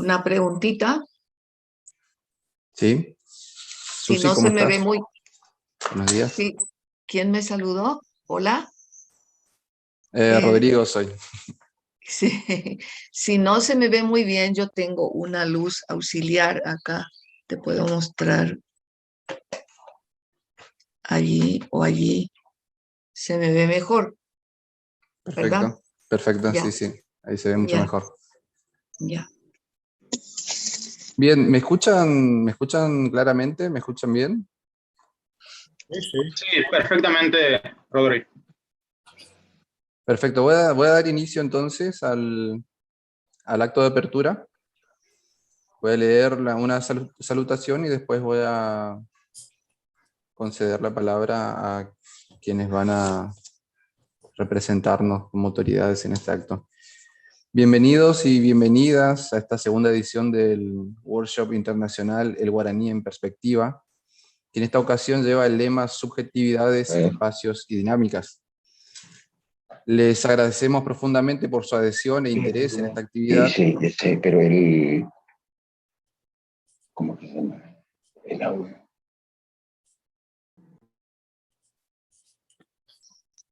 una preguntita. Sí. Si Susi, no ¿cómo se me estás? ve muy... Buenos días. Sí. ¿Quién me saludó? Hola. Eh, Rodrigo soy. sí. Si no se me ve muy bien, yo tengo una luz auxiliar acá. Te puedo mostrar allí o allí. Se me ve mejor, ¿verdad? Perfecto. Perfecto, Ya, sí, sí. Ahí se ve mucho ya, mejor. ya. Bien, ¿me escuchan claramente? ¿Me escuchan bien? Sí, sí. Sí, perfectamente, Rodri. Perfecto. Voy a dar inicio entonces al acto de apertura. Voy a leer una salutación y después voy a conceder la palabra a quienes van a representarnos como autoridades en este acto. Bienvenidos y bienvenidas a esta segunda edición del Workshop Internacional El Guaraní en Perspectiva, que en esta ocasión lleva el lema Subjetividades, Espacios y Dinámicas. Les agradecemos profundamente por su adhesión e interés en esta actividad. Sí, pero el... ¿Cómo que se llama? El audio.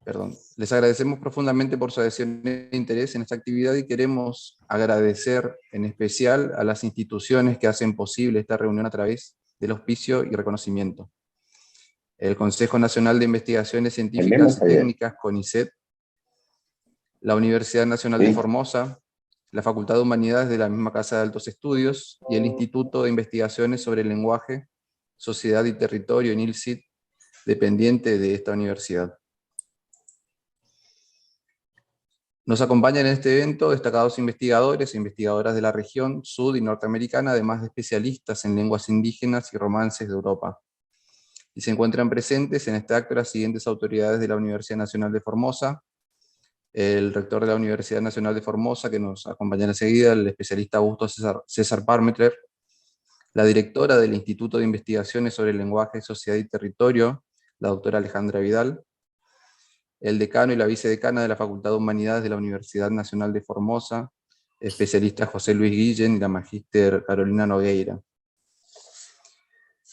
Perdón. Les agradecemos profundamente por su adhesión e interés en esta actividad y queremos agradecer en especial a las instituciones que hacen posible esta reunión a través del auspicio y reconocimiento. El Consejo Nacional de Investigaciones Científicas y Técnicas, CONICET, la Universidad Nacional de Formosa, la Facultad de Humanidades de la misma Casa de Altos Estudios y el Instituto de Investigaciones sobre el Lenguaje, Sociedad y Territorio, INILSIT, dependiente de esta universidad. Nos acompañan en este evento destacados investigadores e investigadoras de la región sud y norteamericana, además de especialistas en lenguas indígenas y romances de Europa. Y se encuentran presentes en este acto las siguientes autoridades de la Universidad Nacional de Formosa: el rector de la Universidad Nacional de Formosa, que nos acompaña enseguida, el especialista Augusto César Parmetler, la directora del Instituto de Investigaciones sobre el Lenguaje, Sociedad y Territorio, la doctora Alejandra Vidal, el decano y la vicedecana de la Facultad de Humanidades de la Universidad Nacional de Formosa, especialista José Luis Guillén, y la magíster Carolina Nogueira.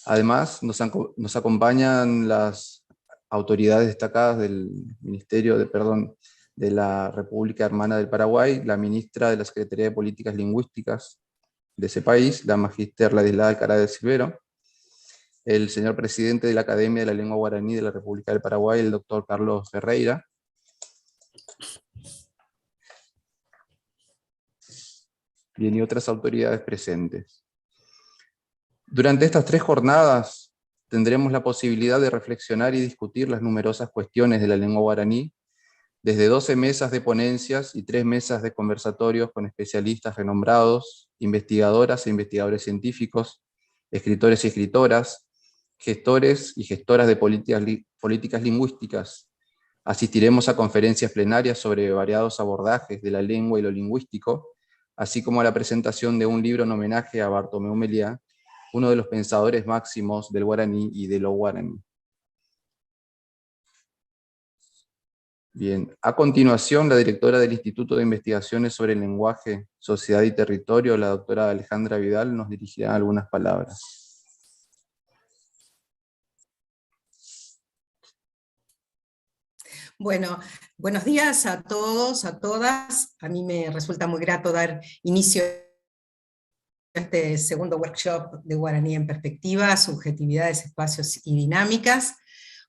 Además, nos acompañan las autoridades destacadas del Ministerio de la República Hermana del Paraguay, la ministra de la Secretaría de Políticas Lingüísticas de ese país, la magíster Ladislao Alcaraz de Silvero, el señor presidente de la Academia de la Lengua Guaraní de la República del Paraguay, el doctor Carlos Ferreira, bien, y otras autoridades presentes. Durante estas 3 jornadas tendremos la posibilidad de reflexionar y discutir las numerosas cuestiones de la lengua guaraní, desde 12 mesas de ponencias y 3 mesas de conversatorios con especialistas renombrados, investigadoras e investigadores científicos, escritores y escritoras, gestores y gestoras de políticas lingüísticas. Asistiremos a conferencias plenarias sobre variados abordajes de la lengua y lo lingüístico, así como a la presentación de un libro en homenaje a Bartomeu Meliá, uno de los pensadores máximos del guaraní y de lo guaraní. Bien, a continuación, la directora del Instituto de Investigaciones sobre el Lenguaje, Sociedad y Territorio, la doctora Alejandra Vidal, nos dirigirá algunas palabras. Bueno, buenos días a todos, a todas. A mí me resulta muy grato dar inicio a este segundo workshop de Guaraní en Perspectiva, Subjetividades, Espacios y Dinámicas,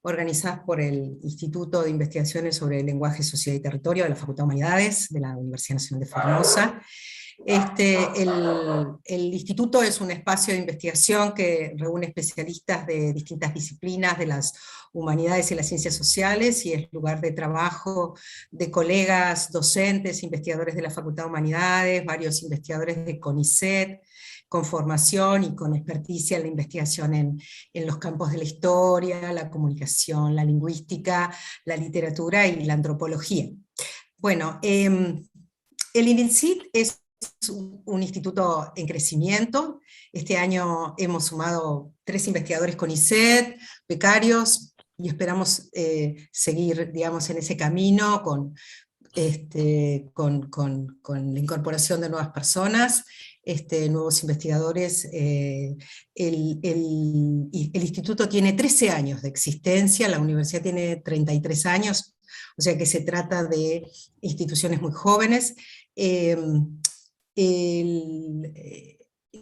organizadas por el Instituto de Investigaciones sobre el Lenguaje, Sociedad y Territorio de la Facultad de Humanidades de la Universidad Nacional de Formosa. El instituto es un espacio de investigación que reúne especialistas de distintas disciplinas de las humanidades y las ciencias sociales, y es lugar de trabajo de colegas docentes, investigadores de la Facultad de Humanidades, varios investigadores de CONICET, con formación y con experticia en la investigación en los campos de la historia, la comunicación, la lingüística, la literatura y la antropología. Bueno, el INILSIT es un instituto en crecimiento. Este año hemos sumado 3 investigadores CONICET, becarios, y esperamos seguir, digamos, en ese camino con la incorporación de nuevas personas, nuevos investigadores. El instituto tiene 13 años de existencia, la universidad tiene 33 años, o sea que se trata de instituciones muy jóvenes.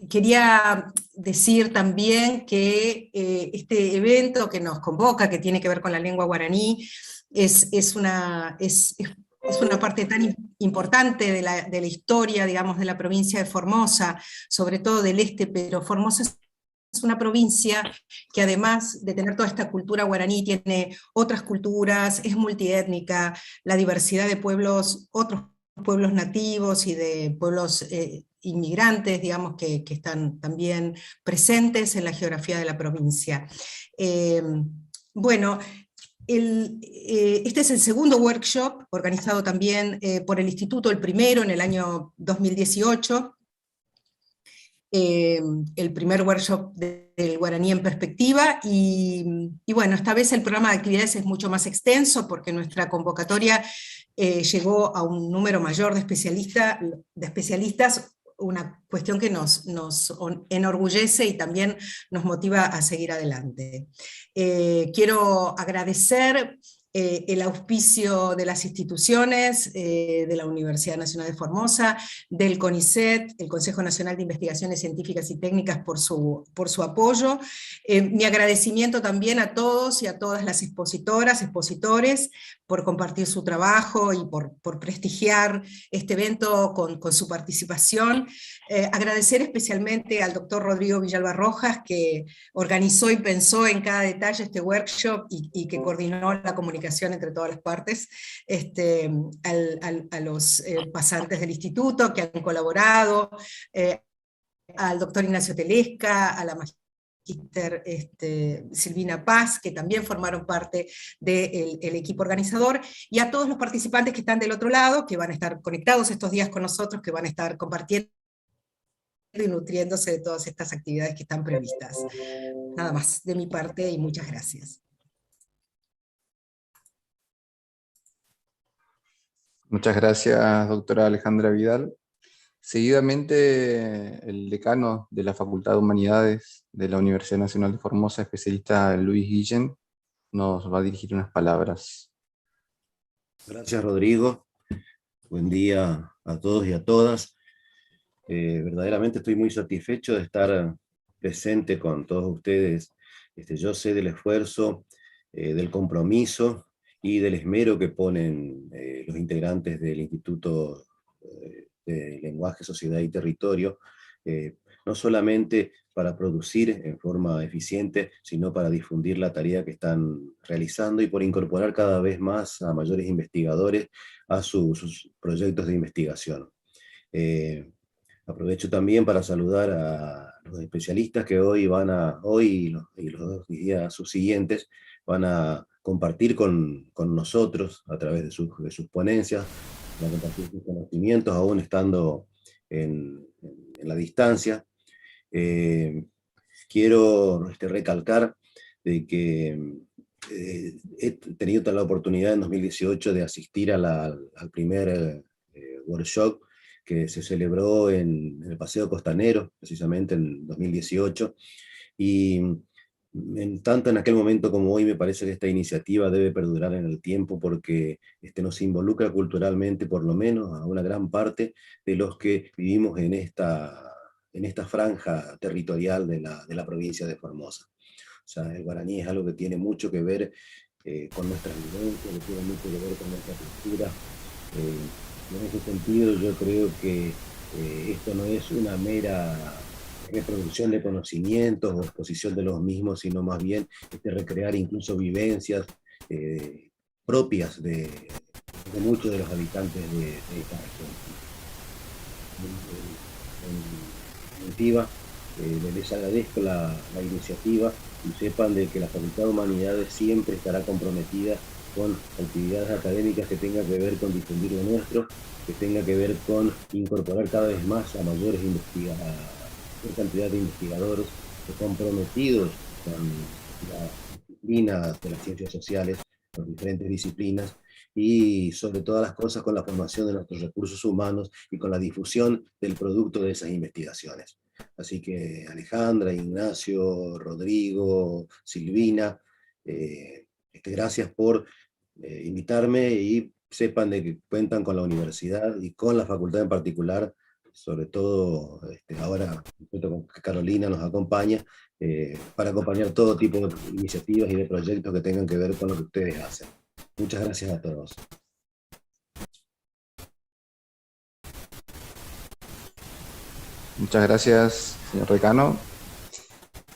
Quería decir también que este evento que nos convoca, que tiene que ver con la lengua guaraní, es una parte tan importante de la historia, digamos, de la provincia de Formosa, sobre todo del este, pero Formosa es una provincia que, además de tener toda esta cultura guaraní, tiene otras culturas, es multiétnica, la diversidad de pueblos, otros pueblos nativos y de pueblos inmigrantes, digamos, que están también presentes en la geografía de la provincia. Bueno, este es el segundo workshop, organizado también por el Instituto, el primero en el año 2018, el primer workshop del guaraní en perspectiva, y bueno, esta vez el programa de actividades es mucho más extenso, porque nuestra convocatoria llegó a un número mayor de especialistas, una cuestión que nos enorgullece y también nos motiva a seguir adelante. Quiero agradecer el auspicio de las instituciones, de la Universidad Nacional de Formosa, del CONICET, el Consejo Nacional de Investigaciones Científicas y Técnicas, por su apoyo. Mi agradecimiento también a todos y a todas las expositoras, expositores, por compartir su trabajo y por prestigiar este evento con su participación. Agradecer especialmente al doctor Rodrigo Villalba Rojas, que organizó y pensó en cada detalle este workshop y que coordinó la comunicación entre todas las partes, a los pasantes del instituto que han colaborado, al doctor Ignacio Telesca, a la magíster Silvina Paz, que también formaron parte del equipo organizador, y a todos los participantes que están del otro lado, que van a estar conectados estos días con nosotros, que van a estar compartiendo y nutriéndose de todas estas actividades que están previstas. Nada más de mi parte y muchas gracias. Muchas gracias, doctora Alejandra Vidal. Seguidamente, el decano de la Facultad de Humanidades de la Universidad Nacional de Formosa, especialista Luis Guillén, nos va a dirigir unas palabras. Gracias, Rodrigo. Buen día a todos y a todas. Verdaderamente estoy muy satisfecho de estar presente con todos ustedes. Yo sé del esfuerzo, del compromiso y del esmero que ponen los integrantes del Instituto de Lenguaje, Sociedad y Territorio, no solamente para producir en forma eficiente, sino para difundir la tarea que están realizando y por incorporar cada vez más a mayores investigadores a sus proyectos de investigación. Aprovecho también para saludar a los especialistas que hoy y los 2 días subsiguientes van a compartir con nosotros a través de sus ponencias, van a compartir sus conocimientos aún estando en la distancia. Quiero recalcar de que he tenido la oportunidad en 2018 de asistir al primer workshop que se celebró en el Paseo Costanero, precisamente en 2018, y tanto en aquel momento como hoy me parece que esta iniciativa debe perdurar en el tiempo porque nos involucra culturalmente, por lo menos a una gran parte de los que vivimos en esta franja territorial de la provincia de Formosa. O sea, el guaraní es algo que tiene mucho que ver con nuestras vivencias, que tiene mucho que ver con nuestra cultura. En ese sentido yo creo que esto no es una mera reproducción de conocimientos o exposición de los mismos, sino más bien recrear incluso vivencias propias de muchos de los habitantes de esta región. En definitiva, les agradezco la iniciativa y sepan de que la Facultad de Humanidades siempre estará comprometida con actividades académicas que tengan que ver con difundir lo nuestro, que tenga que ver con incorporar cada vez más a mayor cantidad de investigadores comprometidos con la disciplina de las ciencias sociales, las diferentes disciplinas, y sobre todas las cosas con la formación de nuestros recursos humanos y con la difusión del producto de esas investigaciones. Así que Alejandra, Ignacio, Rodrigo, Silvina, gracias por invitarme, y sepan de que cuentan con la universidad y con la facultad en particular, sobre todo ahora con que Carolina nos acompaña, para acompañar todo tipo de iniciativas y de proyectos que tengan que ver con lo que ustedes hacen. Muchas gracias a todos. Muchas gracias, señor decano.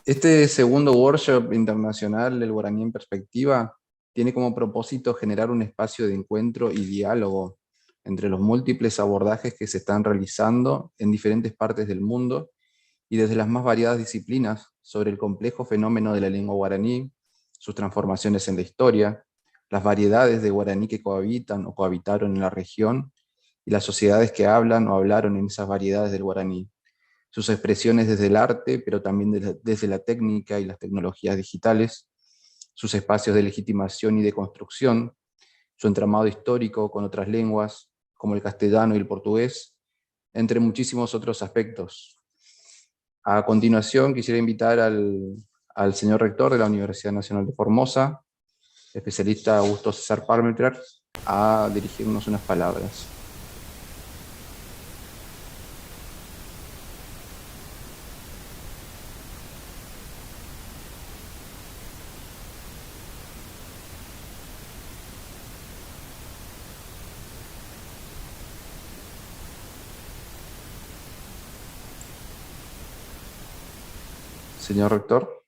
Este segundo workshop internacional del guaraní en perspectiva tiene como propósito generar un espacio de encuentro y diálogo entre los múltiples abordajes que se están realizando en diferentes partes del mundo y desde las más variadas disciplinas sobre el complejo fenómeno de la lengua guaraní, sus transformaciones en la historia, las variedades de guaraní que cohabitan o cohabitaron en la región y las sociedades que hablan o hablaron en esas variedades del guaraní, sus expresiones desde el arte, pero también desde la técnica y las tecnologías digitales, sus espacios de legitimación y de construcción, su entramado histórico con otras lenguas, como el castellano y el portugués, entre muchísimos otros aspectos. A continuación quisiera invitar al señor rector de la Universidad Nacional de Formosa, especialista Augusto César Parmetrer, a dirigirnos unas palabras. Señor rector.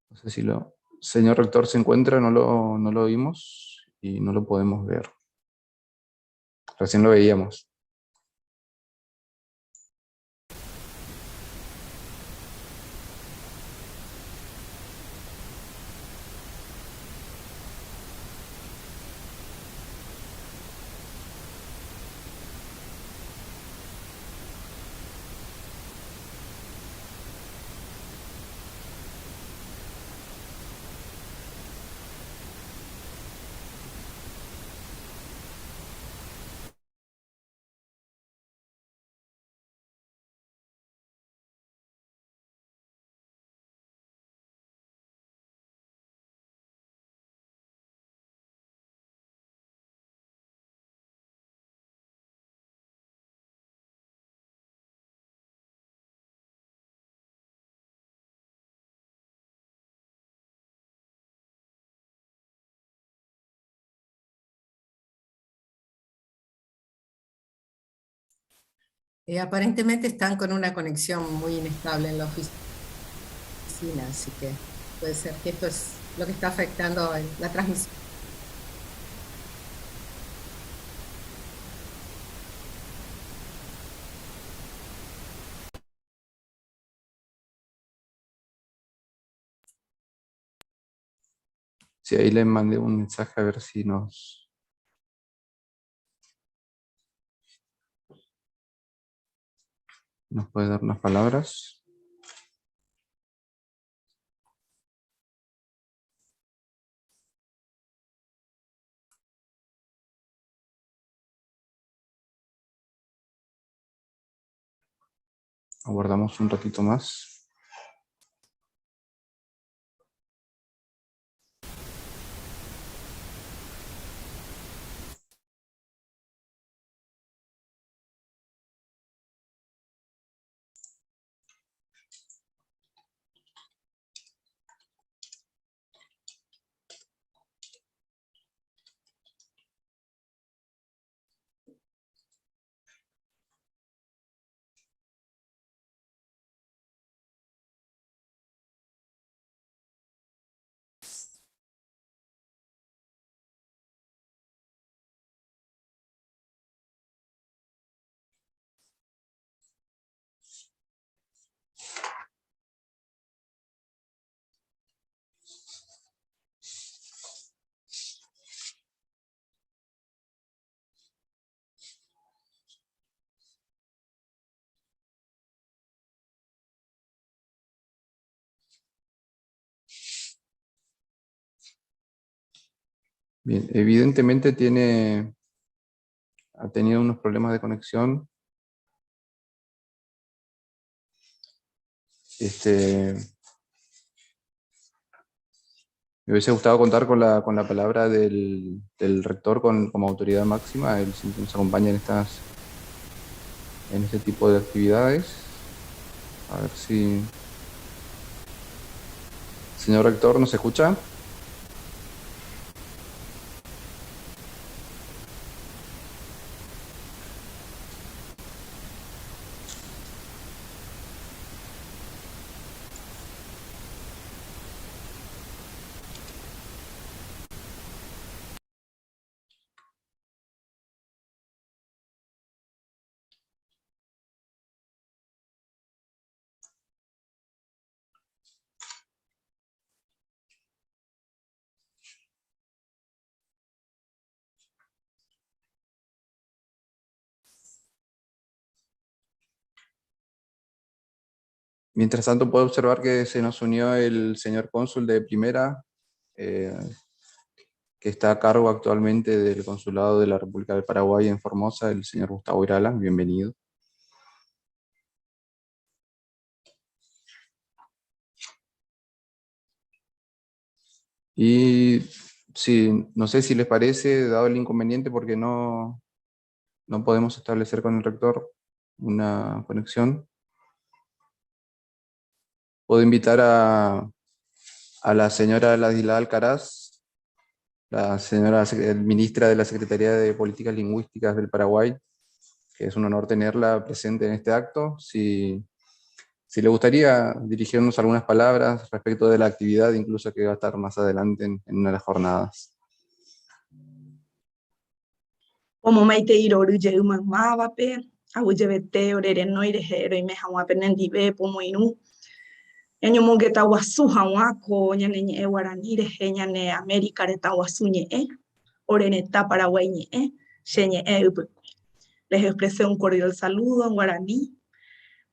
No sé si lo... Señor rector se encuentra, no lo oímos y no lo podemos ver. Recién lo veíamos. Aparentemente están con una conexión muy inestable en la oficina, así que puede ser que esto es lo que está afectando la transmisión. Sí, ahí le mandé un mensaje a ver si nos puede dar unas palabras. Aguardamos un ratito más. Bien, evidentemente ha tenido unos problemas de conexión. Me hubiese gustado contar con la palabra del rector como autoridad máxima. Él siempre nos acompaña en este tipo de actividades. A ver si... Señor rector, ¿nos escucha? Mientras tanto, puedo observar que se nos unió el señor cónsul de primera, que está a cargo actualmente del Consulado de la República del Paraguay en Formosa, el señor Gustavo Irala. Bienvenido. Y sí, no sé si les parece, dado el inconveniente, porque no podemos establecer con el rector una conexión, puedo invitar a la señora Ladilá Alcaraz, la señora ministra de la Secretaría de Políticas Lingüísticas del Paraguay, que es un honor tenerla presente en este acto. Si le gustaría dirigirnos algunas palabras respecto de la actividad, incluso que va a estar más adelante en una de las jornadas. Como maite iroru je umamava pe, awujebete orere noirejero y mejawape nendive pomoinu. Ñaño mongueta guasu hawako, ñane ñe guarani reje ñane América reta guasu ñe, oreneta Paraguay ñe, xeñe Les expresé un cordial saludo en guaraní,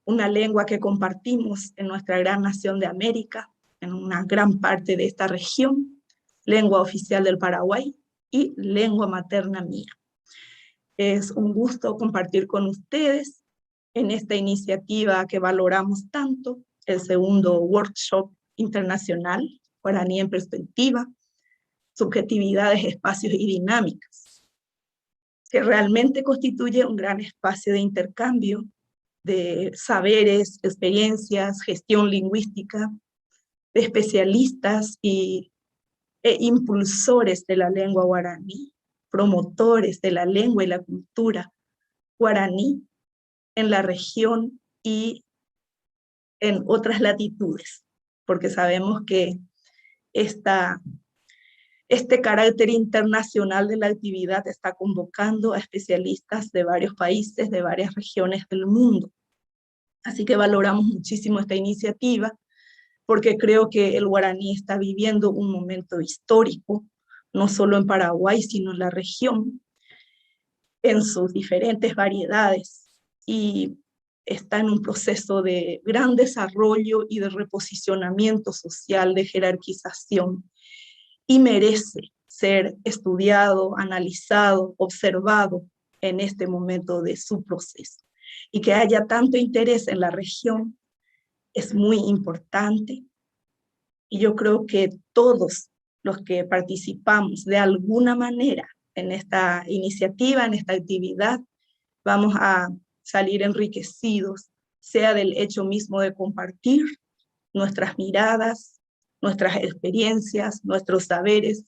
una lengua que compartimos en nuestra gran nación de América, en una gran parte de esta región, lengua oficial del Paraguay y lengua materna mía. Es un gusto compartir con ustedes en esta iniciativa que valoramos tanto, el segundo workshop internacional, Guaraní en Perspectiva, Subjetividades, Espacios y Dinámicas, que realmente constituye un gran espacio de intercambio de saberes, experiencias, gestión lingüística, de especialistas e impulsores de la lengua guaraní, promotores de la lengua y la cultura guaraní en la región y en otras latitudes, porque sabemos que este carácter internacional de la actividad está convocando a especialistas de varios países, de varias regiones del mundo. Así que valoramos muchísimo esta iniciativa, porque creo que el guaraní está viviendo un momento histórico, no solo en Paraguay, sino en la región, en sus diferentes variedades, y está en un proceso de gran desarrollo y de reposicionamiento social, de jerarquización, y merece ser estudiado, analizado, observado en este momento de su proceso. Y que haya tanto interés en la región es muy importante, y yo creo que todos los que participamos de alguna manera en esta iniciativa, en esta actividad, vamos a salir enriquecidos, sea del hecho mismo de compartir nuestras miradas, nuestras experiencias, nuestros saberes,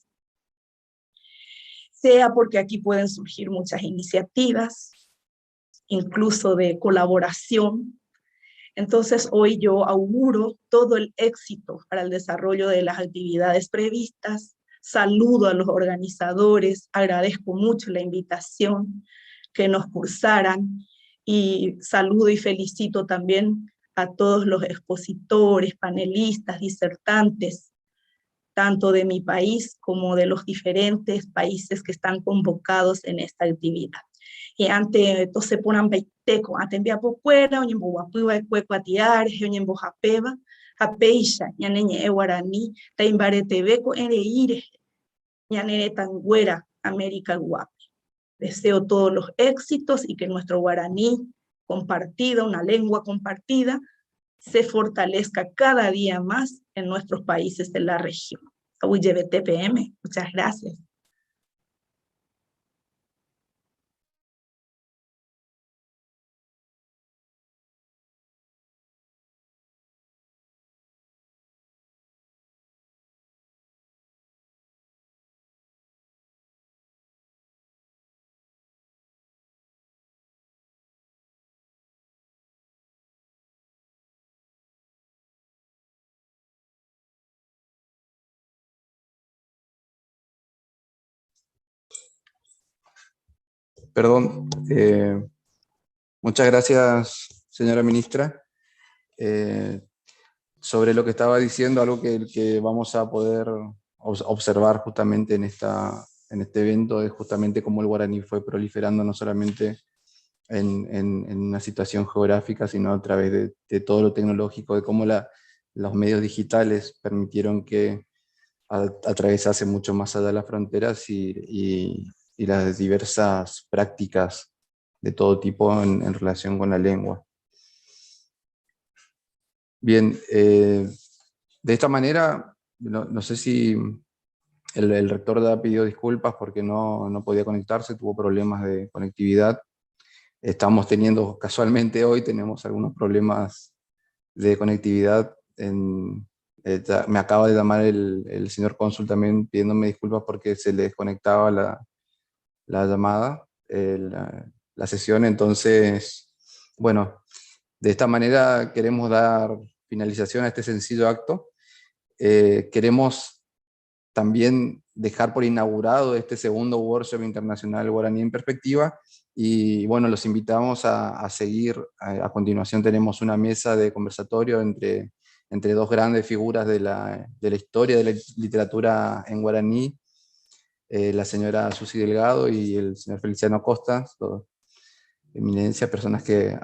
sea porque aquí pueden surgir muchas iniciativas, incluso de colaboración. Entonces hoy yo auguro todo el éxito para el desarrollo de las actividades previstas. Saludo a los organizadores, agradezco mucho la invitación que nos cursaran, y saludo y felicito también a todos los expositores, panelistas, disertantes, tanto de mi país como de los diferentes países que están convocados en esta actividad. Y ante esto se ponen baiteco, ante envía por fuera, oñembo guapiwa de cuecuatiares, oñembo japeva, japeisha, ñaneñe guaraní, taimbaretebeco en reire, ñanere tangüera, América Guapi. Deseo todos los éxitos y que nuestro guaraní compartido, una lengua compartida, se fortalezca cada día más en nuestros países de la región. TPM, muchas gracias. Perdón. Muchas gracias, señora ministra. Sobre lo que estaba diciendo, algo que vamos a poder observar justamente en este evento es justamente cómo el guaraní fue proliferando no solamente en una situación geográfica, sino a través de todo lo tecnológico, de cómo los medios digitales permitieron que atravesase mucho más allá de las fronteras y las diversas prácticas de todo tipo en relación con la lengua. Bien, de esta manera, no sé si el rector ya pidió disculpas porque no podía conectarse, tuvo problemas de conectividad. Estamos teniendo, casualmente hoy, tenemos algunos problemas de conectividad. Me acaba de llamar el señor cónsul también pidiéndome disculpas porque se le desconectaba la llamada, la sesión. Entonces, bueno, de esta manera queremos dar finalización a este sencillo acto. Queremos también dejar por inaugurado este segundo workshop internacional Guaraní en Perspectiva, y bueno, los invitamos a seguir. A continuación tenemos una mesa de conversatorio entre dos grandes figuras de la historia de la literatura en guaraní, la señora Susi Delgado y el señor Feliciano Costas, eminencia, personas que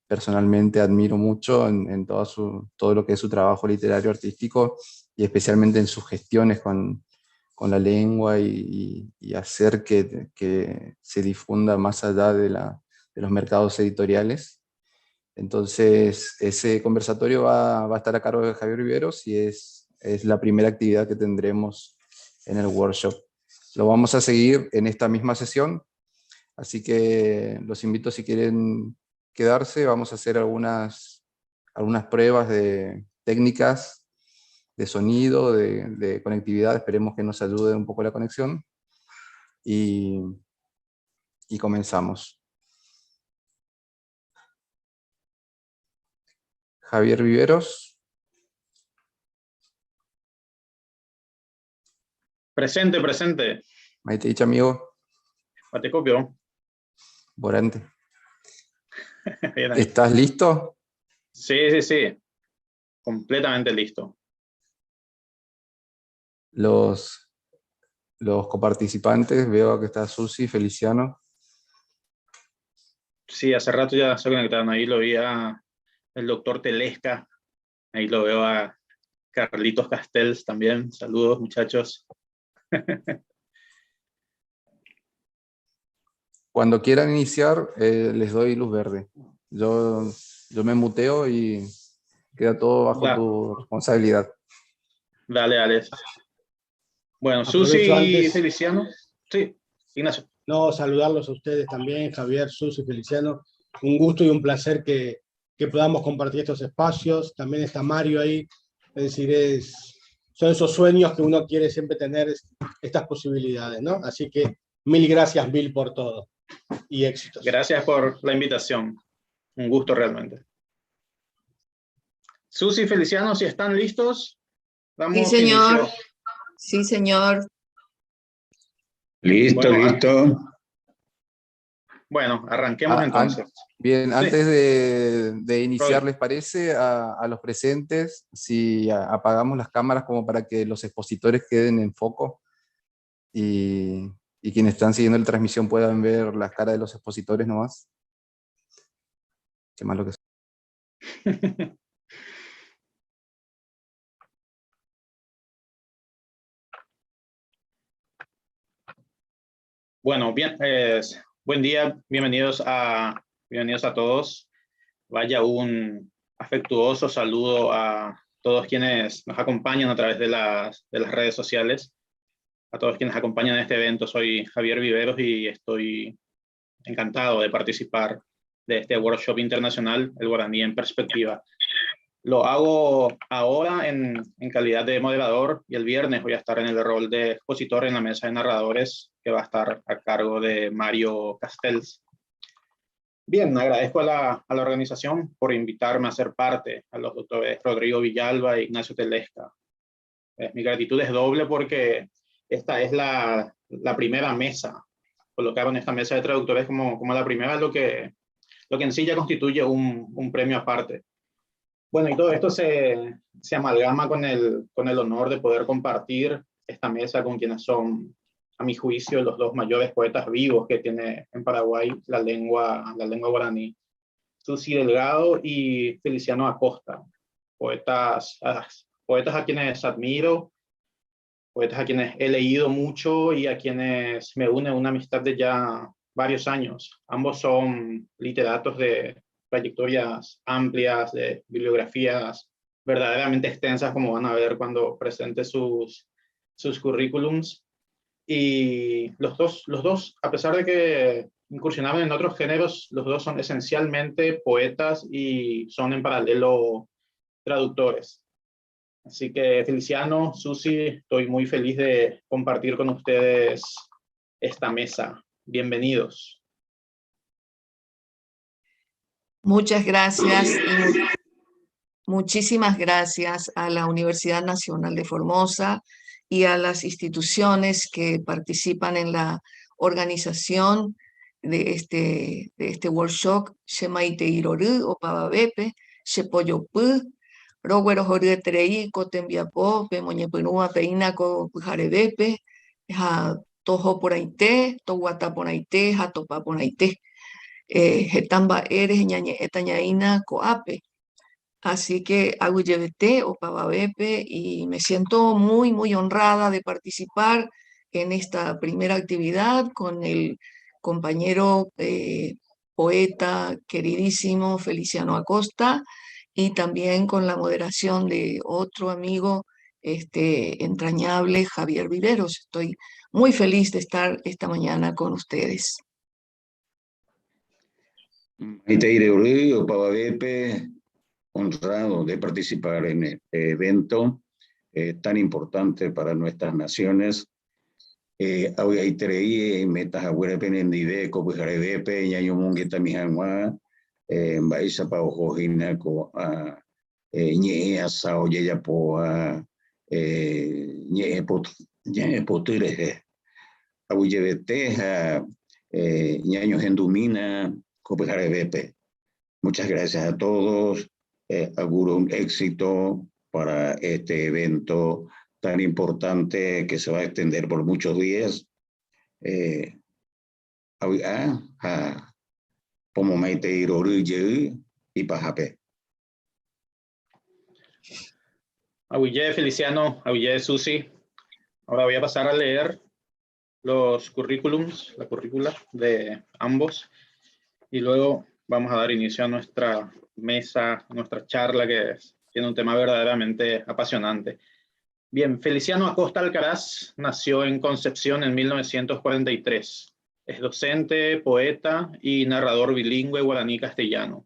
personalmente admiro mucho en todo lo que es su trabajo literario artístico, y especialmente en sus gestiones con la lengua y hacer que se difunda más allá de los mercados editoriales. Entonces, ese conversatorio va a estar a cargo de Javier Riveros y es la primera actividad que tendremos en el workshop. Lo vamos a seguir en esta misma sesión, así que los invito, si quieren quedarse, vamos a hacer algunas pruebas de técnicas de sonido, de conectividad. Esperemos que nos ayude un poco la conexión y comenzamos. Javier Viveros. Presente, presente. Maite dicho amigo. Patecopio. Borante. ¿Estás listo? Sí, sí, sí. Completamente listo. Los coparticipantes, veo que está Susi, Feliciano. Sí, hace rato ya se conectaron. Ahí lo vi a el doctor Telesca. Ahí lo veo a Carlitos Castells también. Saludos, muchachos. Cuando quieran iniciar, les doy luz verde. Yo me muteo y queda todo bajo tu responsabilidad. Dale, dale. Bueno, Susi y Feliciano. Sí, Ignacio. No, saludarlos a ustedes también, Javier, Susi, Feliciano. Un gusto y un placer que podamos compartir estos espacios. También está Mario ahí. Es decir, son esos sueños que uno quiere siempre tener, estas posibilidades, ¿no? Así que mil gracias, Bill, por todo. Y éxitos. Gracias por la invitación. Un gusto realmente. Susi y Feliciano, si están listos, damos Sí, señor. inicio. Sí, señor. Listo, Bueno, listo. Bueno, arranquemos entonces. Bien, Sí. Antes de iniciar, ¿les parece a los presentes si apagamos las cámaras como para que los expositores queden en foco y quienes están siguiendo la transmisión puedan ver las caras de los expositores nomás? Qué malo que es. Bueno, bien, buen día, bienvenidos a todos. Vaya un afectuoso saludo a todos quienes nos acompañan a través de las redes sociales, a todos quienes acompañan en este evento. Soy Javier Viveros y estoy encantado de participar de este workshop internacional, el guaraní en perspectiva. Lo hago ahora en calidad de moderador y el viernes voy a estar en el rol de expositor en la mesa de narradores que va a estar a cargo de Mario Castells. Bien, agradezco a la organización por invitarme a ser parte, a los doctores Rodrigo Villalba e Ignacio Telesca. Mi gratitud es doble porque esta es la primera mesa. Colocaron esta mesa de traductores como la primera, lo que en sí ya constituye un premio aparte. Bueno, y todo esto se amalgama con el honor de poder compartir esta mesa con quienes son, a mi juicio, los dos mayores poetas vivos que tiene en Paraguay la lengua guaraní. Susi Delgado y Feliciano Acosta, poetas a quienes admiro, poetas a quienes he leído mucho y a quienes me une una amistad de ya varios años. Ambos son literatos de trayectorias amplias, de bibliografías verdaderamente extensas, como van a ver cuando presente sus currículums. Y los dos, a pesar de que incursionaban en otros géneros, los dos son esencialmente poetas y son en paralelo traductores. Así que Feliciano, Susi, estoy muy feliz de compartir con ustedes esta mesa. Bienvenidos. Muchas gracias y muchísimas gracias a la Universidad Nacional de Formosa y a las instituciones que participan en la organización de este workshop. Shemaite Iroru o Pavabepe, Shepoyopu, Rowero Jorge Trei, Cotembiapo, Pemoñepinua Peinaco Pujarebepe, Toho Poraite, Tohuata Poraite, Jatopa Poraite. Hetamba eres ñañe etañaina coape. Así que aguyevete o pavabepe y me siento muy, muy honrada de participar en esta primera actividad con el compañero poeta queridísimo Feliciano Acosta y también con la moderación de otro amigo entrañable Javier Viveros. Estoy muy feliz de estar esta mañana con ustedes. Maite o Pavabepe, honrado de participar en este evento tan importante para nuestras naciones. Hoy hay tres metas abuela penendive, copujarebepe, ñaño mungueta mijanwa, baisa pa ojojina ko a ñe asao yeyapoa, ñe potireje. Abuyebeteja, ñaño gendumina, copujarebepe. Muchas gracias a todos. Auguro un éxito para este evento tan importante que se va a extender por muchos días. Como Maite Iroru y Pajape. Abuye Feliciano, abuye Susi. Ahora voy a pasar a leer los currículums, la currícula de ambos y luego vamos a dar inicio a nuestra mesa, nuestra charla que tiene un tema verdaderamente apasionante. Bien, Feliciano Acosta Alcaraz nació en Concepción en 1943. Es docente, poeta y narrador bilingüe guaraní-castellano.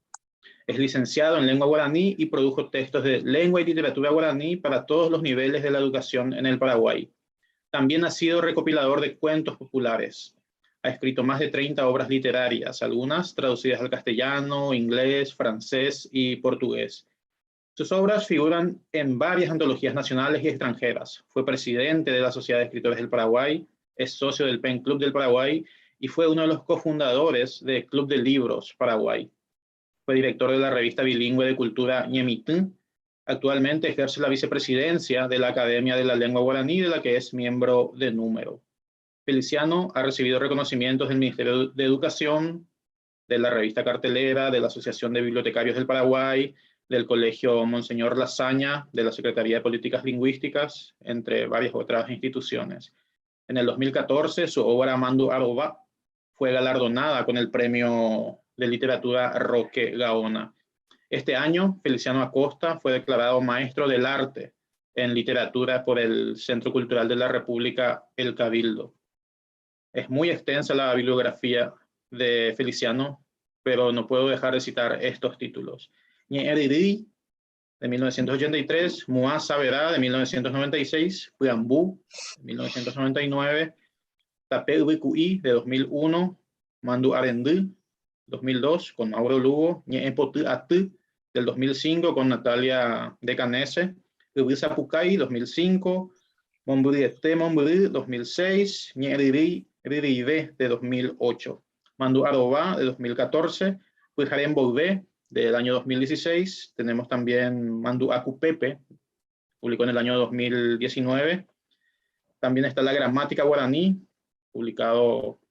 Es licenciado en lengua guaraní y produjo textos de lengua y literatura guaraní para todos los niveles de la educación en el Paraguay. También ha sido recopilador de cuentos populares. Ha escrito más de 30 obras literarias, algunas traducidas al castellano, inglés, francés y portugués. Sus obras figuran en varias antologías nacionales y extranjeras. Fue presidente de la Sociedad de Escritores del Paraguay, es socio del Pen Club del Paraguay y fue uno de los cofundadores del Club de Libros Paraguay. Fue director de la revista bilingüe de cultura Ñemitún. Actualmente ejerce la vicepresidencia de la Academia de la Lengua Guaraní, de la que es miembro de número. Feliciano ha recibido reconocimientos del Ministerio de Educación, de la revista Cartelera, de la Asociación de Bibliotecarios del Paraguay, del Colegio Monseñor Lasaña, de la Secretaría de Políticas Lingüísticas, entre varias otras instituciones. En el 2014, su obra Mandu Aroba fue galardonada con el Premio de Literatura Roque Gaona. Este año, Feliciano Acosta fue declarado Maestro del Arte en Literatura por el Centro Cultural de la República, El Cabildo. Es muy extensa la bibliografía de Feliciano, pero no puedo dejar de citar estos títulos. Ñe de 1983, Mua Saberá, de 1996, Puambú, de 1999, Tapé Ubicuí, de 2001, Mandu Arendú, 2002, con Mauro Lugo, Ñe Potú Atú, del 2005, con Natalia de Canese, Ubisa Pucay, 2005, Momburiete Momburi, 2006, Ñe Riribe, de 2008, Mandu Arobá, de 2014, Pujarén Bolvé, del año 2016. Tenemos también Mandu Acupepe, publicó en el año 2019. También está La Gramática Guaraní,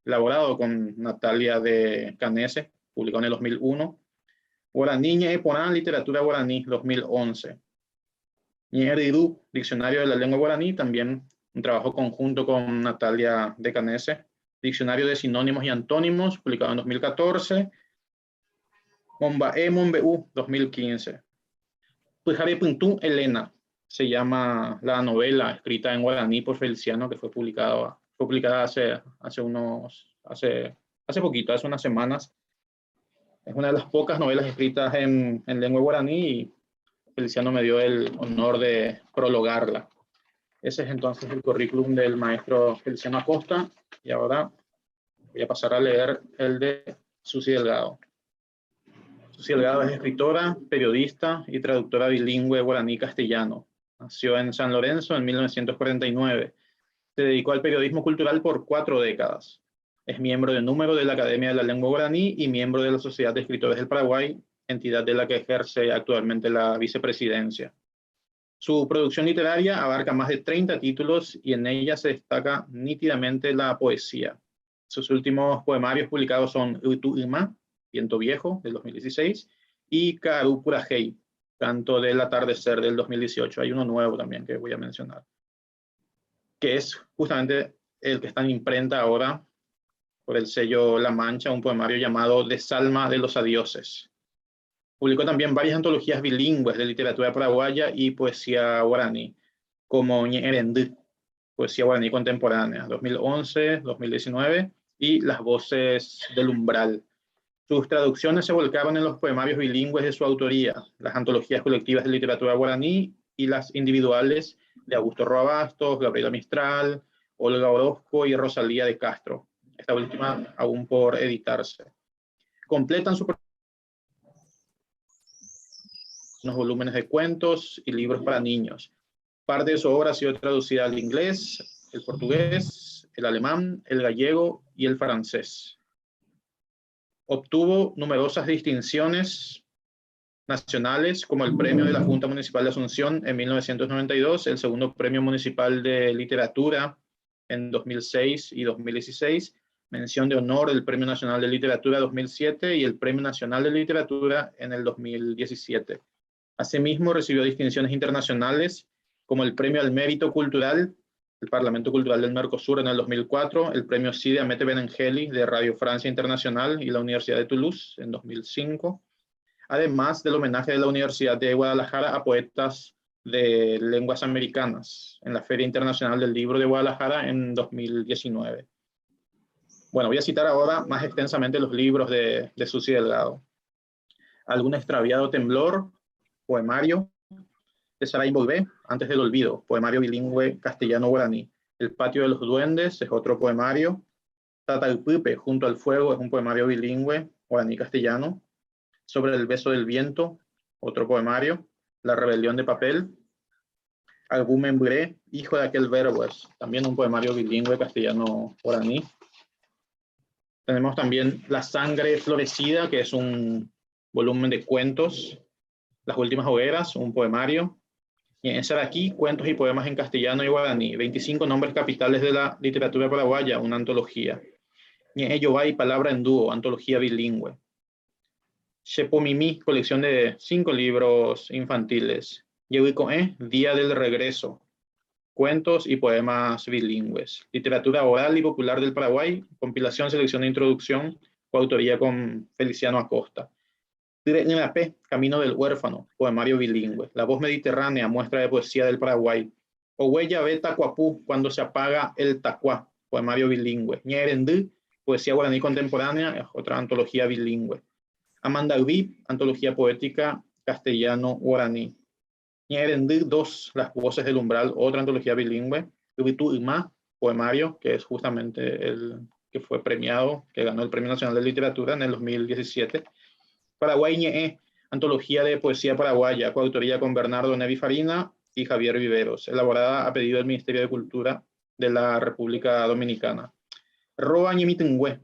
elaborado con Natalia de Canese, publicado en el 2001. Guaraní Ñe Porán, Literatura Guaraní, 2011. Ñe Ridú, Diccionario de la Lengua Guaraní, también un trabajo conjunto con Natalia de Canese. Diccionario de Sinónimos y Antónimos, publicado en 2014. Mombae Mombeú, 2015. Pujare Puntú Elena, se llama la novela escrita en guaraní por Feliciano, que fue publicada hace poquito, hace unas semanas. Es una de las pocas novelas escritas en lengua guaraní y Feliciano me dio el honor de prologarla. Ese es entonces el currículum del maestro Feliciano Acosta, y ahora voy a pasar a leer el de Susi Delgado. Susi Delgado es escritora, periodista y traductora bilingüe guaraní-castellano. Nació en San Lorenzo en 1949. Se dedicó al periodismo cultural por 4 décadas. Es miembro de número de la Academia de la Lengua Guaraní y miembro de la Sociedad de Escritores del Paraguay, entidad de la que ejerce actualmente la vicepresidencia. Su producción literaria abarca más de 30 títulos y en ella se destaca nítidamente la poesía. Sus últimos poemarios publicados son Utu Ima, Viento Viejo, del 2016, y Karu Purajei, Canto del Atardecer, del 2018. Hay uno nuevo también que voy a mencionar, que es justamente el que está en imprenta ahora por el sello La Mancha, un poemario llamado Desalma de los Adioses. Publicó también varias antologías bilingües de literatura paraguaya y poesía guaraní, como Ñerendú, poesía guaraní contemporánea, 2011, 2019, y Las Voces del Umbral. Sus traducciones se volcaron en los poemarios bilingües de su autoría, las antologías colectivas de literatura guaraní y las individuales de Augusto Roa Bastos, Gabriela Mistral, Olga Orozco y Rosalía de Castro, esta última aún por editarse. Completan su unos volúmenes de cuentos y libros para niños. Parte de su obra ha sido traducida al inglés, el portugués, el alemán, el gallego y el francés. Obtuvo numerosas distinciones nacionales, como el premio de la Junta Municipal de Asunción en 1992, el segundo premio municipal de literatura en 2006 y 2016, mención de honor del Premio Nacional de Literatura 2007 y el Premio Nacional de Literatura en el 2017. Asimismo, recibió distinciones internacionales como el Premio al Mérito Cultural, el Parlamento Cultural del Mercosur en el 2004, el Premio Cide Amete Benengeli de Radio Francia Internacional y la Universidad de Toulouse en 2005, además del homenaje de la Universidad de Guadalajara a poetas de lenguas americanas en la Feria Internacional del Libro de Guadalajara en 2019. Bueno, voy a citar ahora más extensamente los libros de Susi Delgado. Algún extraviado temblor, poemario, de Saray Bolvé, Antes del Olvido, poemario bilingüe castellano-guaraní. El Patio de los Duendes es otro poemario. Tatalpupe, Junto al Fuego, es un poemario bilingüe guaraní-castellano. Sobre el Beso del Viento, otro poemario. La Rebelión de Papel. Albumembré, Hijo de aquel verbo, es también un poemario bilingüe castellano-guaraní. Tenemos también La Sangre Florecida, que es un volumen de cuentos. Las Últimas Hogueras, un poemario. Y en Saraquí, Cuentos y Poemas en Castellano y Guaraní, 25 nombres capitales de la literatura paraguaya, una antología. Y en Eyobay, Palabra en Dúo, antología bilingüe. Shepomimi, colección de 5 libros infantiles. Yehuicoe, Día del Regreso, cuentos y poemas bilingües. Literatura oral y popular del Paraguay, compilación, selección e introducción, coautoría con Feliciano Acosta. P, Camino del Huérfano, poemario bilingüe. La voz mediterránea, muestra de poesía del Paraguay. Ohuella Beta Cuapú, cuando se apaga el tacuá, poemario bilingüe. Ñerendú, poesía guaraní contemporánea, otra antología bilingüe. Amandagví, antología poética castellano-guaraní. Ñerendú 2, Las voces del umbral, otra antología bilingüe. Ubitu Ima, poemario, que es justamente el que fue premiado, que ganó el Premio Nacional de Literatura en el 2017. Paraguay Ñe, antología de poesía paraguaya, coautoría con Bernardo Nevi Farina y Javier Viveros, elaborada a pedido del Ministerio de Cultura de la República Dominicana. Roa Ñemitingüe,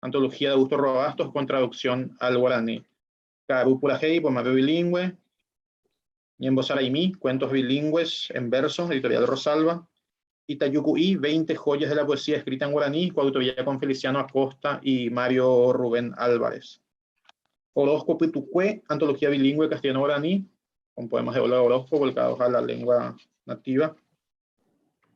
antología de Augusto Robastos con traducción al guaraní. Carupurajei, poemario bilingüe. Ñembo Saraimí, cuentos bilingües en verso, editorial Rosalba. Itayucuí, 20 joyas de la poesía escrita en guaraní, coautoría con Feliciano Acosta y Mario Rubén Álvarez. Orozco Pitucue, antología bilingüe castellano-guaraní, con poemas de Olga Orozco volcados a la lengua nativa.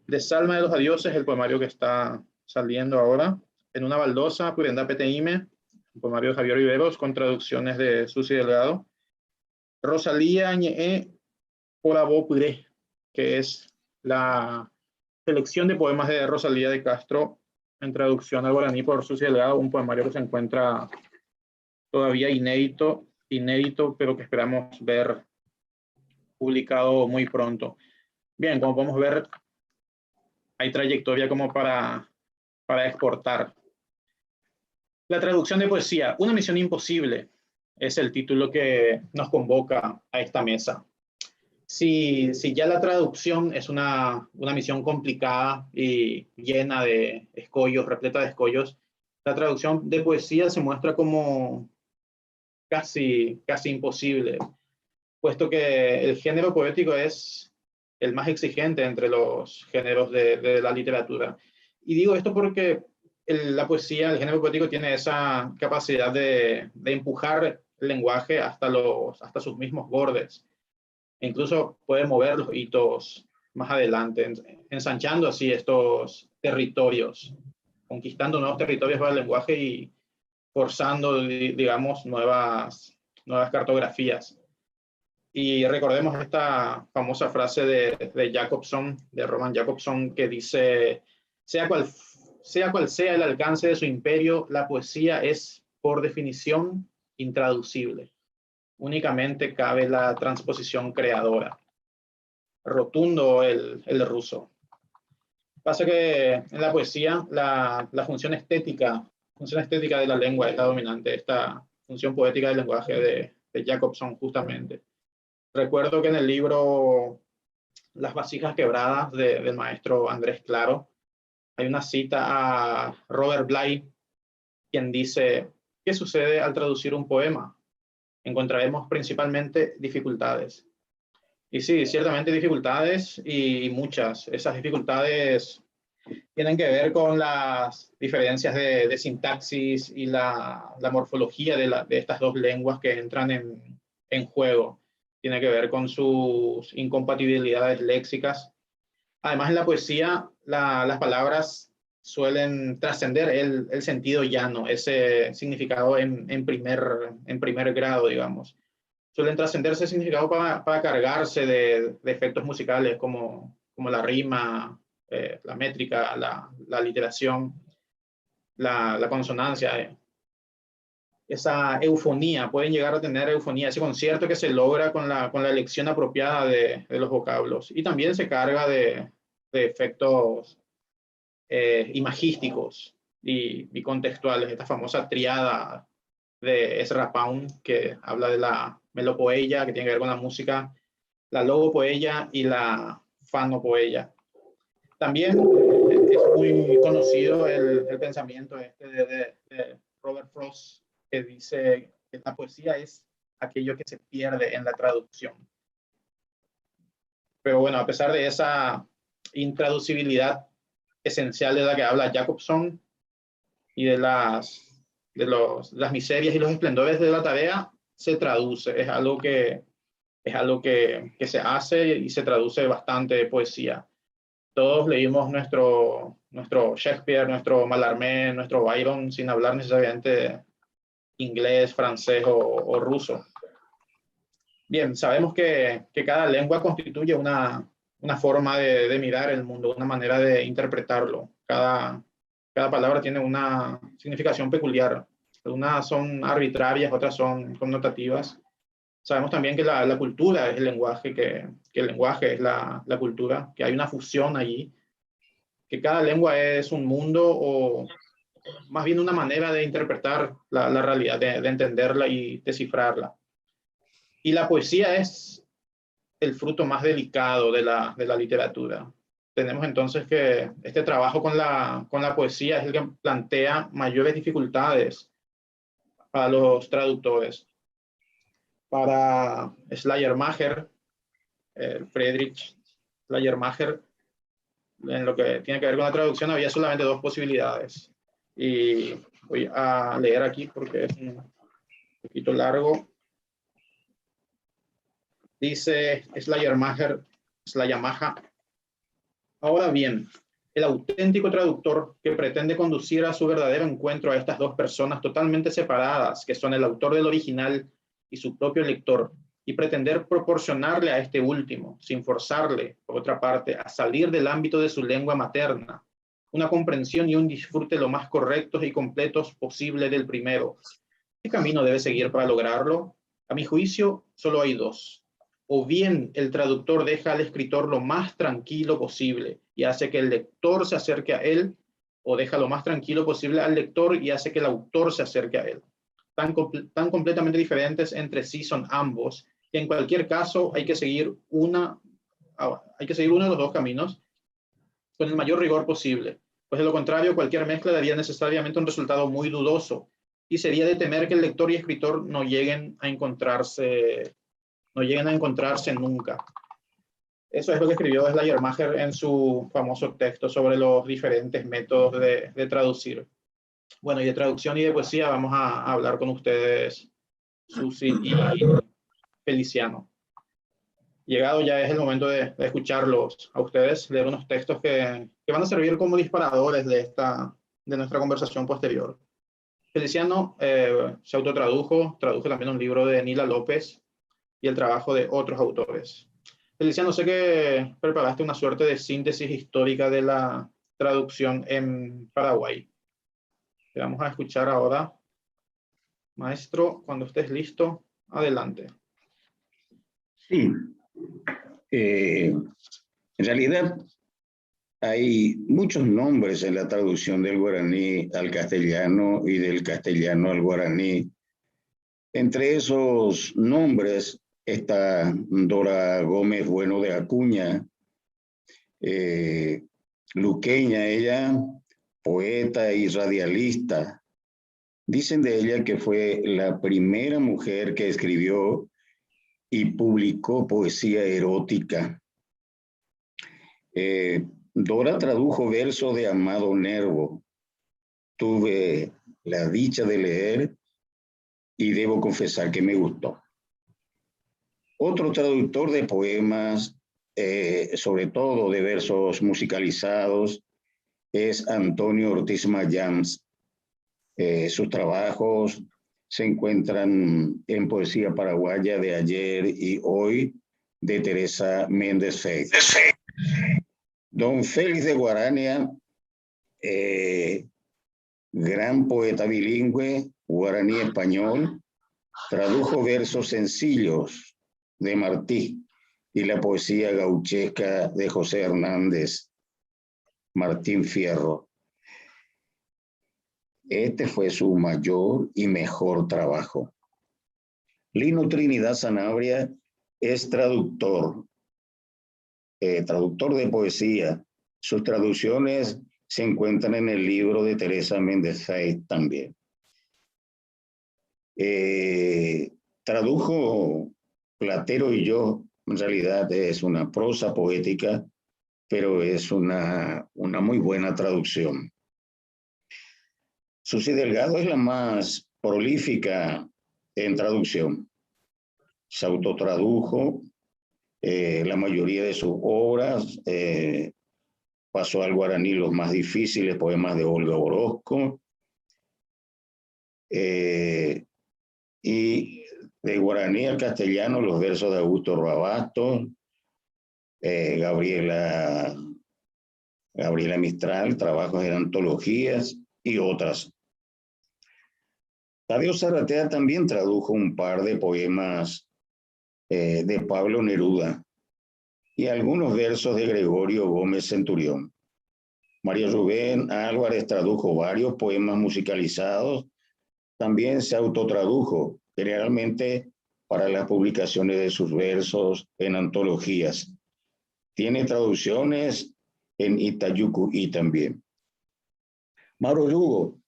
Desalma de los Adioses, el poemario que está saliendo ahora. En una baldosa, Purenda Peteime, un poemario de Javier Viveros, con traducciones de Susi Delgado. Rosalía Ñe Porabo Puré, que es la selección de poemas de Rosalía de Castro en traducción al guaraní por Susi Delgado, un poemario que se encuentra todavía inédito, pero que esperamos ver publicado muy pronto. Bien, como podemos ver, hay trayectoria como para exportar. La traducción de poesía, una misión imposible, es el título que nos convoca a esta mesa. Si ya la traducción es una misión complicada y llena de escollos, repleta de escollos, la traducción de poesía se muestra como casi imposible, puesto que el género poético es el más exigente entre los géneros de la literatura. Y digo esto porque la poesía, el género poético, tiene esa capacidad de empujar el lenguaje hasta sus mismos bordes. E incluso puede mover los hitos más adelante, ensanchando así estos territorios, conquistando nuevos territorios para el lenguaje y forzando, digamos, nuevas cartografías. Y recordemos esta famosa frase de Jacobson, de Roman Jacobson, que dice: sea cual sea el alcance de su imperio, la poesía es, por definición, intraducible. Únicamente cabe la transposición creadora. Rotundo el ruso. Pasa que en la poesía la función estética de la lengua es la dominante, esta función poética del lenguaje de Jacobson, justamente. Recuerdo que en el libro Las vasijas quebradas del maestro Andrés Claro, hay una cita a Robert Bly, quien dice: ¿qué sucede al traducir un poema? Encontraremos principalmente dificultades. Y sí, ciertamente dificultades, y muchas. Esas dificultades tienen que ver con las diferencias de sintaxis y la morfología de estas dos lenguas que entran en juego. Tiene que ver con sus incompatibilidades léxicas. Además, en la poesía, las palabras suelen trascender el sentido llano, ese significado en primer grado, digamos. Suelen trascender ese significado para cargarse de efectos musicales como la rima, la métrica, la literación, la consonancia. Esa eufonía, pueden llegar a tener eufonía, ese concierto que se logra con la elección apropiada de los vocablos. Y también se carga de efectos imagísticos y contextuales, esta famosa triada de Ezra Pound, que habla de la melopoeia, que tiene que ver con la música, la logopoeia y la fanopoeia. También es muy conocido el pensamiento de Robert Frost, que dice que la poesía es aquello que se pierde en la traducción. Pero bueno, a pesar de esa intraducibilidad esencial de la que habla Jacobson y de las miserias y los esplendores de la tarea, se traduce. Es algo que se hace y se traduce bastante poesía. todos leímos nuestro Shakespeare, nuestro Mallarmé, nuestro Byron, sin hablar necesariamente inglés, francés o ruso. Bien, sabemos que cada lengua constituye una forma de mirar el mundo, una manera de interpretarlo. Cada palabra tiene una significación peculiar. Unas son arbitrarias, otras son connotativas. Sabemos también que la cultura es el lenguaje, que el lenguaje es la cultura, que hay una fusión allí, que cada lengua es un mundo o más bien una manera de interpretar la realidad, de entenderla y descifrarla. Y la poesía es el fruto más delicado de la literatura. Tenemos entonces que este trabajo con la poesía es el que plantea mayores dificultades para los traductores. Para Schleiermacher, Friedrich Schleiermacher, en lo que tiene que ver con la traducción, había solamente dos posibilidades. Y voy a leer aquí porque es un poquito largo. Dice Schleiermacher, ahora bien, el auténtico traductor que pretende conducir a su verdadero encuentro a estas dos personas totalmente separadas, que son el autor del original y su propio lector, y pretender proporcionarle a este último, sin forzarle, por otra parte, a salir del ámbito de su lengua materna, una comprensión y un disfrute lo más correctos y completos posible del primero. ¿Qué camino debe seguir para lograrlo? A mi juicio, solo hay dos. O bien el traductor deja al escritor lo más tranquilo posible y hace que el lector se acerque a él, o deja lo más tranquilo posible al lector y hace que el autor se acerque a él. Tan completamente diferentes entre sí son ambos, que en cualquier caso hay que seguir uno de los dos caminos con el mayor rigor posible, pues de lo contrario cualquier mezcla daría necesariamente un resultado muy dudoso y sería de temer que el lector y escritor no lleguen a encontrarse nunca. Eso es lo que escribió Schleiermacher en su famoso texto sobre los diferentes métodos de traducir. Bueno, y de traducción y de poesía vamos a hablar con ustedes, Susi y Feliciano. Llegado ya es el momento de escucharlos a ustedes, leer unos textos que van a servir como disparadores de nuestra conversación posterior. Feliciano se autotradujo, tradujo también un libro de Nila López y el trabajo de otros autores. Feliciano, sé que preparaste una suerte de síntesis histórica de la traducción en Paraguay. Te vamos a escuchar ahora. Maestro, cuando estés listo, adelante. Sí. En realidad hay muchos nombres en la traducción del guaraní al castellano y del castellano al guaraní. Entre esos nombres está Dora Gómez Bueno de Acuña, luqueña ella, poeta y radialista. Dicen de ella que fue la primera mujer que escribió y publicó poesía erótica. Dora tradujo verso de Amado Nervo. Tuve la dicha de leer y debo confesar que me gustó. Otro traductor de poemas, sobre todo de versos musicalizados, es Antonio Ortiz Mayans. Sus trabajos se encuentran en Poesía Paraguaya de ayer y hoy de Teresa Méndez Fey. Don Félix de Guarania, gran poeta bilingüe, guaraní-español, tradujo versos sencillos de Martí y la poesía gauchesca de José Hernández, Martín Fierro. Este fue su mayor y mejor trabajo. Lino Trinidad Sanabria es traductor de poesía. Sus traducciones se encuentran en el libro de Teresa Méndez Fey también. Tradujo Platero y yo, en realidad es una prosa poética, pero es una muy buena traducción. Susi Delgado es la más prolífica en traducción. Se autotradujo la mayoría de sus obras, pasó al guaraní los más difíciles poemas de Olga Orozco, y de guaraní al castellano los versos de Augusto Roabasto, Gabriela Mistral, trabajos en antologías y otras. Tadeo Zarratea también tradujo un par de poemas de Pablo Neruda y algunos versos de Gregorio Gómez Centurión. Mario Rubén Álvarez tradujo varios poemas musicalizados. También se autotradujo, generalmente para las publicaciones de sus versos en antologías. Tiene traducciones en Itayucuí también. Mauro Lugo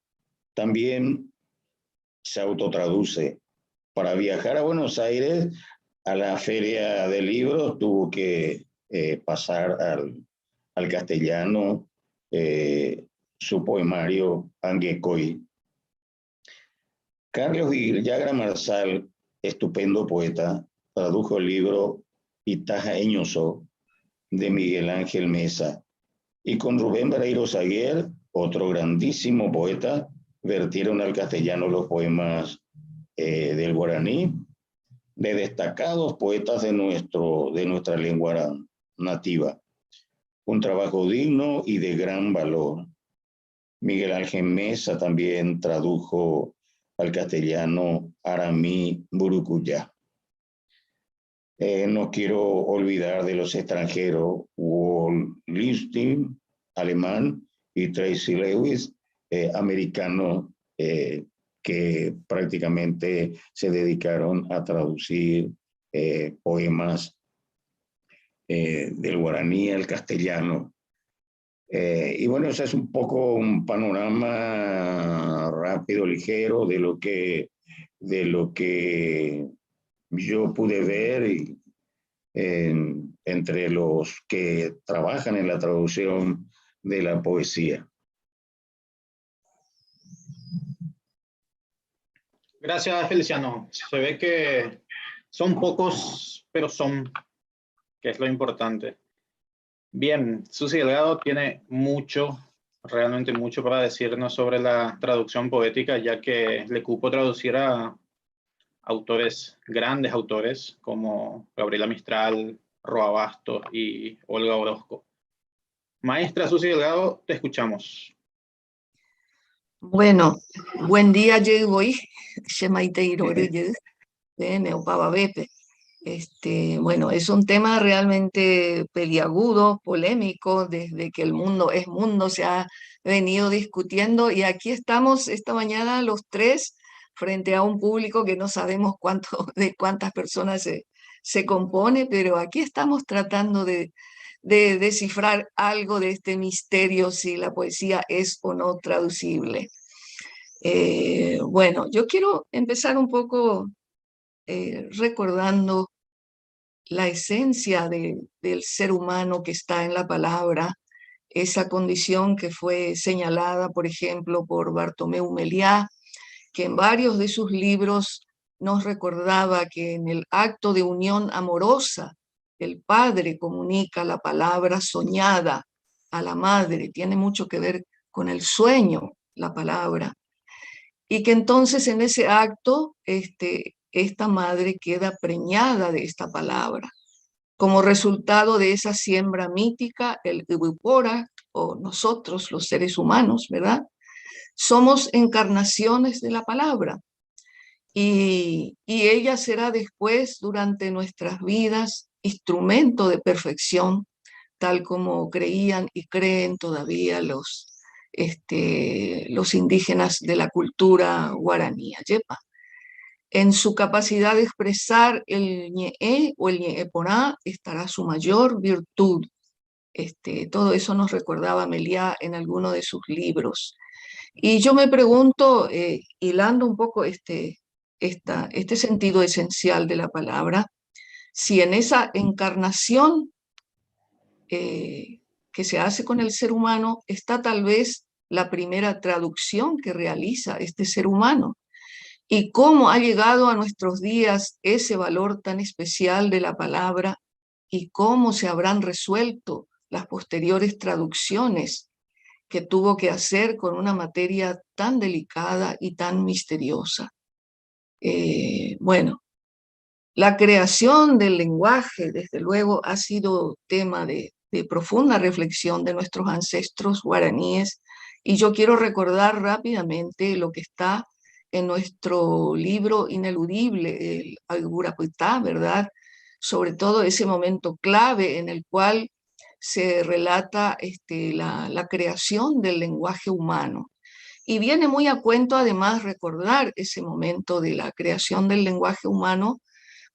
también se autotraduce. Para viajar a Buenos Aires, a la Feria de Libros, tuvo que pasar al castellano su poemario Anguecoy. Carlos Villagra Marsal, estupendo poeta, tradujo el libro Itaja Eñoso de Miguel Ángel Mesa, y con Rubén Vareiro Saguer, otro grandísimo poeta, vertieron al castellano los poemas del guaraní, de destacados poetas de nuestra lengua nativa. Un trabajo digno y de gran valor. Miguel Ángel Mesa también tradujo al castellano Aramí Burucuyá. No quiero olvidar de los extranjeros, Walt Linsting, alemán, y Tracy Lewis, americano, que prácticamente se dedicaron a traducir poemas del guaraní al castellano. Y bueno, ese es un poco un panorama rápido, ligero, de lo que yo pude ver entre los que trabajan en la traducción de la poesía. Gracias, Feliciano. Se ve que son pocos, pero son, que es lo importante. Bien, Susi Delgado tiene mucho, realmente mucho para decirnos sobre la traducción poética, ya que le cupo traducir a autores, grandes autores, como Gabriela Mistral, Roa Bastos y Olga Orozco. Maestra Susi Delgado, te escuchamos. Bueno, buen día, Yegoy, Shemaiteirore, Neupaba Bepe. Bueno, es un tema realmente peliagudo, polémico, desde que el mundo es mundo se ha venido discutiendo, y aquí estamos esta mañana los tres frente a un público que no sabemos de cuántas personas se compone, pero aquí estamos tratando de descifrar algo de este misterio, si la poesía es o no traducible. Bueno, yo quiero empezar un poco recordando la esencia del ser humano que está en la palabra, esa condición que fue señalada, por ejemplo, por Bartomeu Meliá, que en varios de sus libros nos recordaba que en el acto de unión amorosa, el padre comunica la palabra soñada a la madre, tiene mucho que ver con el sueño, la palabra, y que entonces en ese acto esta madre queda preñada de esta palabra. Como resultado de esa siembra mítica, el Ubipora, o nosotros los seres humanos, ¿verdad? Somos encarnaciones de la palabra, y ella será después, durante nuestras vidas, instrumento de perfección, tal como creían y creen todavía los indígenas de la cultura guaraní, yepa. En su capacidad de expresar el ñe'e o el ñe'eporá estará su mayor virtud. Todo eso nos recordaba Meliá en alguno de sus libros. Y yo me pregunto, hilando un poco este sentido esencial de la palabra, si en esa encarnación que se hace con el ser humano está tal vez la primera traducción que realiza este ser humano, y cómo ha llegado a nuestros días ese valor tan especial de la palabra, y cómo se habrán resuelto las posteriores traducciones que tuvo que hacer con una materia tan delicada y tan misteriosa. Bueno, la creación del lenguaje, desde luego, ha sido tema de profunda reflexión de nuestros ancestros guaraníes, y yo quiero recordar rápidamente lo que está en nuestro libro ineludible, el Aigurapitá, ¿verdad? Sobre todo ese momento clave en el cual se relata la creación del lenguaje humano. Y viene muy a cuento además recordar ese momento de la creación del lenguaje humano,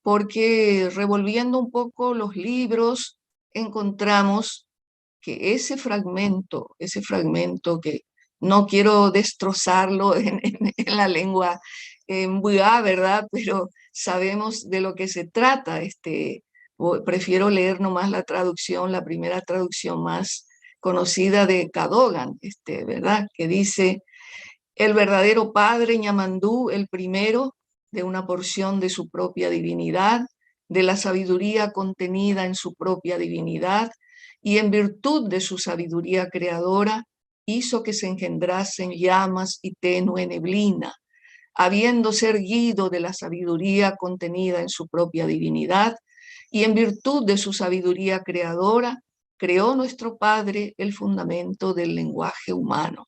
porque revolviendo un poco los libros encontramos que ese fragmento que no quiero destrozarlo en la lengua mbuya, ¿verdad? Pero sabemos de lo que se trata. Prefiero leer nomás la traducción, la primera traducción más conocida de Cadogan, ¿verdad? Que dice: el verdadero Padre Ñamandú, el primero, de una porción de su propia divinidad, de la sabiduría contenida en su propia divinidad, y en virtud de su sabiduría creadora, hizo que se engendrasen llamas y tenue neblina. Habiéndose erguido de la sabiduría contenida en su propia divinidad, y en virtud de su sabiduría creadora, creó nuestro Padre el fundamento del lenguaje humano.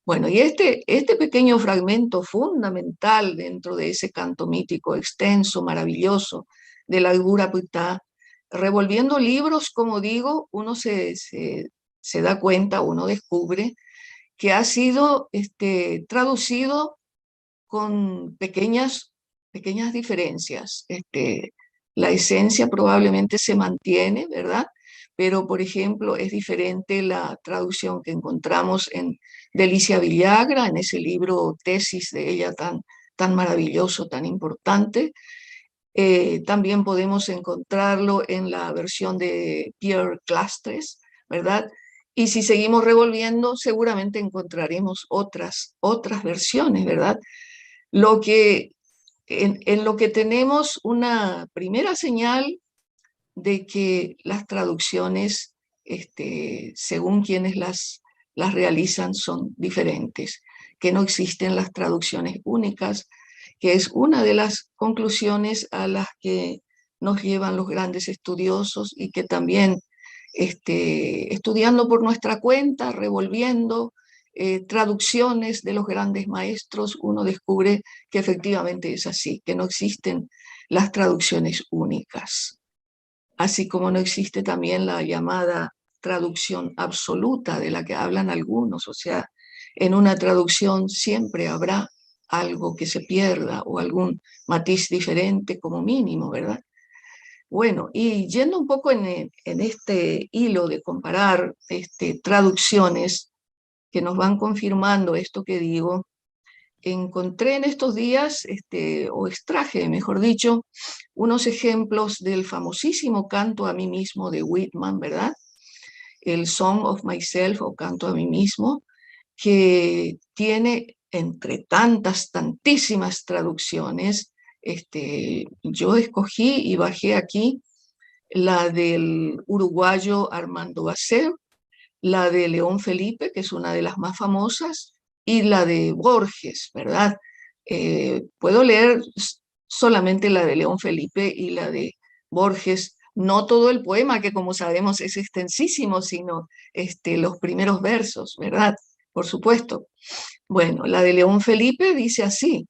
Bueno, y este pequeño fragmento fundamental dentro de ese canto mítico extenso, maravilloso, de la Aigurapitá, revolviendo libros, como digo, uno se da cuenta, uno descubre que ha sido traducido con pequeñas diferencias. La esencia probablemente se mantiene, ¿verdad? Pero, por ejemplo, es diferente la traducción que encontramos en Delicia Villagra, en ese libro tesis de ella tan maravilloso, tan importante. También podemos encontrarlo en la versión de Pierre Clastres, ¿verdad? Y si seguimos revolviendo, seguramente encontraremos otras versiones, ¿verdad? En lo que tenemos una primera señal de que las traducciones, según quienes las realizan, son diferentes, que no existen las traducciones únicas, que es una de las conclusiones a las que nos llevan los grandes estudiosos, y que también estudiando por nuestra cuenta, revolviendo traducciones de los grandes maestros, uno descubre que efectivamente es así, que no existen las traducciones únicas. Así como no existe también la llamada traducción absoluta de la que hablan algunos, o sea, en una traducción siempre habrá algo que se pierda o algún matiz diferente como mínimo, ¿verdad? Bueno, y yendo un poco en este hilo de comparar traducciones que nos van confirmando esto que digo, encontré en estos días, o extraje, mejor dicho, unos ejemplos del famosísimo Canto a mí mismo de Whitman, ¿verdad? El Song of Myself, o Canto a mí mismo, que tiene entre tantísimas traducciones. Yo escogí y bajé aquí la del uruguayo Armando Basser, la de León Felipe, que es una de las más famosas, y la de Borges, ¿verdad? Puedo leer solamente la de León Felipe y la de Borges, no todo el poema, que como sabemos es extensísimo, sino los primeros versos, ¿verdad? Por supuesto. Bueno, la de León Felipe dice así: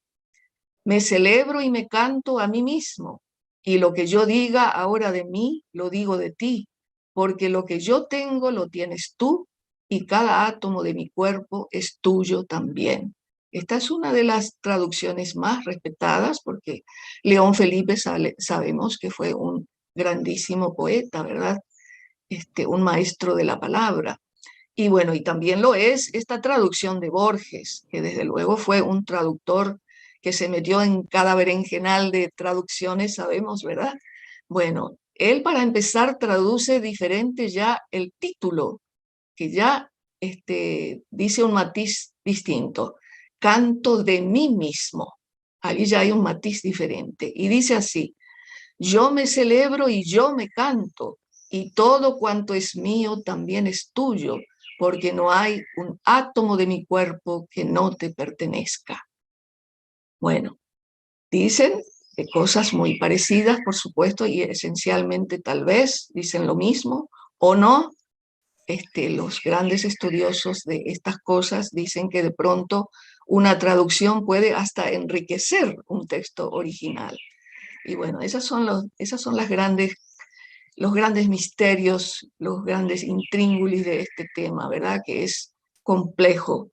me celebro y me canto a mí mismo, y lo que yo diga ahora de mí, lo digo de ti, porque lo que yo tengo lo tienes tú, y cada átomo de mi cuerpo es tuyo también. Esta es una de las traducciones más respetadas, porque León Felipe sabemos que fue un grandísimo poeta, ¿verdad? Un maestro de la palabra. Y bueno, y también lo es esta traducción de Borges, que desde luego fue un traductor que se metió en cada berenjenal de traducciones, sabemos, ¿verdad? Bueno, él para empezar traduce diferente ya el título, que ya dice un matiz distinto: canto de mí mismo. Allí ya hay un matiz diferente. Y dice así: yo me celebro y yo me canto, y todo cuanto es mío también es tuyo, porque no hay un átomo de mi cuerpo que no te pertenezca. Bueno, dicen cosas muy parecidas, por supuesto, y esencialmente tal vez dicen lo mismo, o no. Los grandes estudiosos de estas cosas dicen que de pronto una traducción puede hasta enriquecer un texto original. Y bueno, esas son los grandes misterios, los grandes intríngulis de este tema, ¿verdad? Que es complejo.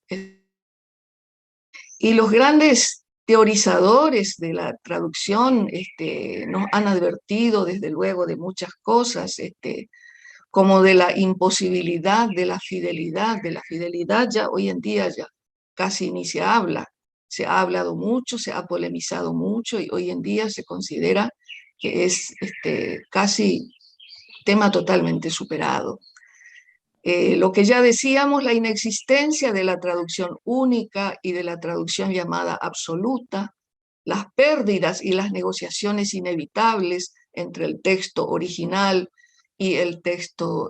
Y los grandes teorizadores de la traducción nos han advertido desde luego de muchas cosas, como de la imposibilidad de la fidelidad ya hoy en día ya casi ni se habla. Se ha hablado mucho, se ha polemizado mucho y hoy en día se considera que es casi tema totalmente superado. Lo que ya decíamos, la inexistencia de la traducción única y de la traducción llamada absoluta, las pérdidas y las negociaciones inevitables entre el texto original y el texto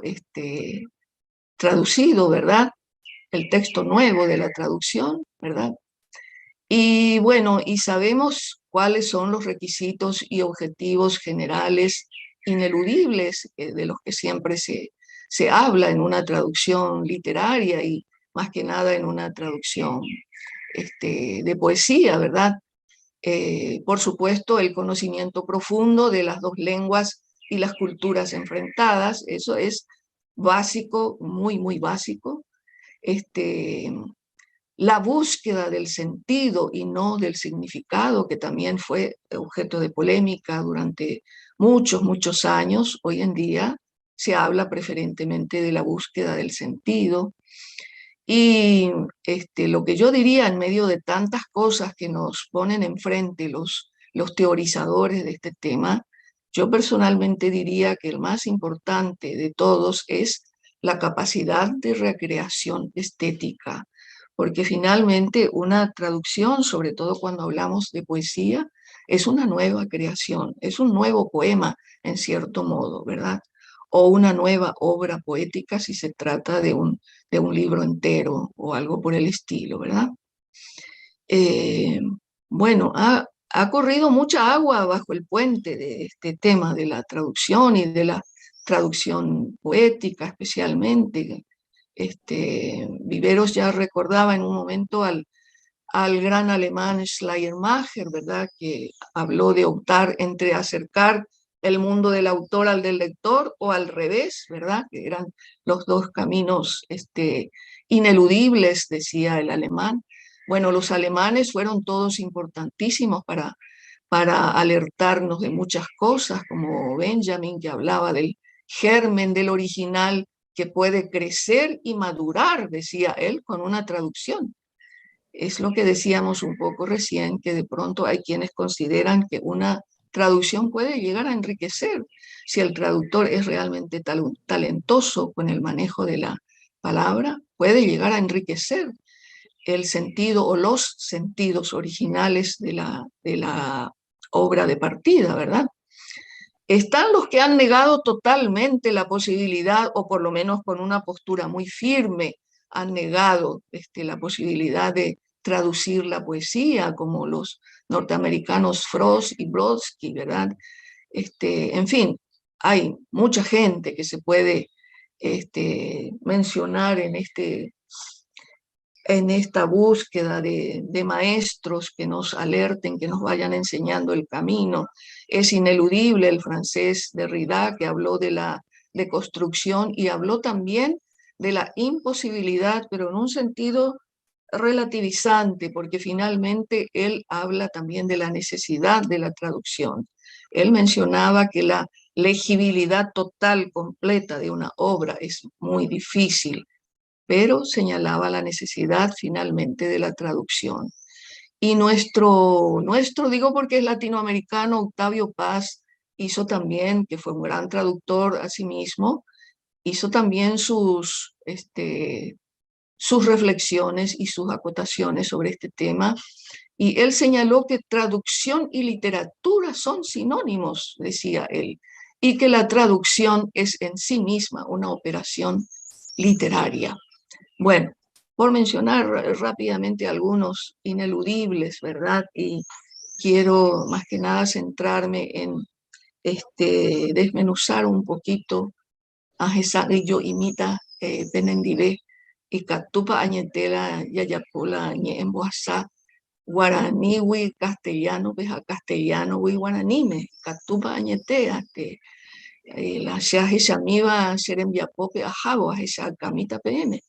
traducido, ¿verdad? El texto nuevo de la traducción, ¿verdad? Y bueno, y sabemos cuáles son los requisitos y objetivos generales ineludibles de los que siempre se habla en una traducción literaria y más que nada en una traducción de poesía, ¿verdad? Por supuesto, el conocimiento profundo de las dos lenguas y las culturas enfrentadas, eso es básico, muy, muy básico. La búsqueda del sentido y no del significado, que también fue objeto de polémica durante muchos, muchos años. Hoy en día se habla preferentemente de la búsqueda del sentido. Y lo que yo diría en medio de tantas cosas que nos ponen enfrente los teorizadores de este tema, yo personalmente diría que el más importante de todos es la capacidad de recreación estética, porque finalmente una traducción, sobre todo cuando hablamos de poesía, es una nueva creación, es un nuevo poema en cierto modo, ¿verdad? O una nueva obra poética si se trata de un libro entero o algo por el estilo, ¿verdad? Bueno, ha corrido mucha agua bajo el puente de este tema de la traducción y de la traducción poética especialmente. Viveros ya recordaba en un momento al gran alemán Schleiermacher, ¿verdad? Que habló de optar entre acercar el mundo del autor al del lector o al revés, ¿verdad? Que eran los dos caminos ineludibles, decía el alemán. Bueno, los alemanes fueron todos importantísimos para alertarnos de muchas cosas, como Benjamin, que hablaba del germen del original que puede crecer y madurar, decía él, con una traducción. Es lo que decíamos un poco recién, que de pronto hay quienes consideran que una traducción puede llegar a enriquecer si el traductor es realmente talentoso con el manejo de la palabra, puede llegar a enriquecer el sentido o los sentidos originales de la obra de partida, ¿verdad? Están los que han negado totalmente la posibilidad, o por lo menos con una postura muy firme, han negado la posibilidad de traducir la poesía, como los norteamericanos Frost y Brodsky, ¿verdad? En fin, hay mucha gente que se puede mencionar en esta búsqueda de maestros que nos alerten, que nos vayan enseñando el camino. Es ineludible el francés Derrida, que habló de la deconstrucción y habló también de la imposibilidad, pero en un sentido relativizante, porque finalmente él habla también de la necesidad de la traducción. Él mencionaba que la legibilidad total, completa de una obra es muy difícil, pero señalaba la necesidad finalmente de la traducción. Y nuestro digo porque es latinoamericano, Octavio Paz, hizo también, que fue un gran traductor a sí mismo, hizo también sus reflexiones y sus acotaciones sobre este tema, y él señaló que traducción y literatura son sinónimos, decía él, y que la traducción es en sí misma una operación literaria. Bueno, por mencionar rápidamente algunos ineludibles, ¿verdad? Y quiero más que nada centrarme en desmenuzar un poquito a esa yo imita penendive y catupa añetela yayapola ñe en boasa guaraní wi castellano peja castellano wi guaranime catupa añetea que la shaje shamiva serembiapope ajabo a esa camita pm.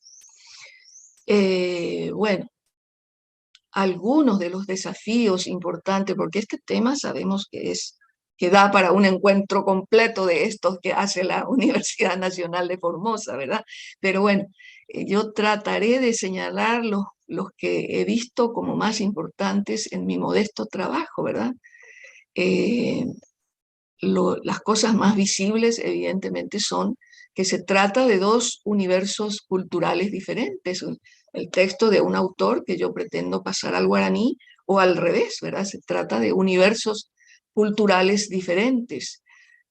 Bueno, algunos de los desafíos importantes, porque este tema sabemos que da para un encuentro completo de estos que hace la Universidad Nacional de Formosa, ¿verdad? Pero bueno, yo trataré de señalar los que he visto como más importantes en mi modesto trabajo, ¿verdad? Las cosas más visibles, evidentemente, son que se trata de dos universos culturales diferentes. El texto de un autor que yo pretendo pasar al guaraní, o al revés, ¿verdad? Se trata de universos culturales diferentes.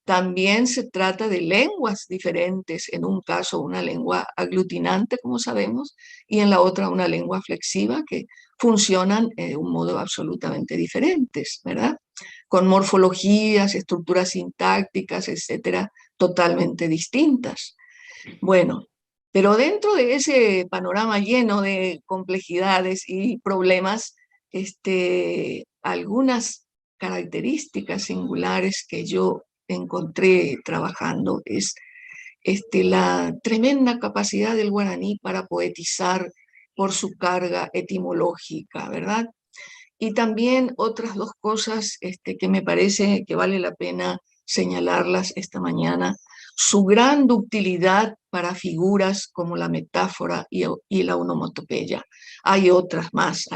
También se trata de lenguas diferentes, en un caso una lengua aglutinante, como sabemos, y en la otra una lengua flexiva, que funcionan de un modo absolutamente diferentes, ¿verdad? Con morfologías, estructuras sintácticas, etcétera, totalmente distintas. Bueno, pero dentro de ese panorama lleno de complejidades y problemas, algunas características singulares que yo encontré trabajando es la tremenda capacidad del guaraní para poetizar por su carga etimológica, ¿verdad? Y también otras dos cosas que me parece que vale la pena señalarlas esta mañana: su gran ductilidad para figuras como la metáfora y la onomatopeya. Hay otras más,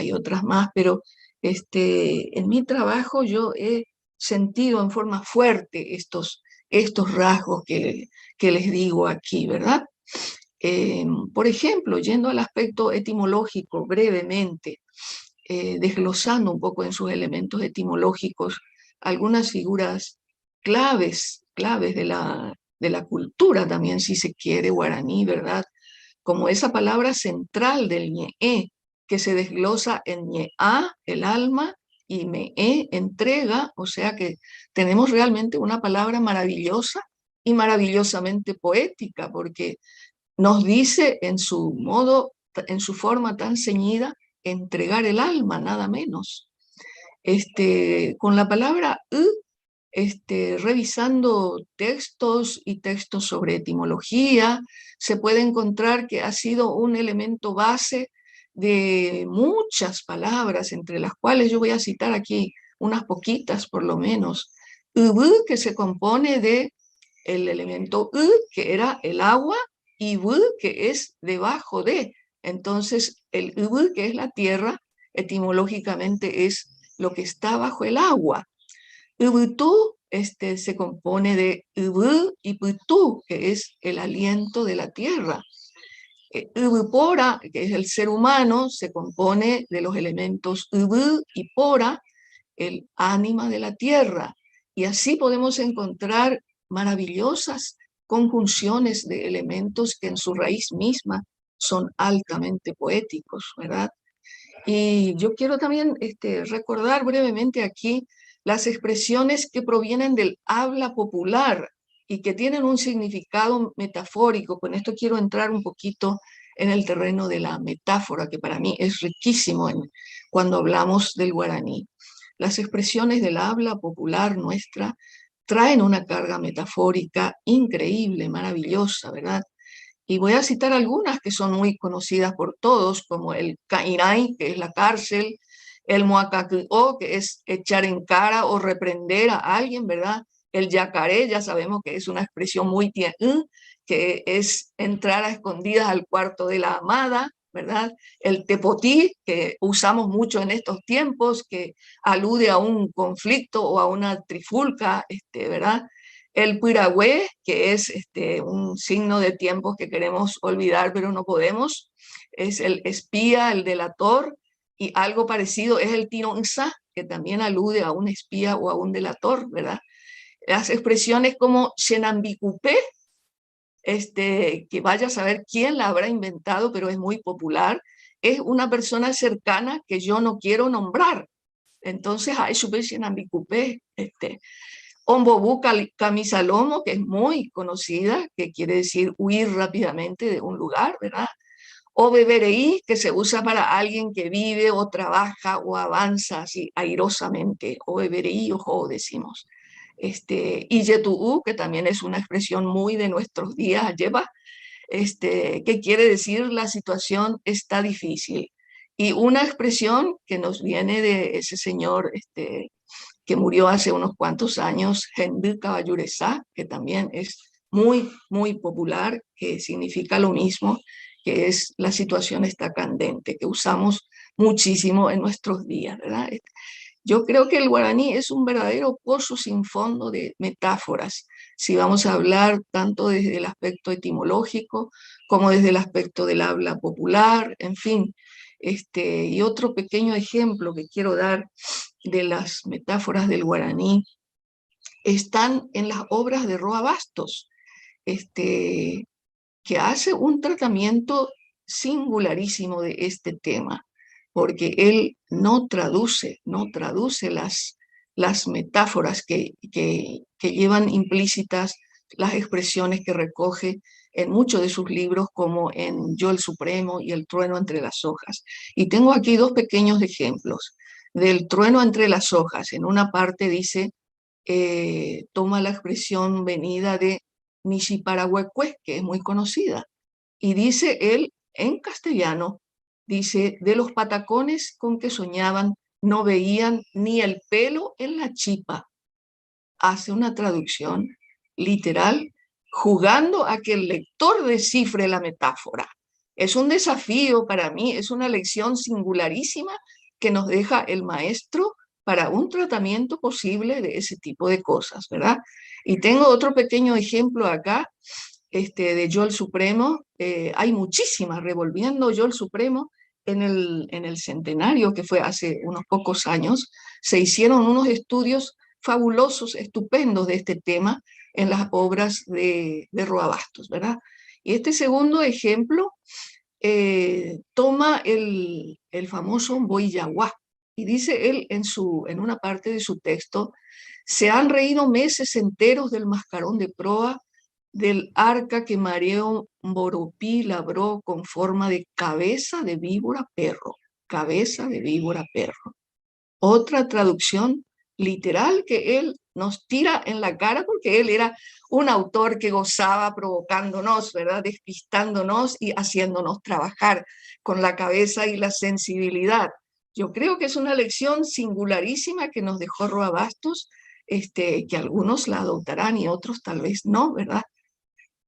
pero en mi trabajo yo he sentido en forma fuerte estos rasgos que les digo aquí, ¿verdad? Por ejemplo, yendo al aspecto etimológico brevemente, desglosando un poco en sus elementos etimológicos algunas figuras claves de la cultura también, si se quiere, guaraní, ¿verdad? Como esa palabra central del ñe, que se desglosa en ñe-a, el alma, y me-e, entrega, o sea que tenemos realmente una palabra maravillosa y maravillosamente poética, porque nos dice en su modo, en su forma tan ceñida, entregar el alma, nada menos. Con la palabra revisando textos y textos sobre etimología, se puede encontrar que ha sido un elemento base de muchas palabras, entre las cuales yo voy a citar aquí unas poquitas por lo menos. Que se compone de el elemento que era el agua, y que es debajo de. Entonces, el que es la tierra, etimológicamente es lo que está bajo el agua. Ubutú se compone de y putú, que es el aliento de la tierra. Ubupora, que es el ser humano, se compone de los elementos ubu y pora, el ánima de la tierra. Y así podemos encontrar maravillosas conjunciones de elementos que en su raíz misma son altamente poéticos, ¿verdad? Y yo quiero también recordar brevemente aquí las expresiones que provienen del habla popular y que tienen un significado metafórico. Con esto quiero entrar un poquito en el terreno de la metáfora, que para mí es riquísimo cuando hablamos del guaraní. Las expresiones del habla popular nuestra traen una carga metafórica increíble, maravillosa, ¿verdad? Y voy a citar algunas que son muy conocidas por todos, como el cainay, que es la cárcel, el muacacuó, que es echar en cara o reprender a alguien, ¿verdad? El yacaré, ya sabemos que es una expresión muy que es entrar a escondidas al cuarto de la amada, ¿verdad? El tepotí, que usamos mucho en estos tiempos, que alude a un conflicto o a una trifulca, ¿verdad? El piragüé, que es un signo de tiempos que queremos olvidar, pero no podemos. Es el espía, el delator, y algo parecido es el tinonza, que también alude a un espía o a un delator, ¿verdad? Las expresiones como Xenambicupé, que vaya a saber quién la habrá inventado, pero es muy popular, es una persona cercana que yo no quiero nombrar. Entonces, hay Xenambicupé, Ombobú Camisalomo, que es muy conocida, que quiere decir huir rápidamente de un lugar, ¿verdad? O bebereí, que se usa para alguien que vive o trabaja o avanza así airosamente, o bebereí, ojo, decimos. Y yetuú, que también es una expresión muy de nuestros días, lleva, que quiere decir la situación está difícil. Y una expresión que nos viene de ese señor que murió hace unos cuantos años, Henry Caballuresá, que también es muy, muy popular, que significa lo mismo, que es la situación está candente, que usamos muchísimo en nuestros días, ¿verdad? Yo creo que el guaraní es un verdadero pozo sin fondo de metáforas, si vamos a hablar tanto desde el aspecto etimológico como desde el aspecto del habla popular, en fin. Y otro pequeño ejemplo que quiero dar de las metáforas del guaraní están en las obras de Roa Bastos, que hace un tratamiento singularísimo de este tema, porque él no traduce las metáforas que llevan implícitas las expresiones que recoge en muchos de sus libros, como en Yo el Supremo y El trueno entre las hojas. Y tengo aquí dos pequeños ejemplos. Del trueno entre las hojas, en una parte dice, toma la expresión venida de Nishiparahuecue, que es muy conocida, y dice él en castellano, dice, de los patacones con que soñaban no veían ni el pelo en la chipa. Hace una traducción literal, jugando a que el lector descifre la metáfora. Es un desafío para mí, es una lección singularísima que nos deja el maestro para un tratamiento posible de ese tipo de cosas, ¿verdad? Y tengo otro pequeño ejemplo acá, de Yo el Supremo. Hay muchísimas, revolviendo Yo el Supremo, en el centenario que fue hace unos pocos años, se hicieron unos estudios fabulosos, estupendos de este tema en las obras de Roa Bastos, ¿verdad? Y este segundo ejemplo toma el famoso Boiyaguá, y dice él en una parte de su texto, se han reído meses enteros del mascarón de proa, del arca que Mareo Boropí labró con forma de cabeza de víbora perro, cabeza de víbora perro. Otra traducción literal que él nos tira en la cara, porque él era un autor que gozaba provocándonos, ¿verdad? Despistándonos y haciéndonos trabajar con la cabeza y la sensibilidad. Yo creo que es una lección singularísima que nos dejó Roa Bastos, que algunos la adoptarán y otros tal vez no, ¿verdad?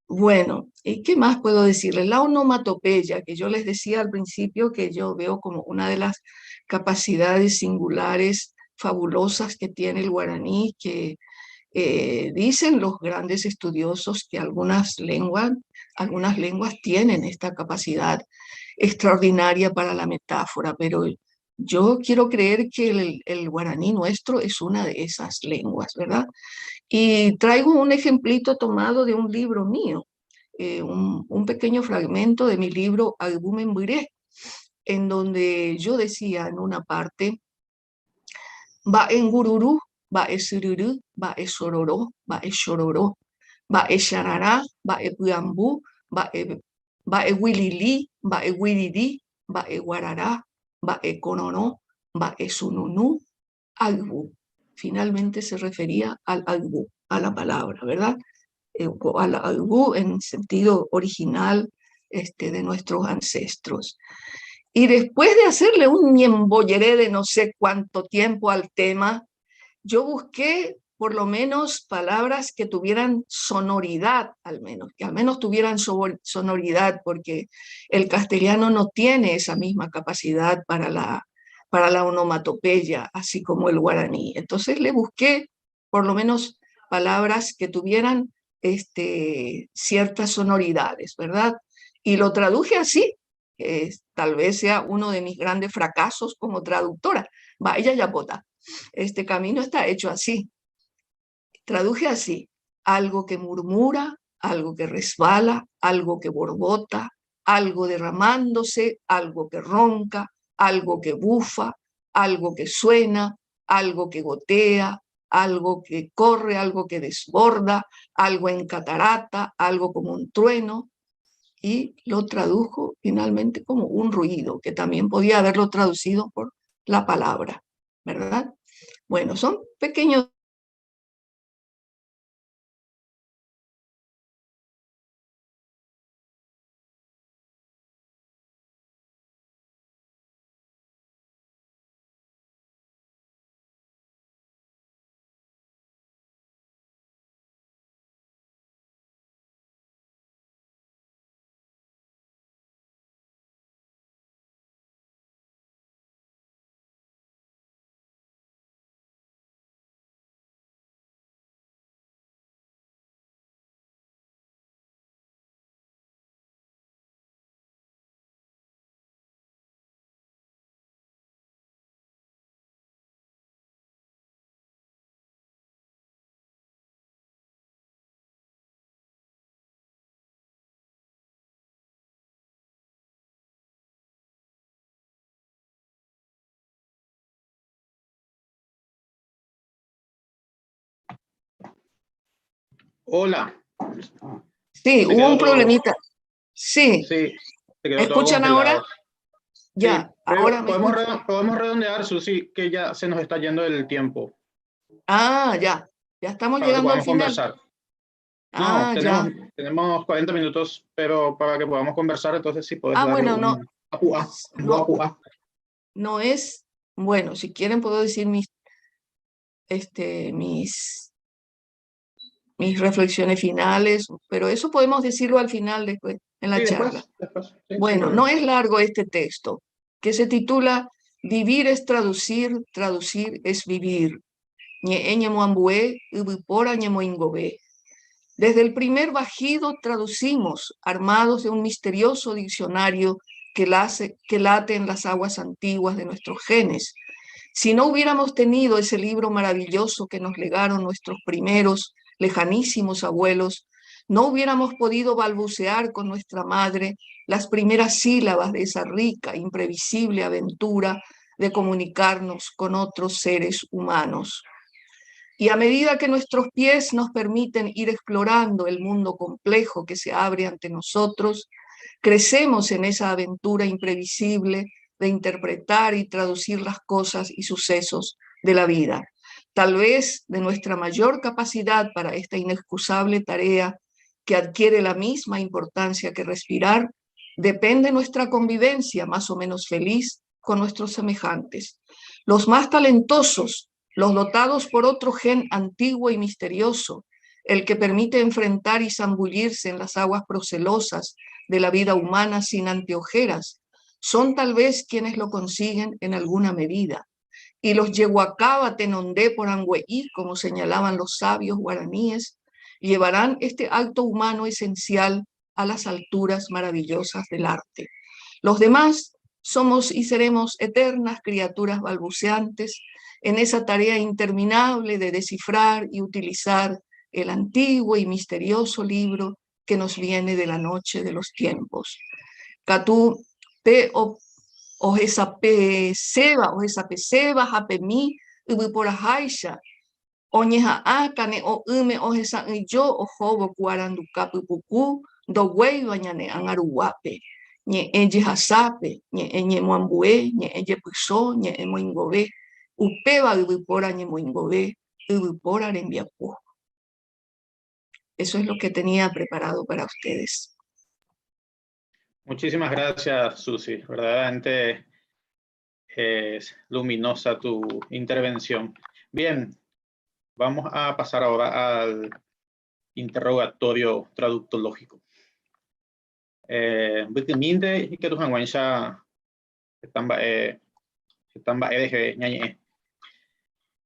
Bueno, ¿qué más puedo decirles? La onomatopeya, que yo les decía al principio que yo veo como una de las capacidades singulares, fabulosas que tiene el guaraní, que dicen los grandes estudiosos que algunas lenguas tienen esta capacidad extraordinaria para la metáfora, pero yo quiero creer que el guaraní nuestro es una de esas lenguas, ¿verdad? Y traigo un ejemplito tomado de un libro mío, un pequeño fragmento de mi libro Agbumen Buiré, en donde yo decía en una parte, va en gururú, va e sururú, va e sororó, va e chororó, va e charará, va e puambú, va e wililí, va e wiridí, va e guarará, va e cononó, va e sununú, agbu. Finalmente se refería al agbu, a la palabra, ¿verdad? Al agbu en sentido original de nuestros ancestros. Y después de hacerle un ñembolleré de no sé cuánto tiempo al tema, yo busqué por lo menos palabras que tuvieran sonoridad, que al menos tuvieran sonoridad, porque el castellano no tiene esa misma capacidad para la onomatopeya, así como el guaraní. Entonces le busqué por lo menos palabras que tuvieran ciertas sonoridades, ¿verdad? Y lo traduje así. Tal vez sea uno de mis grandes fracasos como traductora. Vaya yapota. Este camino está hecho así. Traduje así: algo que murmura, algo que resbala, algo que borbota, algo derramándose, algo que ronca, algo que bufa, algo que suena, algo que gotea, algo que corre, algo que desborda, algo en catarata, algo como un trueno, y lo tradujo finalmente como un ruido, que también podía haberlo traducido por la palabra, ¿verdad? Bueno, son pequeños. Hola. Sí, Se hubo quedó un todo, problemita. Sí, sí, se quedó todo ¿escuchan ahora? congelado. Sí, Ya, ahora me escuchan. podemos redondear, Susi, que ya se nos está yendo el tiempo Ah, ya estamos para que llegando al podamos final. conversar. No, Ah, ya. tenemos 40 minutos, pero para que podamos conversar, entonces sí puedes darle Bueno, no, un apuá, no, no es, bueno, si quieren puedo decir mis reflexiones finales, pero eso podemos decirlo al final después, en la Sí, charla. después, sí, sin Bueno, no problema. es largo este texto, que se titula Vivir es traducir, traducir es vivir. Desde el primer bajido traducimos, armados de un misterioso diccionario que late en las aguas antiguas de nuestros genes. Si no hubiéramos tenido ese libro maravilloso que nos legaron nuestros primeros, lejanísimos abuelos, no hubiéramos podido balbucear con nuestra madre las primeras sílabas de esa rica, imprevisible aventura de comunicarnos con otros seres humanos. Y a medida que nuestros pies nos permiten ir explorando el mundo complejo que se abre ante nosotros, crecemos en esa aventura imprevisible de interpretar y traducir las cosas y sucesos de la vida. Tal vez de nuestra mayor capacidad para esta inexcusable tarea, que adquiere la misma importancia que respirar, depende nuestra convivencia más o menos feliz con nuestros semejantes. Los más talentosos, los dotados por otro gen antiguo y misterioso, el que permite enfrentar y zambullirse en las aguas procelosas de la vida humana sin anteojeras, son tal vez quienes lo consiguen en alguna medida. Y los yehuacaba tenondé por angüeí, como señalaban los sabios guaraníes, llevarán este acto humano esencial a las alturas maravillosas del arte. Los demás somos y seremos eternas criaturas balbuceantes en esa tarea interminable de descifrar y utilizar el antiguo y misterioso libro que nos viene de la noche de los tiempos. Katú pe o esa pe seba hape mi por haisha oñeja akane o ume o esa yo o jobo cuaranducapu puku do güey bañane angaruape ñe eye hasape ñe eñe moambue ñe eye puso ñe emoingove upeba ubipora ñe moingove ubipora rembiapu. Eso es lo que tenía preparado para ustedes. Muchísimas gracias, Susi. Verdaderamente es luminosa tu intervención. Bien, vamos a pasar ahora al interrogatorio traductológico.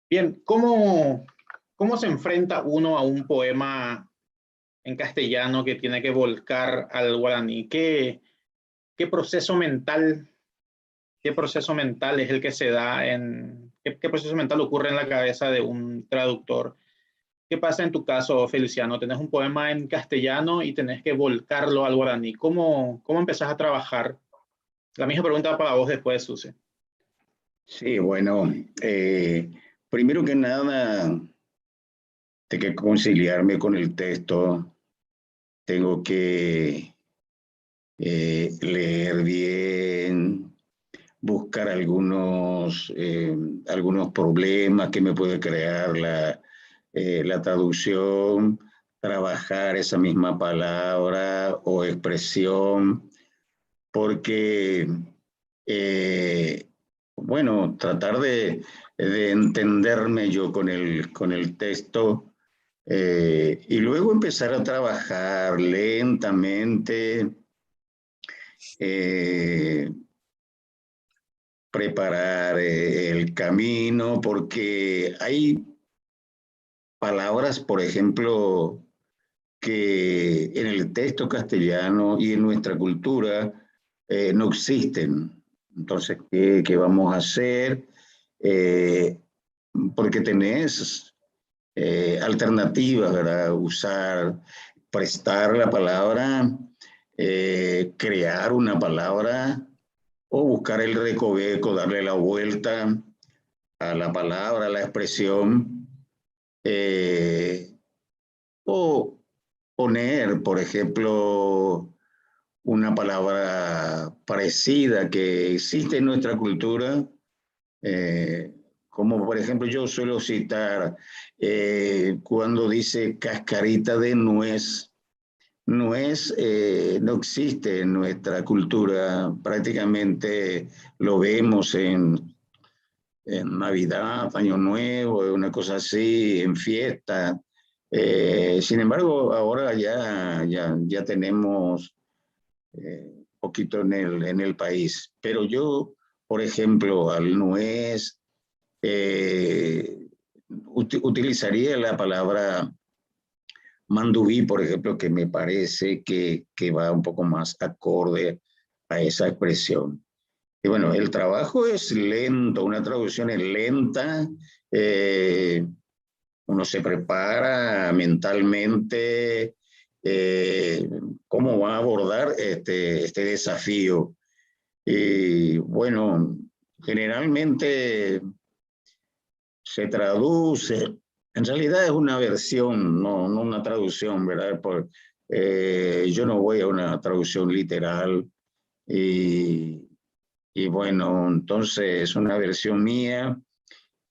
Bien, ¿cómo se enfrenta uno a un poema en castellano que tiene que volcar al guaraní? ¿Qué proceso mental es el que se da qué proceso mental ocurre en la cabeza de un traductor ¿Qué pasa en tu caso, Feliciano? Tenés un poema en castellano y tenés que volcarlo al guaraní. ¿Cómo empezás a trabajar? La misma pregunta para vos después, Susi. Sí, bueno, primero que nada, tengo que conciliarme con el texto, tengo que leer bien, buscar algunos problemas que me puede crear la traducción, trabajar esa misma palabra o expresión, porque, bueno, tratar de entenderme yo con el texto y luego empezar a trabajar lentamente, preparar el camino, porque hay palabras, por ejemplo, que en el texto castellano y en nuestra cultura no existen. Entonces, ¿qué vamos a hacer? Porque tenés alternativas, ¿verdad? Usar, prestar la palabra, crear una palabra o buscar el recoveco, darle la vuelta a la palabra, a la expresión, o poner, por ejemplo, una palabra parecida que existe en nuestra cultura, como por ejemplo yo suelo citar cuando dice cascarita de nuez. Nuez no existe en nuestra cultura, prácticamente lo vemos en Navidad, Año Nuevo, una cosa así, en fiesta. Sin embargo, ahora ya tenemos poquito en el país. Pero yo, por ejemplo, al nuez, utilizaría la palabra mandubí, por ejemplo, que me parece que va un poco más acorde a esa expresión. Y bueno, el trabajo es lento, una traducción es lenta, uno se prepara mentalmente cómo va a abordar este desafío. Y bueno, generalmente se traduce, en realidad es una versión, no una traducción, ¿verdad? Yo no voy a una traducción literal y bueno, entonces es una versión mía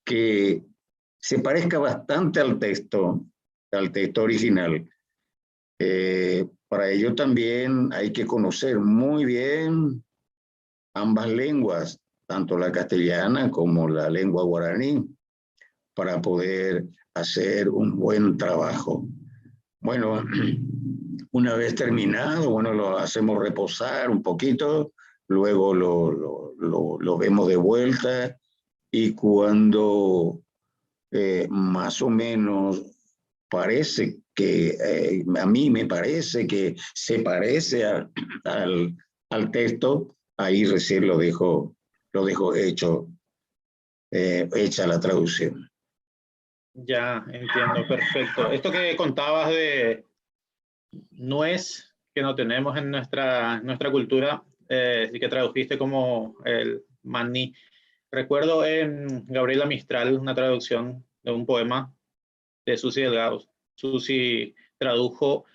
que se parezca bastante al texto original. Para ello también hay que conocer muy bien ambas lenguas, tanto la castellana como la lengua guaraní, para poder hacer un buen trabajo. Bueno, una vez terminado, bueno, lo hacemos reposar un poquito, luego lo vemos de vuelta y cuando más o menos parece que, a mí me parece que se parece al texto, ahí recién lo dejo hecha la traducción. Ya, entiendo, perfecto. Esto que contabas de nuez que no tenemos en nuestra cultura y que tradujiste como el maní. Recuerdo en Gabriela Mistral una traducción de un poema de Susi Delgado. Susi tradujo,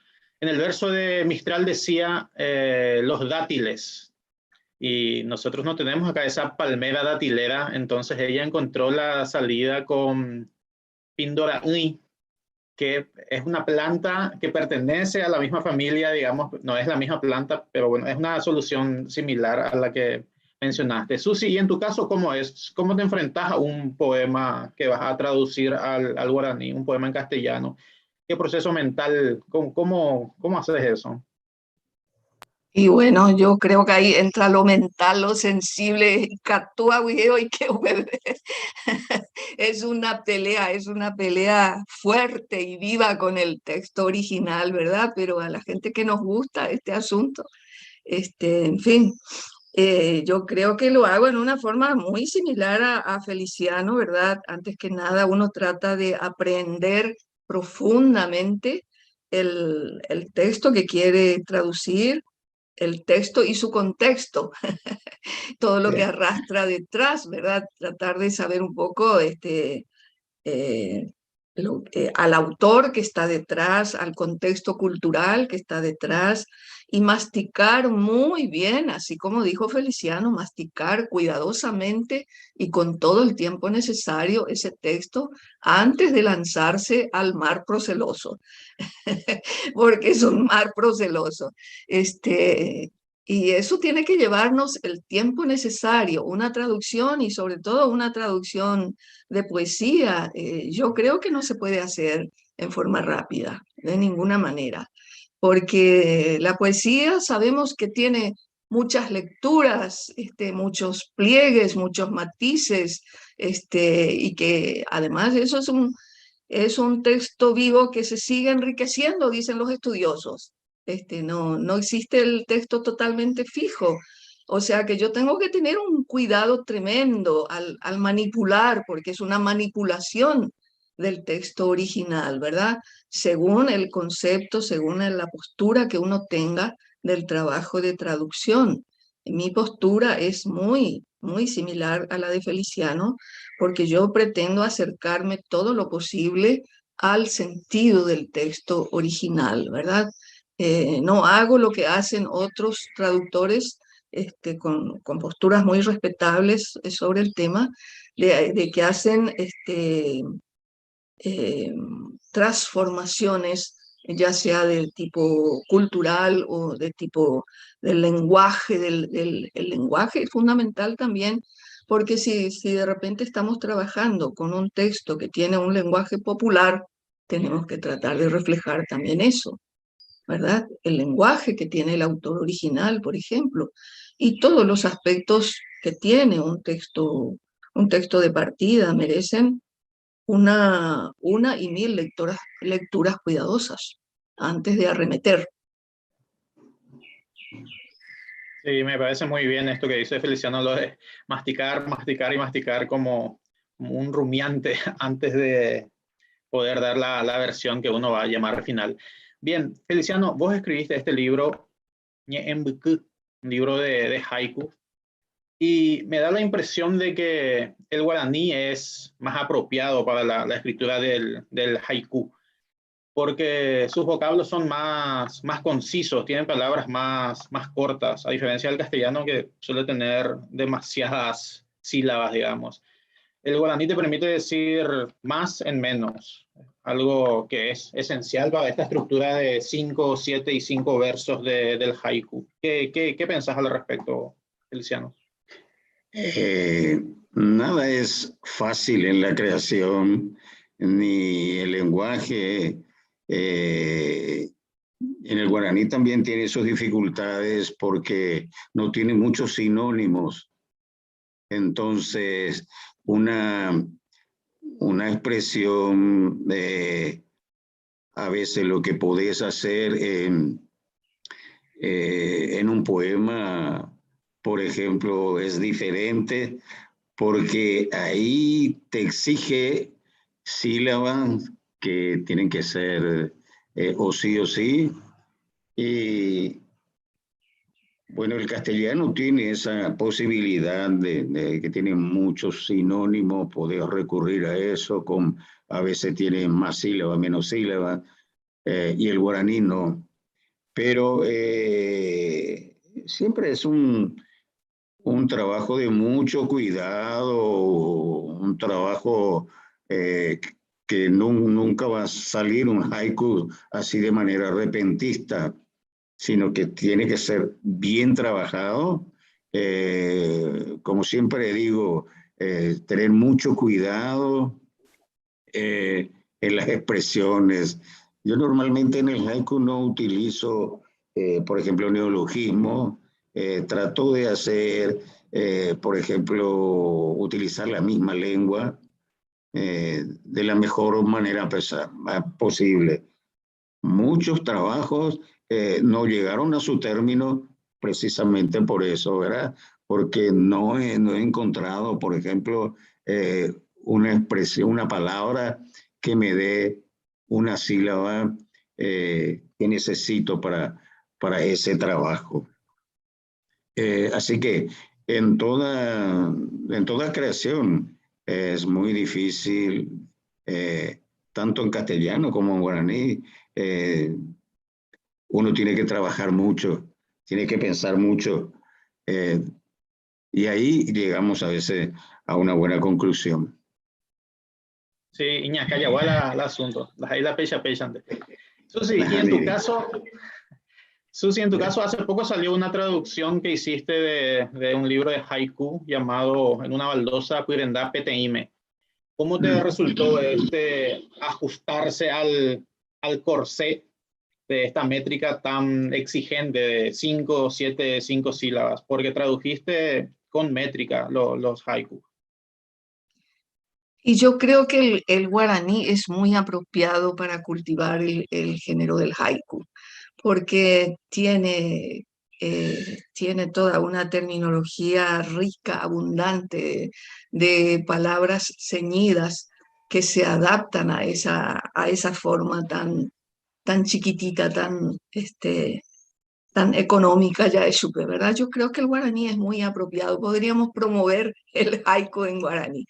en el verso de Mistral decía los dátiles, y nosotros no tenemos acá esa palmera datilera, entonces ella encontró la salida con Pindoraí, que es una planta que pertenece a la misma familia, digamos, no es la misma planta, pero bueno, es una solución similar a la que mencionaste. Susi, y en tu caso, ¿cómo es? ¿Cómo te enfrentas a un poema que vas a traducir al guaraní, un poema en castellano? ¿Qué proceso mental, cómo haces eso? Y bueno, yo creo que ahí entra lo mental, lo sensible, y que es una pelea fuerte y viva con el texto original, ¿verdad? Pero a la gente que nos gusta este asunto, en fin, yo creo que lo hago en una forma muy similar a Feliciano, ¿verdad? Antes que nada, uno trata de aprender profundamente el texto que quiere traducir, el texto y su contexto, todo lo que arrastra detrás, ¿verdad? Tratar de saber un poco al autor que está detrás, al contexto cultural que está detrás, y masticar muy bien, así como dijo Feliciano, masticar cuidadosamente y con todo el tiempo necesario ese texto antes de lanzarse al mar proceloso, porque es un mar proceloso. Y eso tiene que llevarnos el tiempo necesario, una traducción y sobre todo una traducción de poesía. Yo creo que no se puede hacer en forma rápida, de ninguna manera, porque la poesía sabemos que tiene muchas lecturas, muchos pliegues, muchos matices, y que además eso es un texto vivo que se sigue enriqueciendo, dicen los estudiosos. No existe el texto totalmente fijo. O sea que yo tengo que tener un cuidado tremendo al manipular, porque es una manipulación del texto original, ¿verdad? Según el concepto, según la postura que uno tenga del trabajo de traducción. Mi postura es muy similar a la de Feliciano, porque yo pretendo acercarme todo lo posible al sentido del texto original, ¿verdad? No hago lo que hacen otros traductores con posturas muy respetables sobre el tema, de que hacen eh, transformaciones, ya sea del tipo cultural o de tipo del lenguaje. El lenguaje es fundamental también, porque si de repente estamos trabajando con un texto que tiene un lenguaje popular, tenemos que tratar de reflejar también eso, ¿verdad? El lenguaje que tiene el autor original, por ejemplo, y todos los aspectos que tiene un texto de partida merecen una y mil lecturas cuidadosas antes de arremeter. Sí, me parece muy bien esto que dice Feliciano, lo de masticar, masticar y masticar como un rumiante antes de poder dar la versión que uno va a llamar final. Bien, Feliciano, vos escribiste este libro, un libro de haiku, y me da la impresión de que el guaraní es más apropiado para la escritura del haiku, porque sus vocablos son más concisos, tienen palabras más cortas, a diferencia del castellano que suele tener demasiadas sílabas, digamos. El guaraní te permite decir más en menos, algo que es esencial para esta estructura de 5, 7 y 5 versos del haiku. ¿Qué pensás al respecto, Feliciano? Nada es fácil en la creación, ni el lenguaje. En el guaraní también tiene sus dificultades porque no tiene muchos sinónimos. Entonces, una expresión a veces lo que podés hacer en un poema, por ejemplo, es diferente porque ahí te exige sílabas que tienen que ser o sí, y bueno, el castellano tiene esa posibilidad de que tiene muchos sinónimos, poder recurrir a eso, a veces tiene más sílabas, menos sílabas, y el guaraní no. Pero siempre es un trabajo de mucho cuidado, un trabajo que nunca va a salir un haiku así de manera repentista, sino que tiene que ser bien trabajado. Como siempre digo, tener mucho cuidado en las expresiones. Yo normalmente en el haiku no utilizo, por ejemplo, neologismo. Trato de hacer, por ejemplo, utilizar la misma lengua de la mejor manera posible. Muchos trabajos no llegaron a su término precisamente por eso, ¿verdad? Porque no he encontrado, por ejemplo, una expresión, una palabra que me dé una sílaba que necesito para ese trabajo. Así que en toda creación es muy difícil, tanto en castellano como en guaraní, uno tiene que trabajar mucho, tiene que pensar mucho, y ahí llegamos a veces a una buena conclusión. Sí, Iña, calla, igual el asunto. Ahí la pecha. Susi, y en tu caso, Susi, en tu caso, hace poco salió una traducción que hiciste de un libro de haiku llamado En una baldosa Cuirendá Peteime. ¿Cómo te resultó ajustarse al corsé de esta métrica tan exigente de 5, 7, 5 sílabas? Porque tradujiste con métrica los haiku. Y yo creo que el guaraní es muy apropiado para cultivar el género del haiku, porque tiene toda una terminología rica, abundante, de palabras ceñidas que se adaptan a esa forma tan chiquitita, tan económica ya es súper, ¿verdad? Yo creo que el guaraní es muy apropiado. Podríamos promover el haiku en guaraní.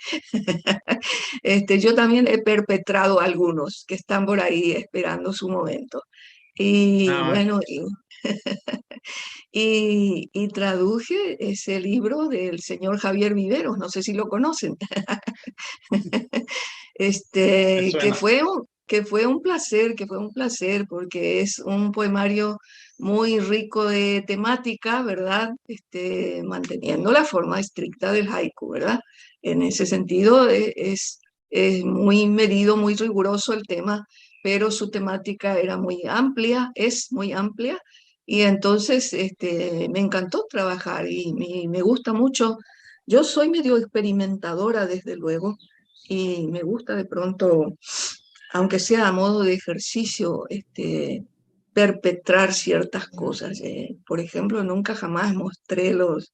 Yo también he perpetrado algunos que están por ahí esperando su momento. Y bueno, y traduje ese libro del señor Javier Viveros, no sé si lo conocen. Que fue un placer, porque es un poemario muy rico de temática, ¿verdad? Manteniendo la forma estricta del haiku, ¿verdad? En ese sentido es muy medido, muy riguroso el tema, pero su temática era muy amplia, es muy amplia, y entonces me encantó trabajar y me gusta mucho. Yo soy medio experimentadora, desde luego, y me gusta de pronto, aunque sea a modo de ejercicio, perpetrar ciertas cosas. Por ejemplo, nunca jamás mostré los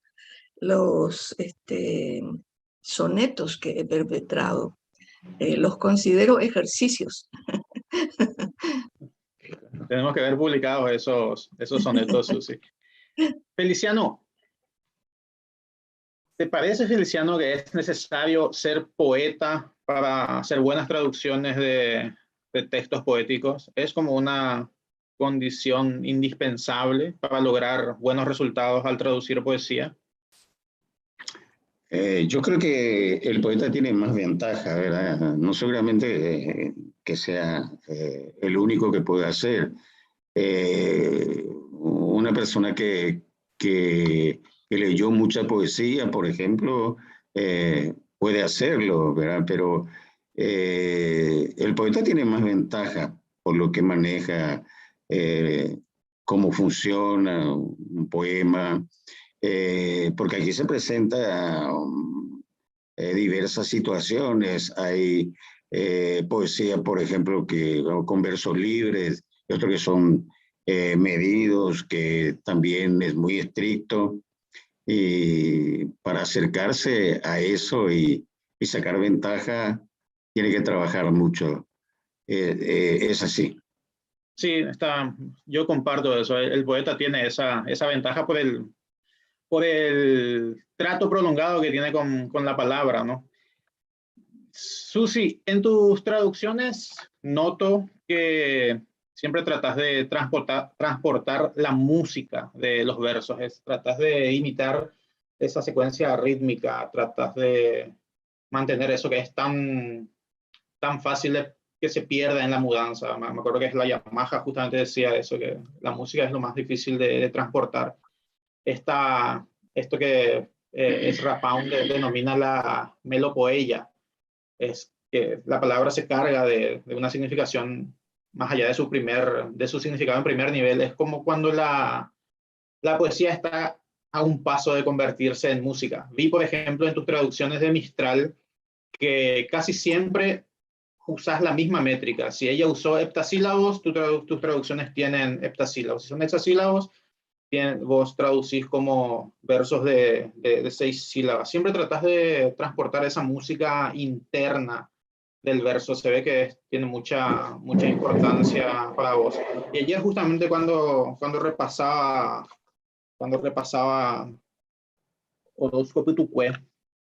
sonetos que he perpetrado. Los considero ejercicios. Tenemos que ver publicados esos sonetos, Susi. Feliciano, ¿te parece, Feliciano, que es necesario ser poeta para hacer buenas traducciones de textos poéticos? ¿Es como una condición indispensable para lograr buenos resultados al traducir poesía? Yo creo que el poeta tiene más ventaja, ¿verdad? No seguramente que sea el único que puede hacer. Una persona que leyó mucha poesía, por ejemplo, puede hacerlo, ¿verdad? Pero el poeta tiene más ventaja por lo que maneja, cómo funciona un poema, porque aquí se presenta diversas situaciones. Hay poesía, por ejemplo, con versos libres, y otros que son medidos, que también es muy estricto, y para acercarse a eso y sacar ventaja, tiene que trabajar mucho. Es así. Sí, yo comparto eso. El poeta tiene esa ventaja por el trato prolongado que tiene con la palabra, ¿no? Susi, en tus traducciones noto que siempre tratas de transportar la música de los versos, tratas de imitar esa secuencia rítmica, tratas de mantener eso que es tan fácil que se pierda en la mudanza. Me acuerdo que la Yamaha justamente decía eso, que la música es lo más difícil de transportar. Esto que Ezra Pound denomina la melopoeia, es que la palabra se carga de una significación más allá de su significado en primer nivel. Es como cuando la poesía está a un paso de convertirse en música. Vi, por ejemplo, en tus traducciones de Mistral que casi siempre usas la misma métrica. Si ella usó heptasílabos, tus traducciones tienen heptasílabos. Si son hexasílabos, vos traducís como versos de 6 sílabas. Siempre tratás de transportar esa música interna del verso. Se ve que tiene mucha importancia para vos. Y ayer justamente cuando repasaba Horóscopo Tucué,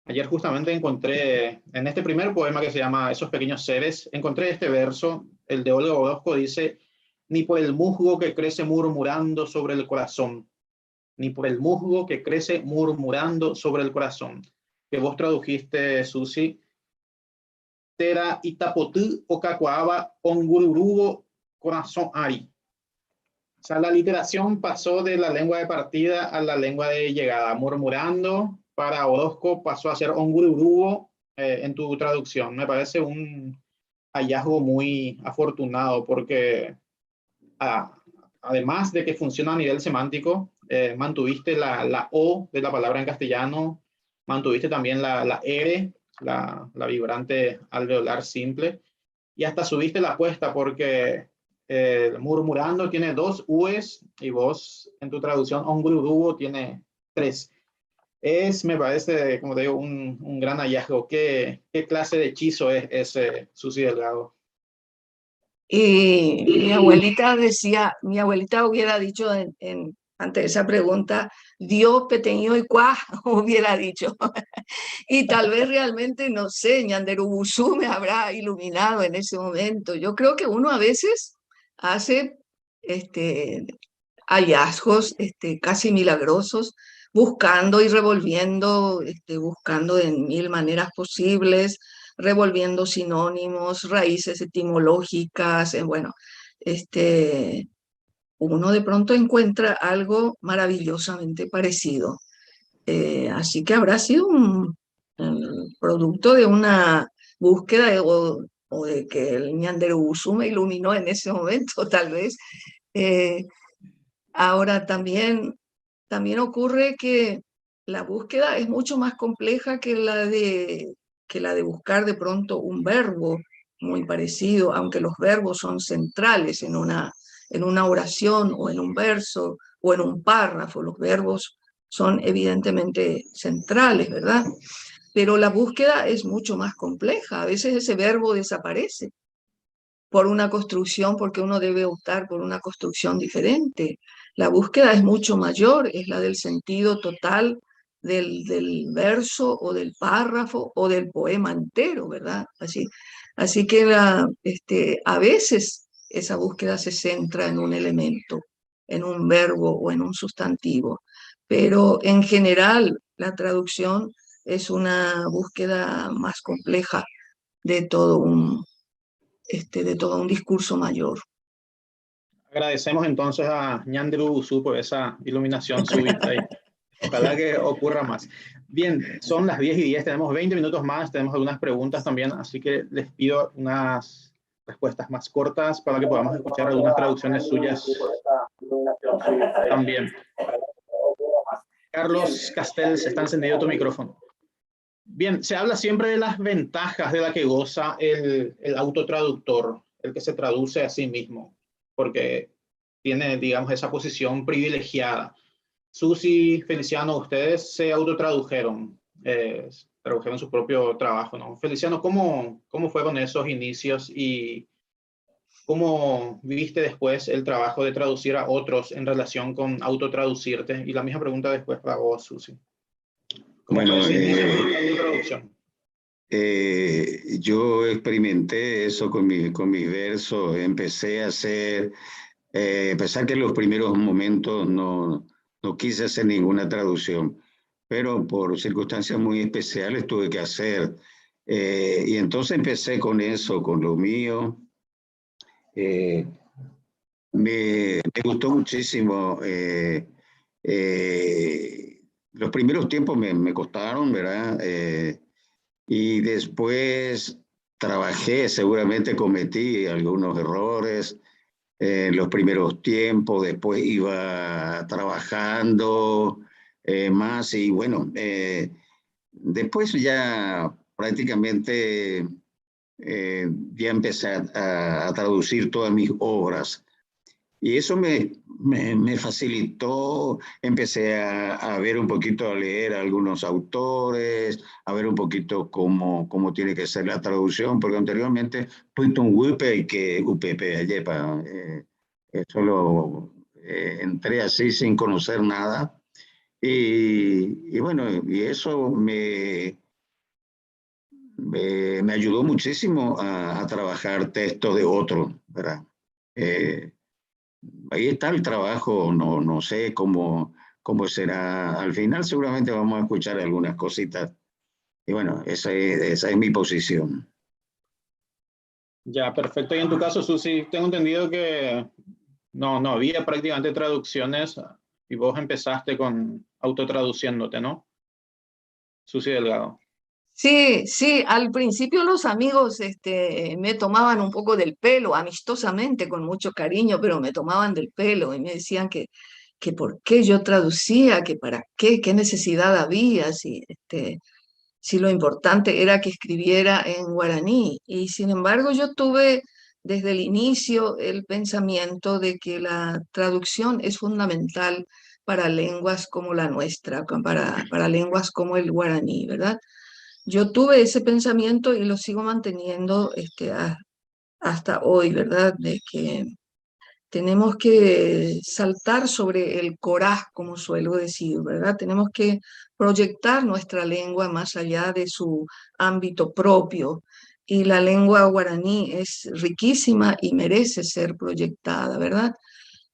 ayer justamente encontré, en este primer poema que se llama Esos pequeños seres, encontré este verso, el de Olga Orozco, dice: ni por el musgo que crece murmurando sobre el corazón, ni por el musgo que crece murmurando sobre el corazón, que vos tradujiste, Susi, Tera itapotú okakuaba ongururubo corazón ari. O sea, la literación pasó de la lengua de partida a la lengua de llegada. Murmurando para Orozco pasó a ser ongururubo en tu traducción. Me parece un hallazgo muy afortunado porque además de que funciona a nivel semántico, mantuviste la O de la palabra en castellano, mantuviste también la R, la vibrante alveolar simple, y hasta subiste la apuesta porque murmurando tiene 2 U's y vos en tu traducción ongururubo tiene 3. Me parece, como te digo, un gran hallazgo. ¿Qué clase de hechizo es ese, Susi Delgado? Y mi abuelita hubiera dicho ante esa pregunta, Dios pequeño y cuá, hubiera dicho. Y tal vez realmente, no sé, Ñanderubusú me habrá iluminado en ese momento. Yo creo que uno a veces hace hallazgos casi milagrosos, buscando y revolviendo, buscando de 1000 maneras posibles, revolviendo sinónimos, raíces etimológicas, bueno, uno de pronto encuentra algo maravillosamente parecido. Así que habrá sido un producto de una búsqueda o de que el Ñanderubusú me iluminó en ese momento, tal vez. Ahora también ocurre que la búsqueda es mucho más compleja que la de buscar de pronto un verbo muy parecido, aunque los verbos son centrales en una oración o en un verso o en un párrafo. Los verbos son evidentemente centrales, ¿verdad? Pero la búsqueda es mucho más compleja. A veces ese verbo desaparece por una construcción, porque uno debe optar por una construcción diferente. La búsqueda es mucho mayor, es la del sentido total del verso o del párrafo o del poema entero, ¿verdad? Así que a veces esa búsqueda se centra en un elemento, en un verbo o en un sustantivo, pero en general la traducción es una búsqueda más compleja de todo un discurso mayor. Agradecemos entonces a Ñanderubusú por esa iluminación súbita y ojalá que ocurra más. Bien, son las 10:10, tenemos 20 minutos más, tenemos algunas preguntas también, así que les pido unas respuestas más cortas para que podamos escuchar algunas traducciones suyas también. Carlos Castells, está encendido tu micrófono. Bien, se habla siempre de las ventajas de la que goza el autotraductor, el que se traduce a sí mismo, porque tiene, digamos, esa posición privilegiada. Susi, Feliciano, ustedes se autotradujeron, tradujeron su propio trabajo, ¿no? Feliciano, ¿cómo fue con esos inicios y cómo viste después el trabajo de traducir a otros en relación con autotraducirte? Y la misma pregunta después para vos, Susi. Bueno, traducción? Yo experimenté eso con mis versos. Empecé a hacer, a pesar que en los primeros momentos no quise hacer ninguna traducción, pero por circunstancias muy especiales tuve que hacer. Y entonces empecé con eso, con lo mío. Me gustó muchísimo. Los primeros tiempos me costaron, ¿verdad? Y después trabajé, seguramente cometí algunos errores en los primeros tiempos, después iba trabajando más y bueno, después ya prácticamente ya empecé a traducir todas mis obras. Y eso me facilitó, empecé a ver un poquito, a leer a algunos autores, a ver un poquito cómo tiene que ser la traducción, porque anteriormente, Puitun Wipe y que UPP, Yepa, solo entré así sin conocer nada. Y bueno, y eso me ayudó muchísimo a trabajar textos de otros, ¿verdad? Ahí está el trabajo, no sé cómo será. Al final seguramente vamos a escuchar algunas cositas. Y bueno, esa es mi posición. Ya, perfecto. Y en tu caso, Susi, tengo entendido que no había prácticamente traducciones y vos empezaste con autotraduciéndote, ¿no? Susi Delgado. Sí, sí, al principio los amigos me tomaban un poco del pelo, amistosamente, con mucho cariño, pero me tomaban del pelo y me decían que por qué yo traducía, que para qué necesidad había, si lo importante era que escribiera en guaraní. Y sin embargo, yo tuve desde el inicio el pensamiento de que la traducción es fundamental para lenguas como la nuestra, para lenguas como el guaraní, ¿verdad? Yo tuve ese pensamiento y lo sigo manteniendo hasta hoy, ¿verdad? De que tenemos que saltar sobre el coraz, como suelo decir, ¿verdad? Tenemos que proyectar nuestra lengua más allá de su ámbito propio. Y la lengua guaraní es riquísima y merece ser proyectada, ¿verdad?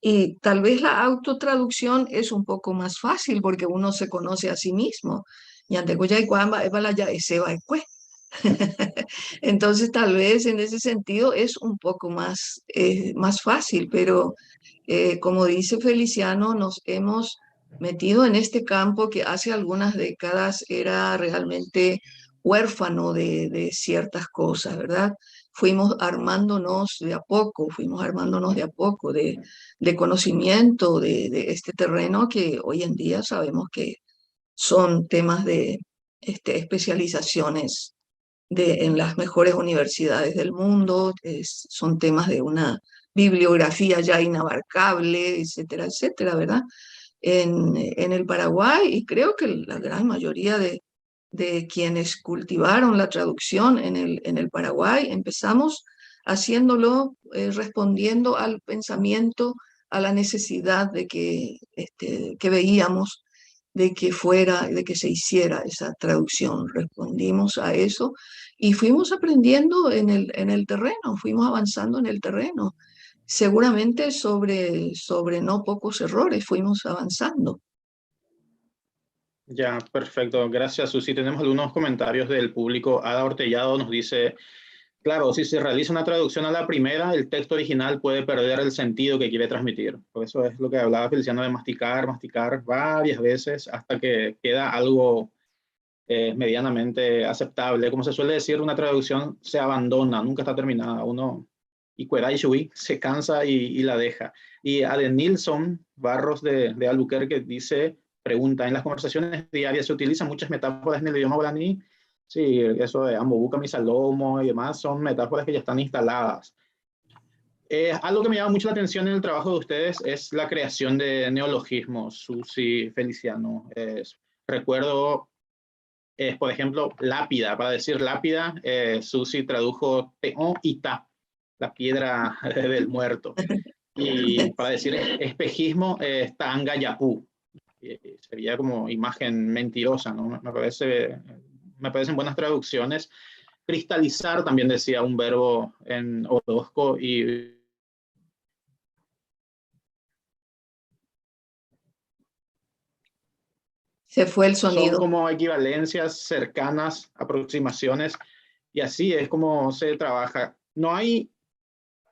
Y tal vez la autotraducción es un poco más fácil porque uno se conoce a sí mismo. Entonces, tal vez en ese sentido es un poco más fácil, pero como dice Feliciano, nos hemos metido en este campo que hace algunas décadas era realmente huérfano de ciertas cosas, ¿verdad? Fuimos armándonos de a poco de conocimiento de este terreno que hoy en día sabemos que son temas de especializaciones en las mejores universidades del mundo, son temas de una bibliografía ya inabarcable, etcétera, etcétera, ¿verdad? En el Paraguay, y creo que la gran mayoría de quienes cultivaron la traducción en el Paraguay, empezamos haciéndolo, respondiendo al pensamiento, a la necesidad que veíamos de que se hiciera esa traducción. Respondimos a eso y fuimos aprendiendo en el terreno, fuimos avanzando en el terreno. Seguramente sobre no pocos errores fuimos avanzando. Ya, perfecto. Gracias, Susi. Tenemos algunos comentarios del público. Ada Ortellado nos dice, claro, si se realiza una traducción a la primera, el texto original puede perder el sentido que quiere transmitir. Por eso es lo que hablaba Feliciano de masticar varias veces hasta que queda algo medianamente aceptable. Como se suele decir, una traducción se abandona, nunca está terminada. Uno se cansa y la deja. Y Adenilson Barros de Albuquerque pregunta, en las conversaciones diarias se utilizan muchas metáforas en el idioma guaraní. Sí, eso de Ambobuca, Misalomo y demás son metáforas que ya están instaladas. Algo que me llama mucho la atención en el trabajo de ustedes es la creación de neologismos, Susi, Feliciano. Recuerdo, por ejemplo, lápida. Para decir lápida, Susi tradujo teon y ta, la piedra del muerto. Y para decir espejismo, tanga yapú. Sería como imagen mentirosa, ¿no? Me parecen buenas traducciones. Cristalizar también decía un verbo en Orozco y Se fue el son sonido. como equivalencias cercanas, aproximaciones, y así es como se trabaja. No hay,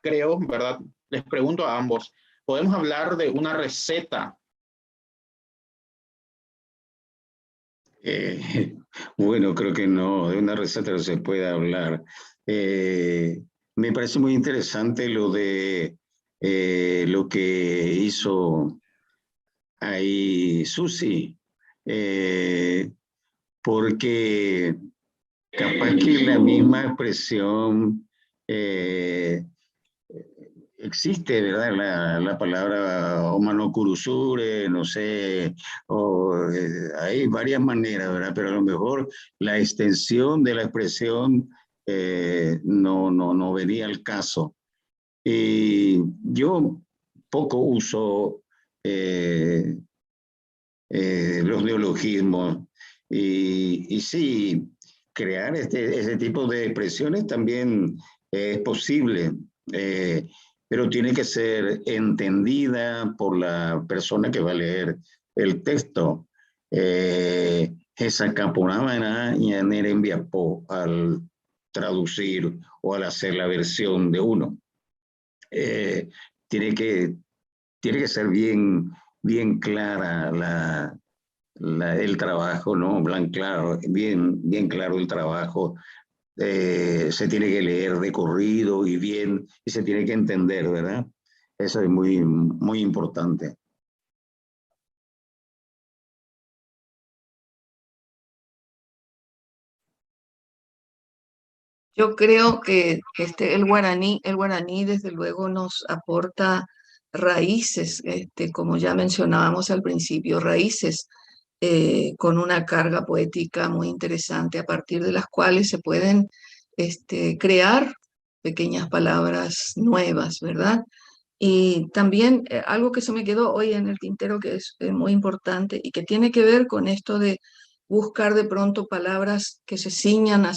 creo, ¿verdad? Les pregunto a ambos, ¿podemos hablar de una receta? Bueno, creo que no, de una receta no se puede hablar. Me parece muy interesante lo de lo que hizo ahí Susi, porque capaz que la misma expresión existe, ¿verdad? La palabra omanokurusure, no sé, hay varias maneras, ¿verdad? Pero a lo mejor la extensión de la expresión no venía al caso. Y yo poco uso los neologismos y sí, crear ese tipo de expresiones también es posible, pero tiene que ser entendida por la persona que va a leer el texto. Esa caponamana y enviapo al traducir o al hacer la versión de uno. Tiene que ser bien clara el trabajo, ¿no? Bien claro el trabajo. Se tiene que leer de corrido y bien, y se tiene que entender, ¿verdad? Eso es muy importante. Yo creo que el guaraní desde luego nos aporta raíces, como ya mencionábamos al principio, raíces con una carga poética muy interesante, a partir de las cuales se pueden crear pequeñas palabras nuevas, ¿verdad? Y también algo que se me quedó hoy en el tintero que es muy importante y que tiene que ver con esto de buscar de pronto palabras que se ciñan a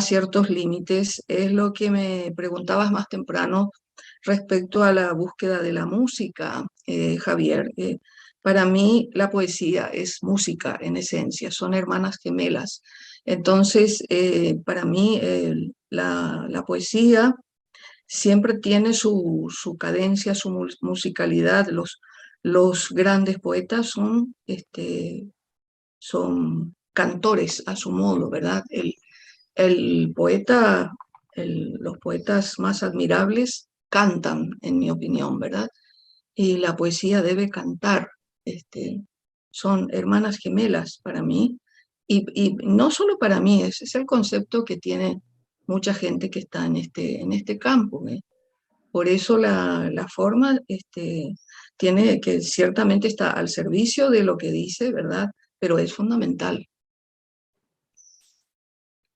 ciertos límites, es lo que me preguntabas más temprano respecto a la búsqueda de la música, Javier. Para mí la poesía es música en esencia, son hermanas gemelas. Entonces, para mí la poesía siempre tiene su cadencia, su musicalidad. Los grandes poetas son cantores a su modo, ¿verdad? El poeta, los poetas más admirables cantan, en mi opinión, ¿verdad? Y la poesía debe cantar. Son hermanas gemelas para mí. Y no solo para mí, es el concepto que tiene mucha gente que está en este campo, ¿eh? Por eso la forma tiene que ciertamente está al servicio de lo que dice, ¿verdad? Pero es fundamental.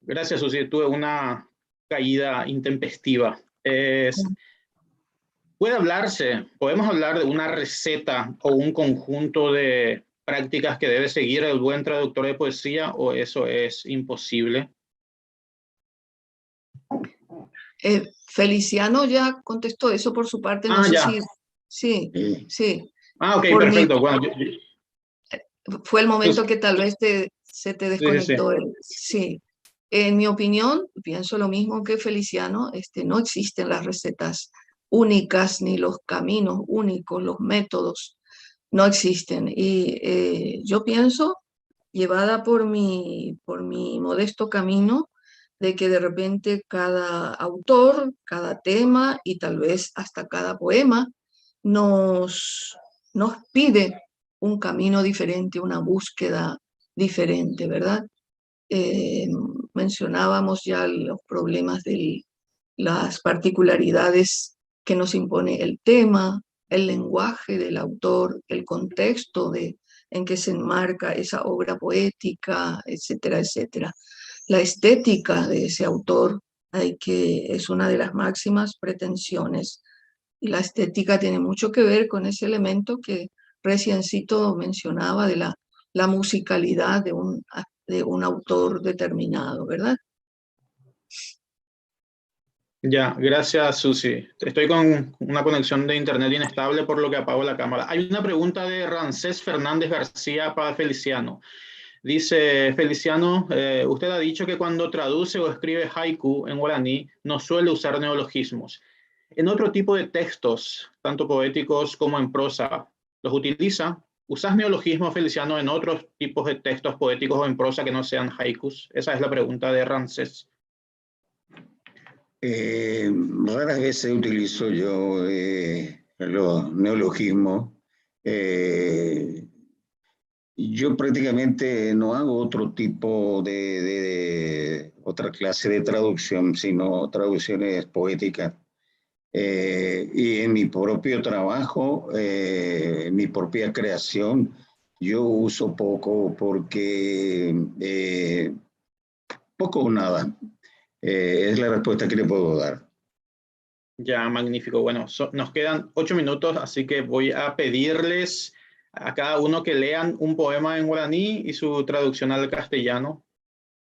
Gracias, Susi. Tuve una caída intempestiva. Podemos hablar de una receta o un conjunto de prácticas que debe seguir el buen traductor de poesía, o eso es imposible? Feliciano ya contestó eso por su parte, no sé ya. Sí. Ok, Por perfecto. Bueno, fue el momento que tal vez se te desconectó. Sí. En mi opinión, pienso lo mismo que Feliciano, no existen las recetas únicas ni los caminos únicos, los métodos no existen. Y yo pienso, llevada por mi modesto camino, de que de repente cada autor, cada tema y tal vez hasta cada poema nos pide un camino diferente, una búsqueda diferente, ¿verdad? Mencionábamos ya los problemas de las particularidades que nos impone el tema, el lenguaje del autor, el contexto en que se enmarca esa obra poética, etcétera, etcétera. La estética de ese autor es una de las máximas pretensiones. Y la estética tiene mucho que ver con ese elemento que reciencito mencionaba de la musicalidad de un autor determinado, ¿verdad? Ya, gracias, Susi. Estoy con una conexión de internet inestable, por lo que apago la cámara. Hay una pregunta de Rancés Fernández García para Feliciano. Dice Feliciano, usted ha dicho que cuando traduce o escribe haiku en guaraní no suele usar neologismos. En otro tipo de textos, tanto poéticos como en prosa, ¿los utiliza? ¿Usas neologismos, Feliciano, en otros tipos de textos poéticos o en prosa que no sean haikus? Esa es la pregunta de Rancés. Raras veces utilizo yo los neologismos. Yo prácticamente no hago otro tipo otra clase de traducción, sino traducciones poéticas. y en mi propio trabajo, mi propia creación, yo uso poco porque poco o nada. Es la respuesta que le puedo dar. Ya, magnífico. Bueno, nos quedan 8 minutos, así que voy a pedirles a cada uno que lean un poema en guaraní y su traducción al castellano.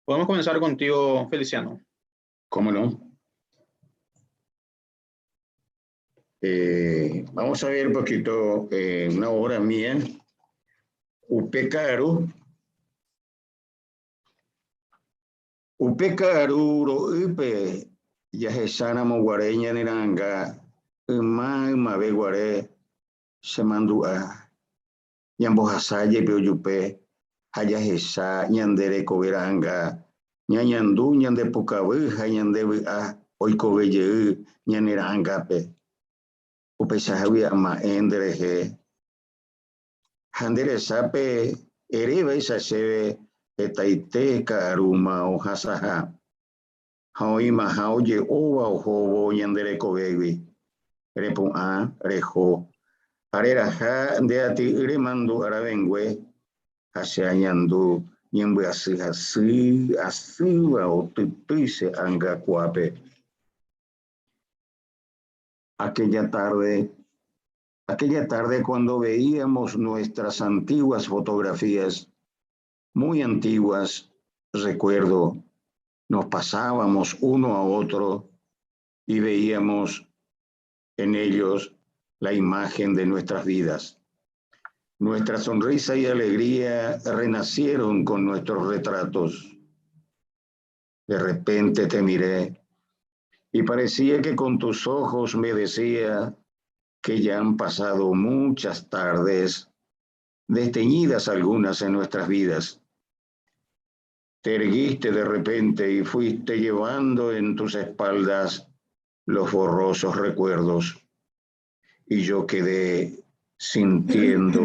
Podemos comenzar contigo, Feliciano. ¿Cómo no? Vamos a ver un poquito una obra mía. Upekaru. Upekaru ro upe yahesana mo guareña niranga ma be guare semandua nyambo hasaye pe yupe hayahesa nyandere koveranga nyanyandu nyande pukabu hayande a oikobeye nyaniranga pe upesahawi ama endrehe handere sape erebe sasebe etaite karuma o hasaha haoima haoye owa o hobo nyandere kobewi repu a rejo arera ha ndeati iremandu arabengwe haseañandu nyembe así wa o tuise anga kuape. Aquella tarde cuando veíamos nuestras antiguas fotografías, muy antiguas, recuerdo, nos pasábamos uno a otro y veíamos en ellos la imagen de nuestras vidas. Nuestra sonrisa y alegría renacieron con nuestros retratos. De repente te miré y parecía que con tus ojos me decía que ya han pasado muchas tardes, desteñidas algunas en nuestras vidas. Te erguiste de repente y fuiste llevando en tus espaldas los borrosos recuerdos. Y yo quedé sintiendo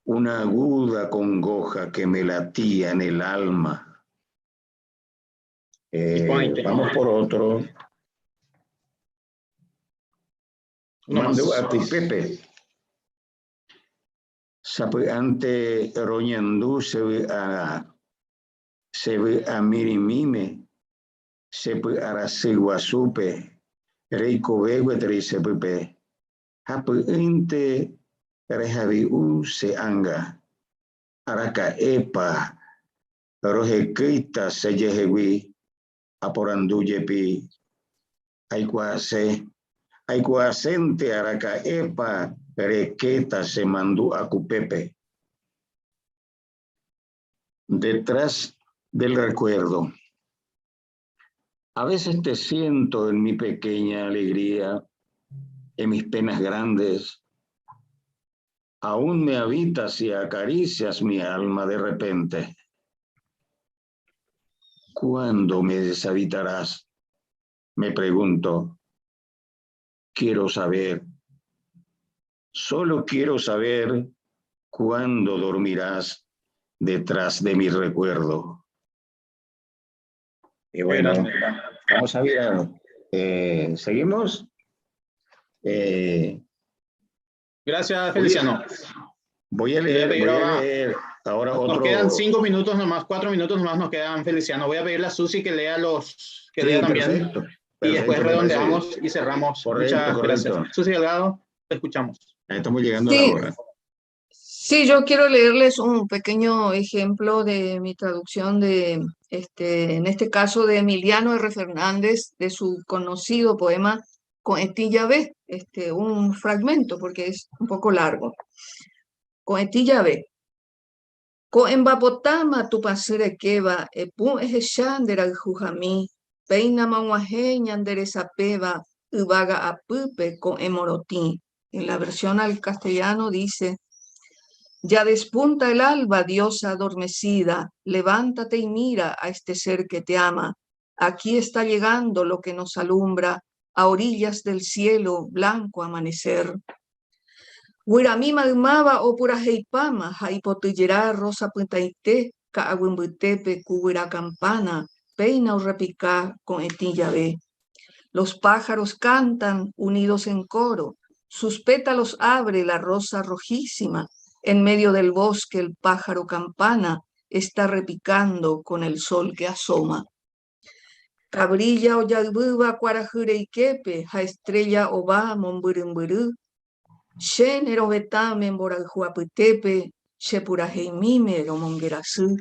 una aguda congoja que me latía en el alma. Vamos por otro. Mando a ti, Pepe. Sape ante roñandú se ve a mirimime, se ve a rasiguasupe, reiko begue trice pepe. Hape ente rejavi se anga, araka epa, rojequita se yehewi, aporandu yepi, aikuasente araka epa, requeta se mandó a cupepe. Detrás del recuerdo. A veces te siento en mi pequeña alegría, en mis penas grandes. Aún me habitas y acaricias mi alma de repente. ¿Cuándo me deshabitarás? Me pregunto. Quiero saber. Solo quiero saber cuándo dormirás detrás de mi recuerdo. Y bueno, vamos a ver. ¿Seguimos? Gracias, Feliciano. Voy a leer ahora otro. Nos quedan 5 minutos nomás, 4 minutos nomás nos quedan, Feliciano. Voy a pedirle a Susi que lea lea también. Perfecto, y después redondeamos y cerramos. Muchas gracias. Susi Delgado, te escuchamos. Estamos llegando a la hora. Sí, yo quiero leerles un pequeño ejemplo de mi traducción de, en este caso, de Emiliano R. Fernández, de su conocido poema Coetilla B, un fragmento porque es un poco largo. Coetilla B. Coembapotama tu pasere keba, epun ejeshandera jujami, peina manuaje ñanderesapeba, ubaga apupe con emorotí. En la versión al castellano dice: ya despunta el alba, diosa adormecida, levántate y mira a este ser que te ama. Aquí está llegando lo que nos alumbra, a orillas del cielo, blanco amanecer. Huiramima umaba o pura heipama, haipotillera rosa puntaite, caagüimbutepe, cuhuira campana, peina o repica con etilla ve. Los pájaros cantan unidos en coro, sus pétalos abre la rosa rojísima, en medio del bosque el pájaro campana está repicando con el sol que asoma. Cabrilla o yagbuba cuarajure y quepe, ja estrella o va momburumburu, shenero betame moraljuaputepe, shepurajeimime romongerasu.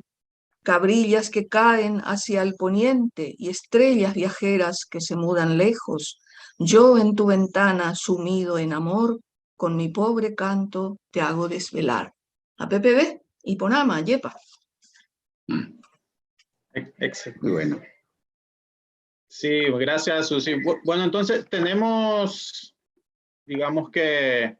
Cabrillas que caen hacia el poniente y estrellas viajeras que se mudan lejos, yo en tu ventana sumido en amor, con mi pobre canto te hago desvelar. A PPB y Ponama, yepa. Excelente. Muy bueno. Sí, gracias, Susi. Bueno, entonces tenemos, digamos que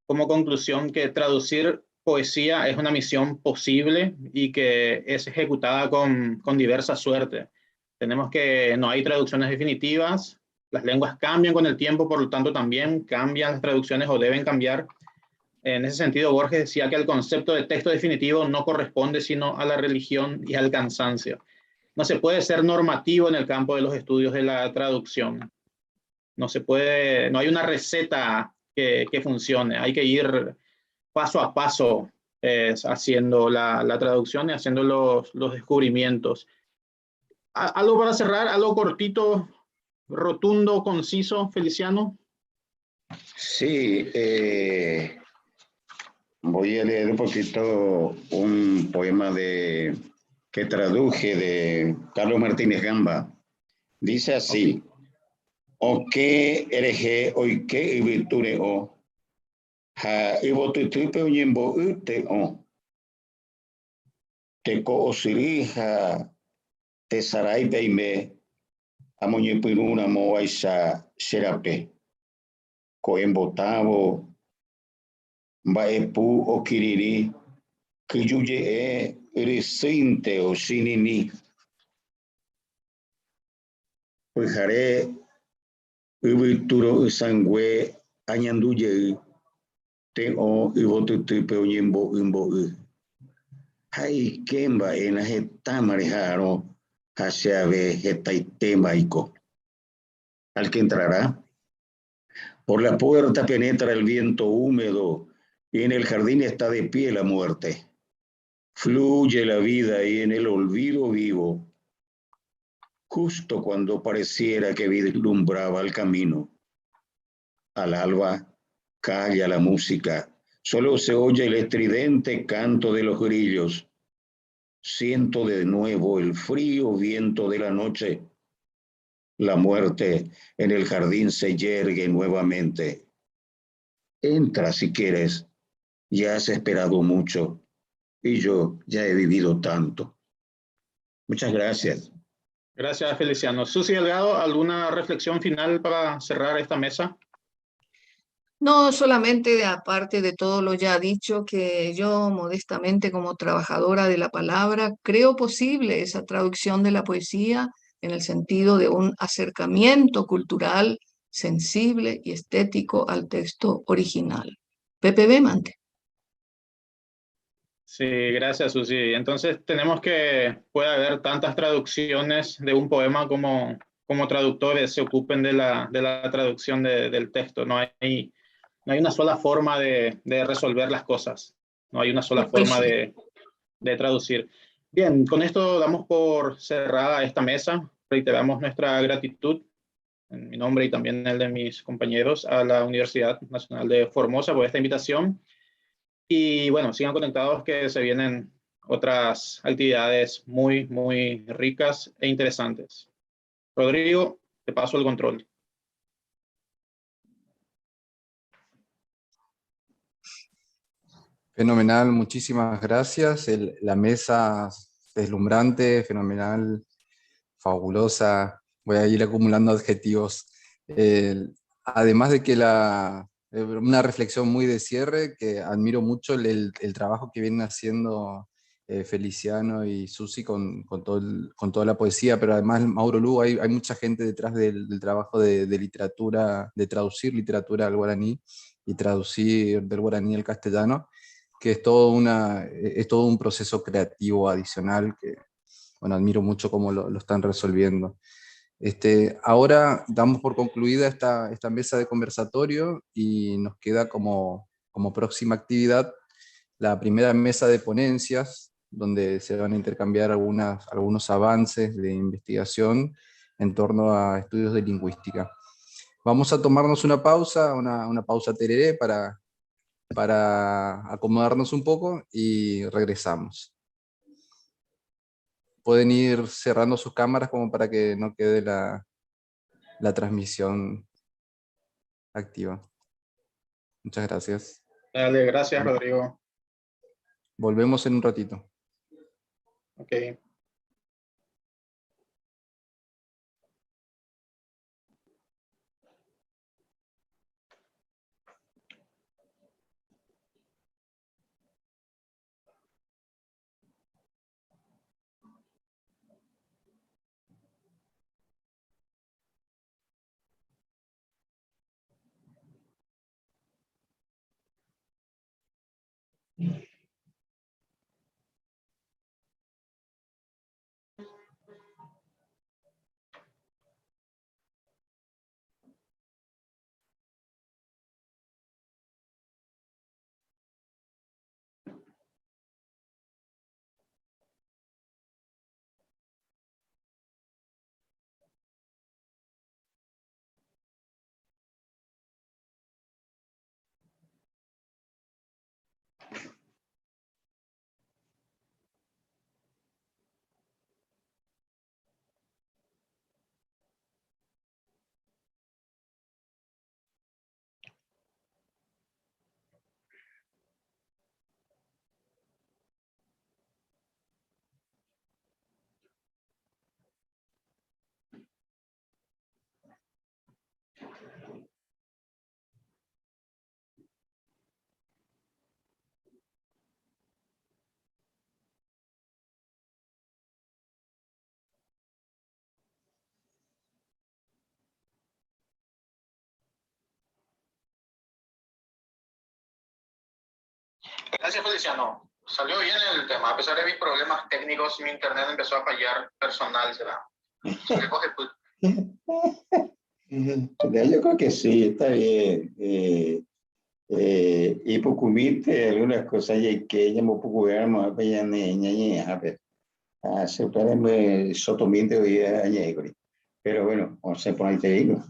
como conclusión, que traducir poesía es una misión posible y que es ejecutada con diversa suerte. Tenemos que no hay traducciones definitivas, las lenguas cambian con el tiempo, por lo tanto también cambian las traducciones o deben cambiar. En ese sentido, Borges decía que el concepto de texto definitivo no corresponde sino a la religión y al cansancio. No se puede ser normativo en el campo de los estudios de la traducción. No hay una receta que funcione. Hay que ir paso a paso haciendo la traducción y haciendo los descubrimientos. ¿Algo para cerrar? ¿Algo cortito, rotundo, conciso, Feliciano? Sí, voy a leer un poquito un poema que traduje de Carlos Martínez Gamba. Dice así: O que ereje hoy que ibiture o ha ibotutupe uñembo ute o te ko osirija te sarai beime amoñepiruna mo aisa serape ko embotavo mbaepu o kiriri kiyuye risinte o sinini Pujare ibituro sangwe añanduye te o ibotutupe uñembo imbo Hay kemba en la jeta marejaro hacia vegeta y temaico. Al que entrará, por la puerta penetra el viento húmedo y en el jardín está de pie la muerte. Fluye la vida y en el olvido vivo, justo cuando pareciera que vislumbraba el camino. Al alba calla la música, solo se oye el estridente canto de los grillos. Siento de nuevo el frío viento de la noche. La muerte en el jardín se yergue nuevamente. Entra si quieres, ya has esperado mucho y yo ya he vivido tanto. Muchas gracias. Gracias, Feliciano. Susi Delgado, ¿alguna reflexión final para cerrar esta mesa? No, solamente aparte de todo lo ya dicho, que yo modestamente como trabajadora de la palabra creo posible esa traducción de la poesía en el sentido de un acercamiento cultural sensible y estético al texto original. PPB Mante. Sí, gracias, Susi. Entonces tenemos que puede haber tantas traducciones de un poema como traductores se ocupen de la traducción del texto. No hay una sola forma de resolver las cosas. No hay una sola forma de traducir. Bien, con esto damos por cerrada esta mesa. Reiteramos nuestra gratitud, en mi nombre y también el de mis compañeros, a la Universidad Nacional de Formosa por esta invitación. Y bueno, sigan conectados que se vienen otras actividades muy, muy ricas e interesantes. Rodrigo, te paso el control. Fenomenal, muchísimas gracias. La mesa deslumbrante, fenomenal, fabulosa. Voy a ir acumulando adjetivos. Además de que una reflexión muy de cierre, que admiro mucho el trabajo que vienen haciendo Feliciano y Susi con toda la poesía, pero además Mauro Lugo, hay mucha gente detrás del trabajo de literatura, de traducir literatura al guaraní y traducir del guaraní al castellano, que es todo un proceso creativo adicional que, bueno, admiro mucho cómo lo están resolviendo. Ahora damos por concluida esta mesa de conversatorio y nos queda como próxima actividad la primera mesa de ponencias, donde se van a intercambiar algunos avances de investigación en torno a estudios de lingüística. Vamos a tomarnos una pausa, una pausa tereré para acomodarnos un poco y regresamos. Pueden ir cerrando sus cámaras como para que no quede la transmisión activa. Muchas gracias. Dale, gracias, Rodrigo. Volvemos en un ratito. Ok. Gracias, Feliciano. Salió bien el tema. A pesar de mis problemas técnicos, mi internet empezó a fallar personal, ¿será? Yo creo que sí, está bien. Y pokumite algunas cosas y que ella me poco más bella niña se puede sotominte hoy pero bueno, o sea, por ahí te digo.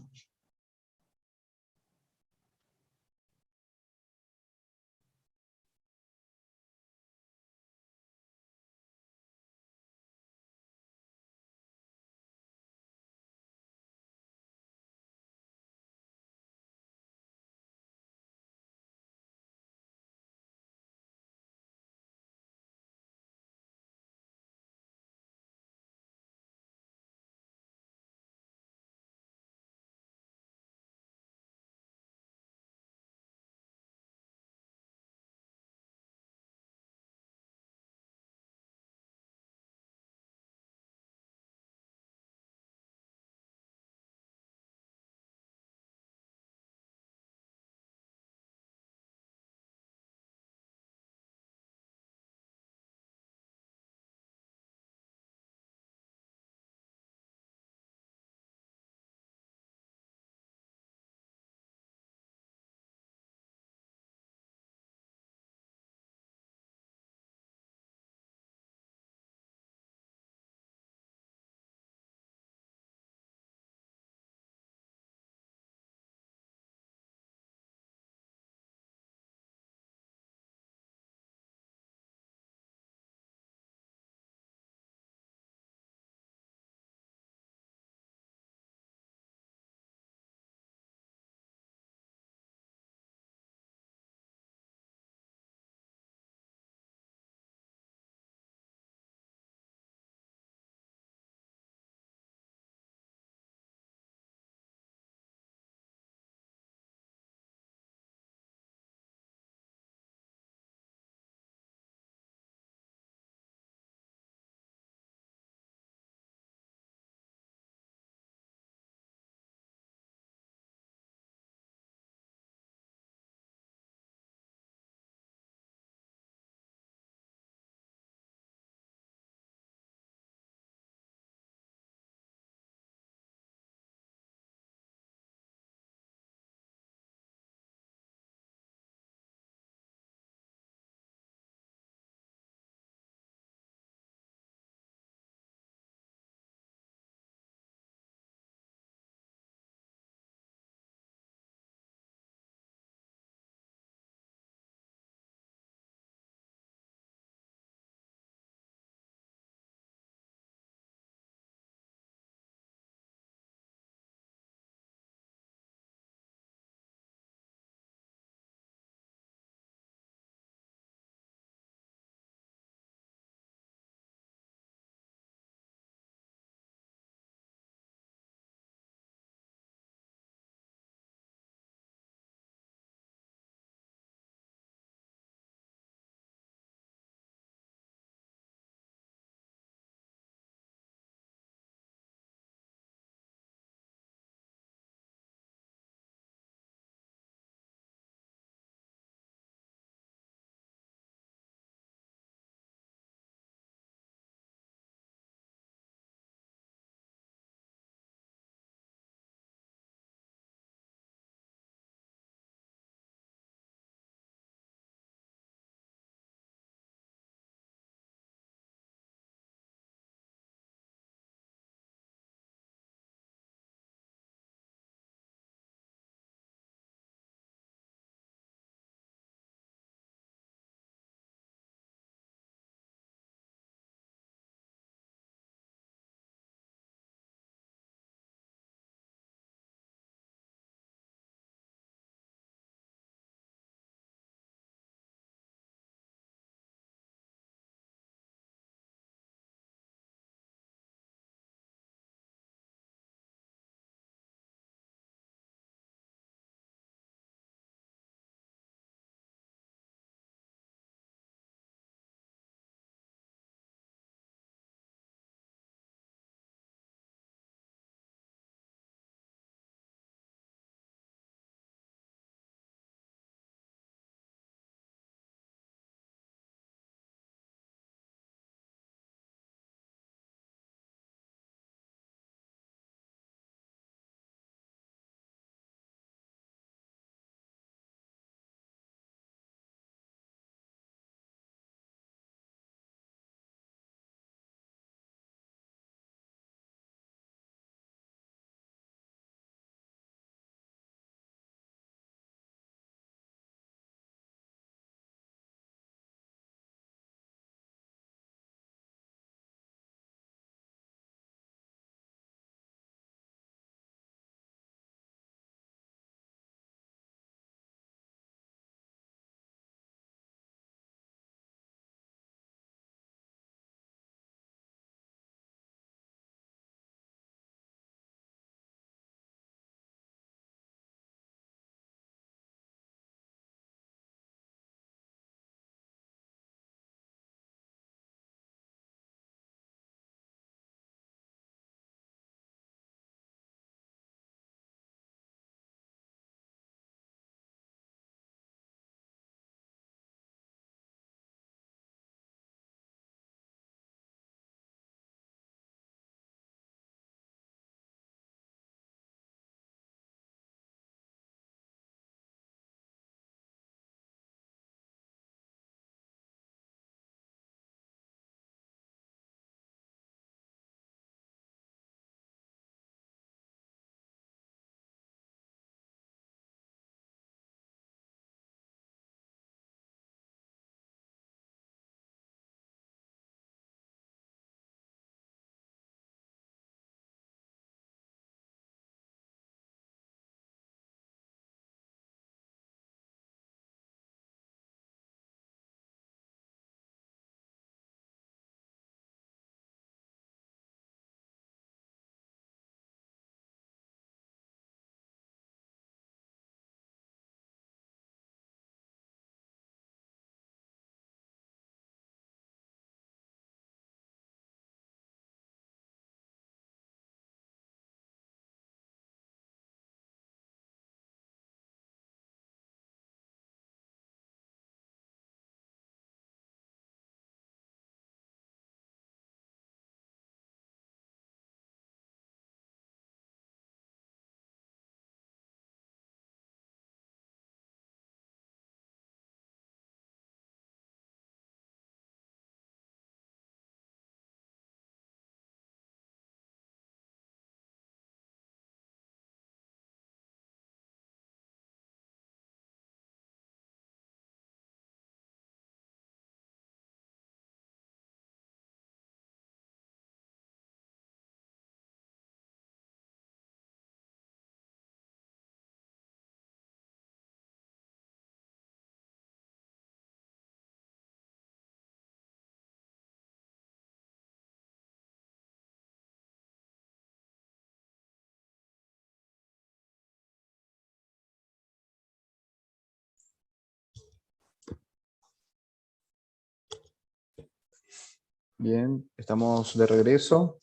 Bien, estamos de regreso.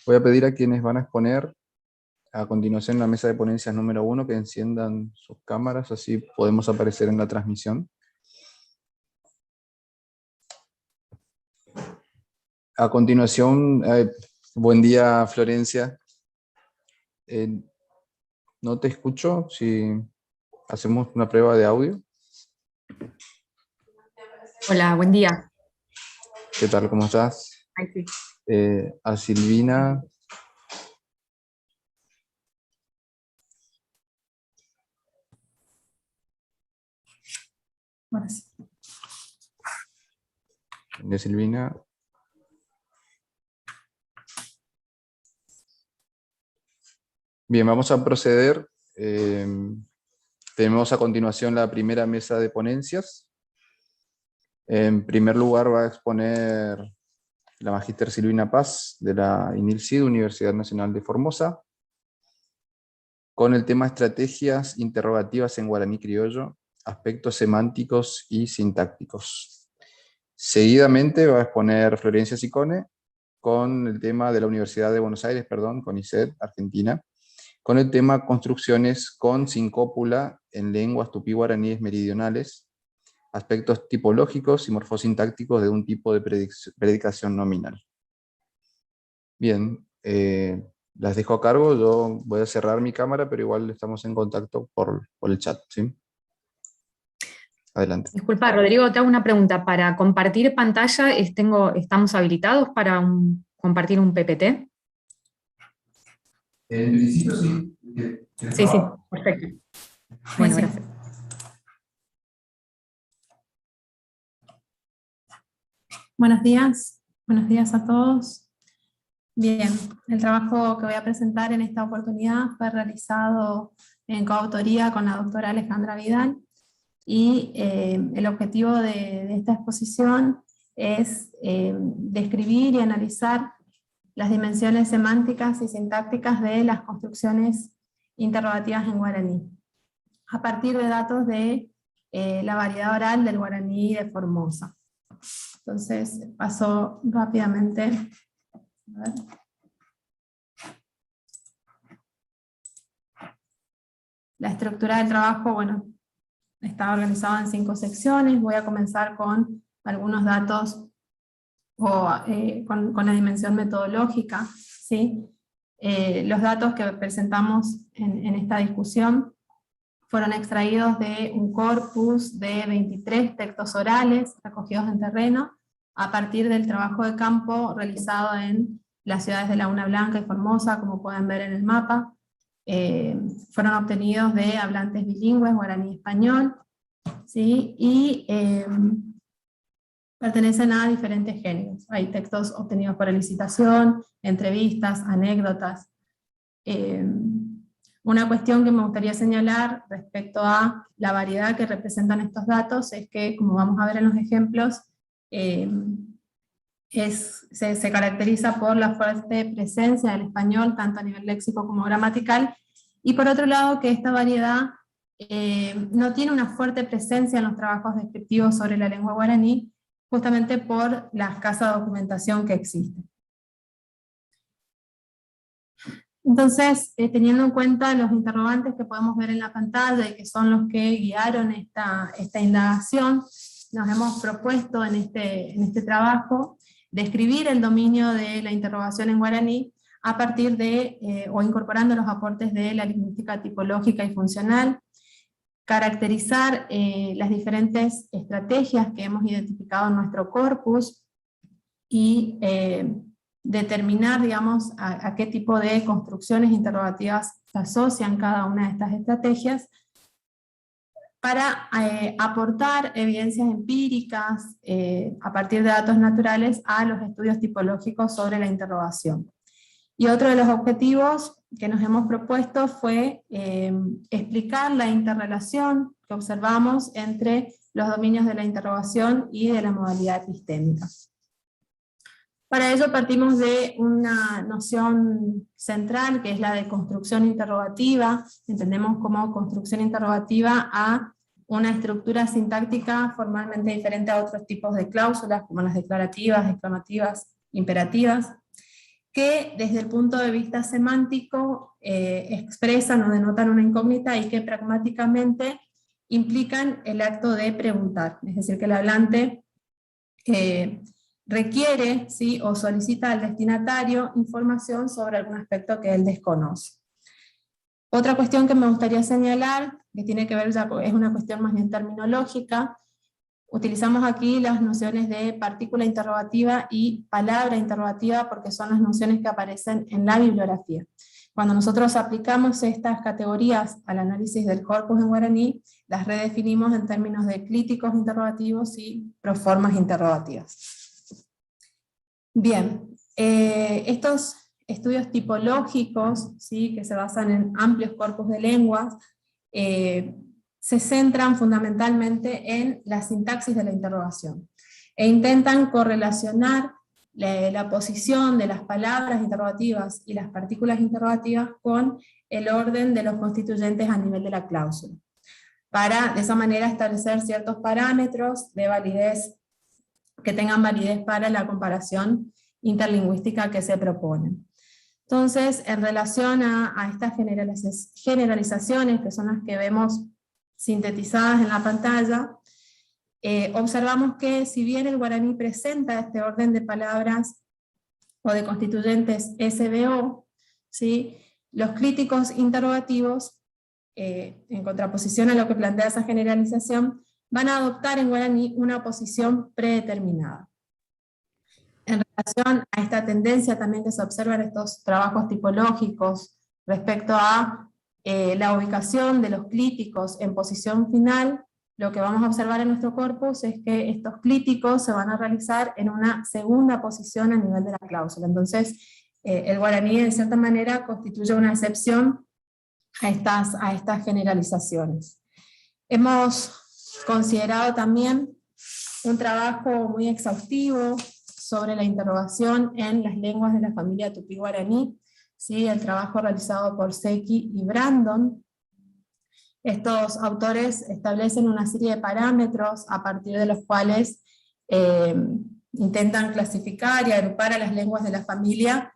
Voy a pedir a quienes van a exponer a continuación en la mesa de ponencias número 1 que enciendan sus cámaras, así podemos aparecer en la transmisión. A continuación, buen día Florencia. No te escucho, si hacemos una prueba de audio. Hola, buen día. ¿Qué tal? ¿Cómo estás? Ay, sí. A Silvina. Ahora sí. De Silvina. Bien, vamos a proceder. Tenemos a continuación la primera mesa de ponencias. En primer lugar va a exponer la magíster Silvina Paz de la INILCID, Universidad Nacional de Formosa, con el tema Estrategias interrogativas en guaraní criollo, aspectos semánticos y sintácticos. Seguidamente va a exponer Florencia Ciccone con el tema de la Universidad de Buenos Aires, CONICET, Argentina, con el tema Construcciones con sincópula en lenguas tupí-guaraníes meridionales, aspectos tipológicos y morfosintácticos de un tipo de predicación nominal. Bien, las dejo a cargo, yo voy a cerrar mi cámara, pero igual estamos en contacto por el chat, ¿sí? Adelante. Disculpa, Rodrigo, te hago una pregunta. Para compartir pantalla, ¿estamos habilitados para compartir un PPT? En principio sí. Sí, sí, perfecto. Bueno, gracias. Buenos días a todos. Bien, el trabajo que voy a presentar en esta oportunidad fue realizado en coautoría con la doctora Alejandra Vidal, y el objetivo de esta exposición es describir y analizar las dimensiones semánticas y sintácticas de las construcciones interrogativas en guaraní, a partir de datos de la variedad oral del guaraní de Formosa. Entonces, paso rápidamente. A ver. La estructura del trabajo, bueno, está organizado en 5 secciones. Voy a comenzar con algunos datos con la dimensión metodológica, ¿sí? Los datos que presentamos en esta discusión fueron extraídos de un corpus de 23 textos orales recogidos en terreno, a partir del trabajo de campo realizado en las ciudades de Laguna Blanca y Formosa, como pueden ver en el mapa. Fueron obtenidos de hablantes bilingües, guaraní y español, ¿sí? Y pertenecen a diferentes géneros. Hay textos obtenidos por licitación, entrevistas, anécdotas. Una cuestión que me gustaría señalar respecto a la variedad que representan estos datos es que, como vamos a ver en los ejemplos, se caracteriza por la fuerte presencia del español, tanto a nivel léxico como gramatical, y por otro lado que esta variedad no tiene una fuerte presencia en los trabajos descriptivos sobre la lengua guaraní, justamente por la escasa documentación que existe. Entonces, teniendo en cuenta los interrogantes que podemos ver en la pantalla y que son los que guiaron esta indagación, nos hemos propuesto en este trabajo describir el dominio de la interrogación en guaraní a partir de, o incorporando los aportes de la lingüística tipológica y funcional, caracterizar las diferentes estrategias que hemos identificado en nuestro corpus y determinar, digamos, a qué tipo de construcciones interrogativas se asocian cada una de estas estrategias, para aportar evidencias empíricas a partir de datos naturales a los estudios tipológicos sobre la interrogación. Y otro de los objetivos que nos hemos propuesto fue explicar la interrelación que observamos entre los dominios de la interrogación y de la modalidad epistémica. Para ello partimos de una noción central, que es la de construcción interrogativa. Entendemos como construcción interrogativa a una estructura sintáctica formalmente diferente a otros tipos de cláusulas, como las declarativas, exclamativas, imperativas, que desde el punto de vista semántico expresan o denotan una incógnita y que pragmáticamente implican el acto de preguntar, es decir, que el hablante requiere, ¿sí?, o solicita al destinatario información sobre algún aspecto que él desconoce. Otra cuestión que me gustaría señalar, que tiene que ver, es una cuestión más bien terminológica. Utilizamos aquí las nociones de partícula interrogativa y palabra interrogativa porque son las nociones que aparecen en la bibliografía. Cuando nosotros aplicamos estas categorías al análisis del corpus en guaraní, las redefinimos en términos de clíticos interrogativos y proformas interrogativas. Bien, estos estudios tipológicos, ¿sí?, que se basan en amplios corpus de lenguas, se centran fundamentalmente en la sintaxis de la interrogación, e intentan correlacionar la posición de las palabras interrogativas y las partículas interrogativas con el orden de los constituyentes a nivel de la cláusula, para de esa manera establecer ciertos parámetros de validez, que tengan validez para la comparación interlingüística que se propone. Entonces, en relación a estas generalizaciones, que son las que vemos sintetizadas en la pantalla, observamos que si bien el guaraní presenta este orden de palabras o de constituyentes SVO, ¿sí?, los clíticos interrogativos, en contraposición a lo que plantea esa generalización, van a adoptar en guaraní una posición predeterminada. En relación a esta tendencia también que se observa en estos trabajos tipológicos respecto a la ubicación de los clíticos en posición final, lo que vamos a observar en nuestro corpus es que estos clíticos se van a realizar en una segunda posición a nivel de la cláusula. Entonces, el guaraní de cierta manera constituye una excepción a estas generalizaciones. Hemos considerado también un trabajo muy exhaustivo sobre la interrogación en las lenguas de la familia tupí-guaraní, ¿sí?, el trabajo realizado por Seki y Brandon. Estos autores establecen una serie de parámetros a partir de los cuales intentan clasificar y agrupar a las lenguas de la familia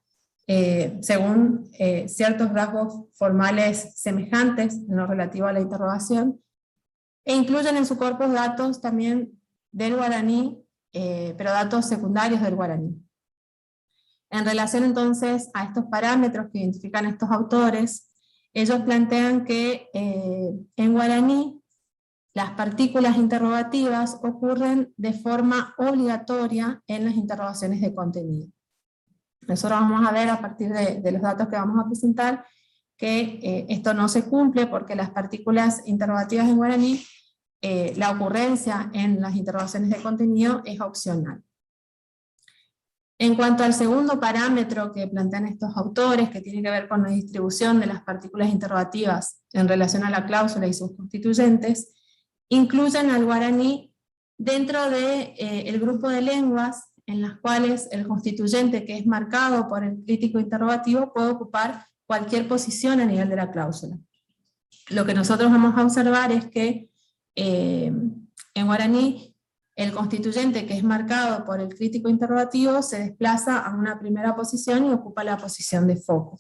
según ciertos rasgos formales semejantes en lo relativo a la interrogación, e incluyen en su corpus datos también del guaraní, pero datos secundarios del guaraní. En relación entonces a estos parámetros que identifican estos autores, ellos plantean que en guaraní las partículas interrogativas ocurren de forma obligatoria en las interrogaciones de contenido. Nosotros vamos a ver a partir de los datos que vamos a presentar que esto no se cumple porque las partículas interrogativas en guaraní, la ocurrencia en las interrogaciones de contenido es opcional. En cuanto al segundo parámetro que plantean estos autores, que tiene que ver con la distribución de las partículas interrogativas en relación a la cláusula y sus constituyentes, incluyen al guaraní dentro del grupo de lenguas en las cuales el constituyente que es marcado por el crítico interrogativo puede ocupar cualquier posición a nivel de la cláusula. Lo que nosotros vamos a observar es que en guaraní el constituyente que es marcado por el crítico interrogativo se desplaza a una primera posición y ocupa la posición de foco.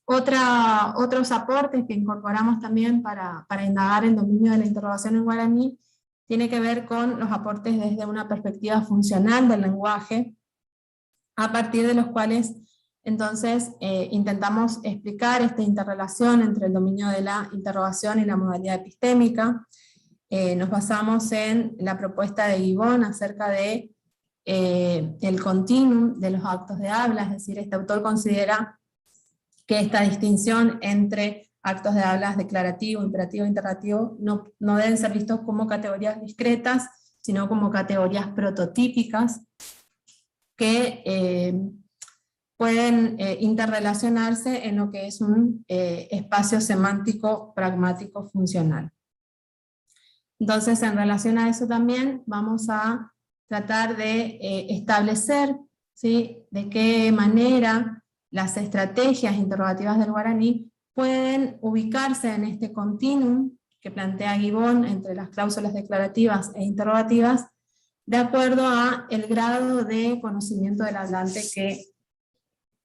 Otros aportes que incorporamos también para indagar el dominio de la interrogación en guaraní tiene que ver con los aportes desde una perspectiva funcional del lenguaje, a partir de los cuales entonces intentamos explicar esta interrelación entre el dominio de la interrogación y la modalidad epistémica. Nos basamos en la propuesta de Gibbon acerca de el continuum de los actos de habla, es decir, este autor considera que esta distinción entre actos de habla declarativo, imperativo e interrogativo no deben ser vistos como categorías discretas, sino como categorías prototípicas que pueden interrelacionarse en lo que es un espacio semántico pragmático funcional. Entonces, en relación a eso también vamos a tratar de establecer, ¿sí?, de qué manera las estrategias interrogativas del guaraní pueden ubicarse en este continuum que plantea Gibbon entre las cláusulas declarativas e interrogativas, de acuerdo a el grado de conocimiento del hablante que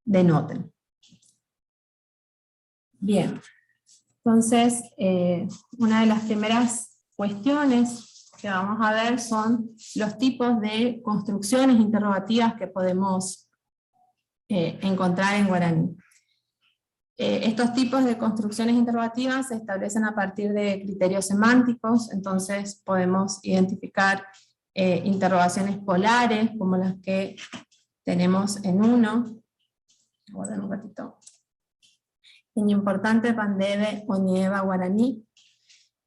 denoten. Bien, entonces una de las primeras cuestiones que vamos a ver son los tipos de construcciones interrogativas que podemos encontrar en guaraní. Estos tipos de construcciones interrogativas se establecen a partir de criterios semánticos, entonces podemos identificar interrogaciones polares, como las que tenemos en uno. Voy a dar un ratito. En importante pandebe o nieva guaraní.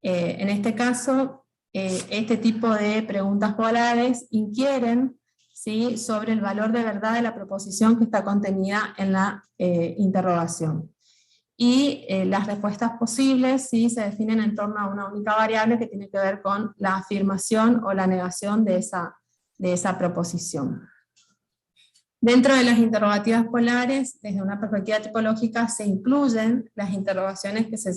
En este caso, este tipo de preguntas polares inquieren, ¿sí?, sobre el valor de verdad de la proposición que está contenida en la interrogación. Y las respuestas posibles, ¿sí?, se definen en torno a una única variable que tiene que ver con la afirmación o la negación de esa proposición. Dentro de las interrogativas polares, desde una perspectiva tipológica, se incluyen las interrogaciones que se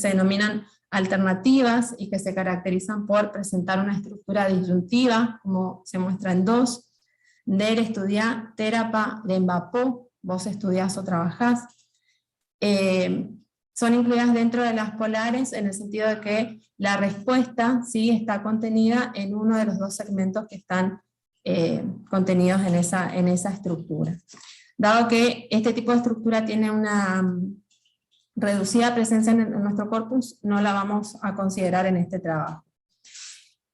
denominan alternativas y que se caracterizan por presentar una estructura disyuntiva, como se muestra en 2, der estudiar, terapa, lembapó, vos estudiás o trabajás. Son incluidas dentro de las polares en el sentido de que la respuesta, ¿sí?, está contenida en uno de los dos segmentos que están contenidos en esa estructura. Dado que este tipo de estructura tiene una reducida presencia en nuestro corpus, no la vamos a considerar en este trabajo.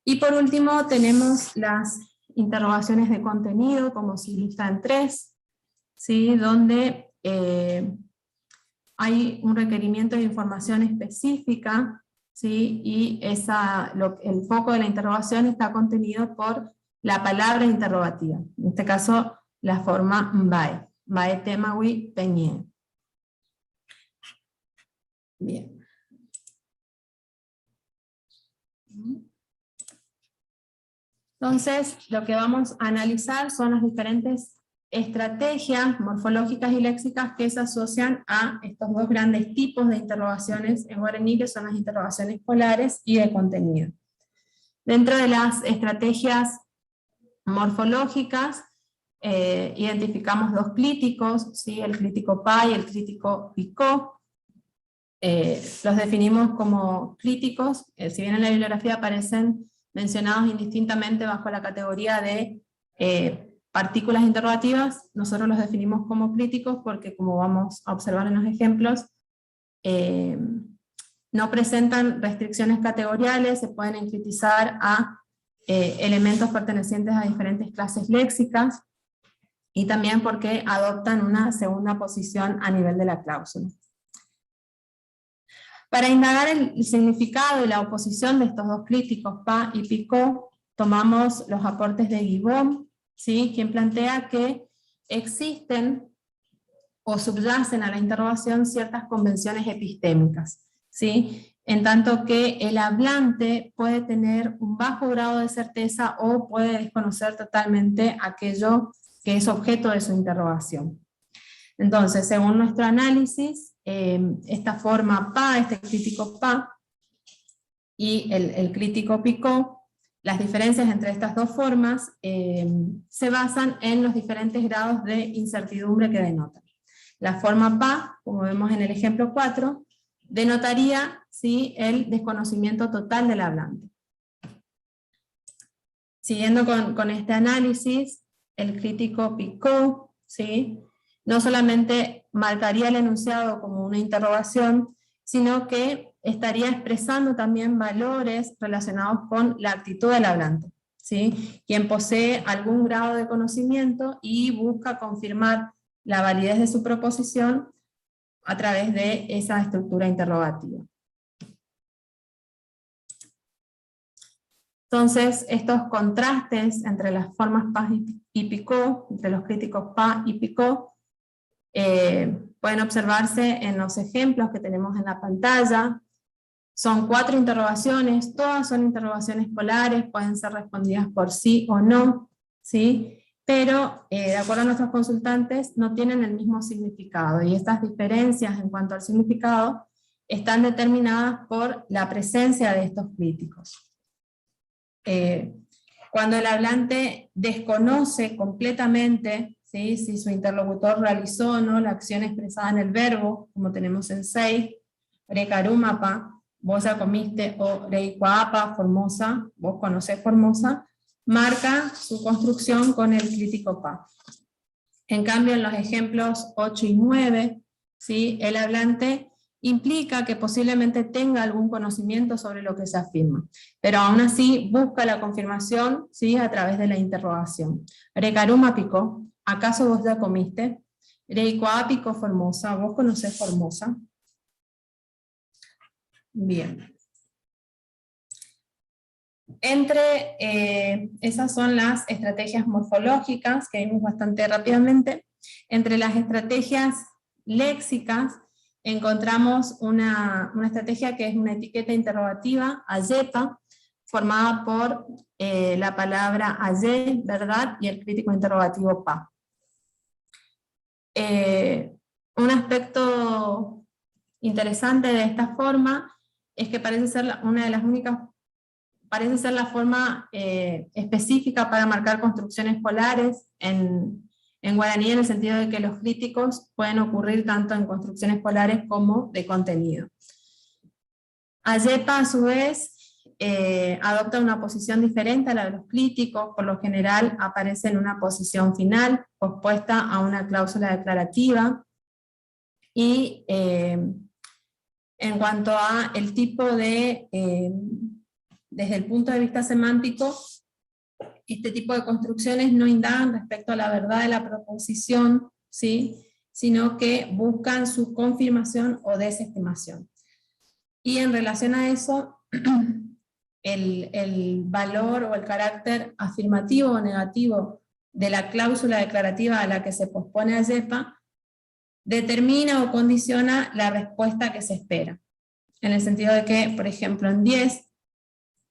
Y por último tenemos las interrogaciones de contenido, como se ilustra en 3, ¿sí?, donde hay un requerimiento de información específica, ¿sí?, y el foco de la interrogación está contenido por la palabra interrogativa, en este caso la forma mbae, mbae temawi peñe. Bien. Entonces, lo que vamos a analizar son las diferentes estrategias morfológicas y léxicas que se asocian a estos dos grandes tipos de interrogaciones en guaraní, que son las interrogaciones polares y de contenido. Dentro de las estrategias morfológicas, identificamos dos clíticos, ¿sí?, el clítico pa y el clítico picó. Los definimos como clíticos, si bien en la bibliografía aparecen mencionados indistintamente bajo la categoría de partículas interrogativas, nosotros los definimos como clíticos porque, como vamos a observar en los ejemplos, no presentan restricciones categoriales, se pueden enclitizar a elementos pertenecientes a diferentes clases léxicas, y también porque adoptan una segunda posición a nivel de la cláusula. Para indagar el significado y la oposición de estos dos clíticos, pa y picó, tomamos los aportes de Gibbon, ¿sí?, quien plantea que existen o subyacen a la interrogación ciertas convenciones epistémicas, ¿sí?, en tanto que el hablante puede tener un bajo grado de certeza o puede desconocer totalmente aquello que es objeto de su interrogación. Entonces, según nuestro análisis, esta forma pa, este crítico pa, y el crítico picó, las diferencias entre estas dos formas se basan en los diferentes grados de incertidumbre que denotan. La forma pa, como vemos en el ejemplo 4, denotaría, ¿sí?, el desconocimiento total del hablante. Siguiendo con este análisis, el crítico picó, ¿sí?, no solamente marcaría el enunciado como una interrogación, sino que estaría expresando también valores relacionados con la actitud del hablante, ¿sí?, quien posee algún grado de conocimiento y busca confirmar la validez de su proposición a través de esa estructura interrogativa. Entonces, estos contrastes entre las formas pa y picó, entre los críticos pa y picó, pueden observarse en los ejemplos que tenemos en la pantalla. Son 4 interrogaciones, todas son interrogaciones polares, pueden ser respondidas por sí o no, ¿sí? pero de acuerdo a nuestros consultantes no tienen el mismo significado, y estas diferencias en cuanto al significado están determinadas por la presencia de estos críticos. Cuando el hablante desconoce completamente, ¿sí?, si su interlocutor realizó o no la acción expresada en el verbo, como tenemos en 6, Recarumapa, vos ya comiste, o Reicuapa, Formosa, vos conocés Formosa, marca su construcción con el crítico pa. En cambio, en los ejemplos 8 y 9, ¿sí?, el hablante implica que posiblemente tenga algún conocimiento sobre lo que se afirma, pero aún así busca la confirmación, ¿sí?, a través de la interrogación. Recaruma pico, ¿acaso vos ya comiste? Reicuapico Formosa, ¿vos conocés Formosa? Bien. Entre esas son las estrategias morfológicas, que vimos bastante rápidamente. Entre las estrategias léxicas, encontramos una estrategia que es una etiqueta interrogativa, ayepa, formada por la palabra aye, verdad, y el crítico interrogativo pa. Un aspecto interesante de esta forma es que parece ser parece ser la forma específica para marcar construcciones polares en guaraní, en el sentido de que los críticos pueden ocurrir tanto en construcciones polares como de contenido. Ayepa, a su vez, adopta una posición diferente a la de los críticos, por lo general aparece en una posición final, opuesta a una cláusula declarativa, y en cuanto a el tipo de, desde el punto de vista semántico, este tipo de construcciones no indagan respecto a la verdad de la proposición, ¿sí?, sino que buscan su confirmación o desestimación. Y en relación a eso, el valor o el carácter afirmativo o negativo de la cláusula declarativa a la que se pospone ayepa determina o condiciona la respuesta que se espera. En el sentido de que, por ejemplo, en 10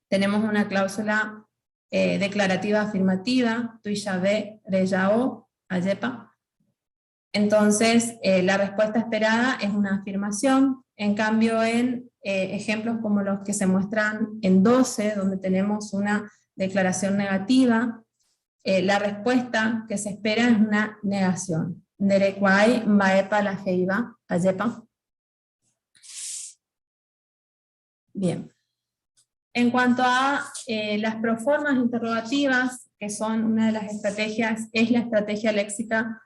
tenemos una cláusula declarativa afirmativa, tuiyabe, reyao, ayepa. Entonces, la respuesta esperada es una afirmación. En cambio, en ejemplos como los que se muestran en 12, donde tenemos una declaración negativa, la respuesta que se espera es una negación. Nerekwai, maepa, la jeiba, ayepa. Bien. En cuanto a las proformas interrogativas, que son una de las estrategias, es la estrategia léxica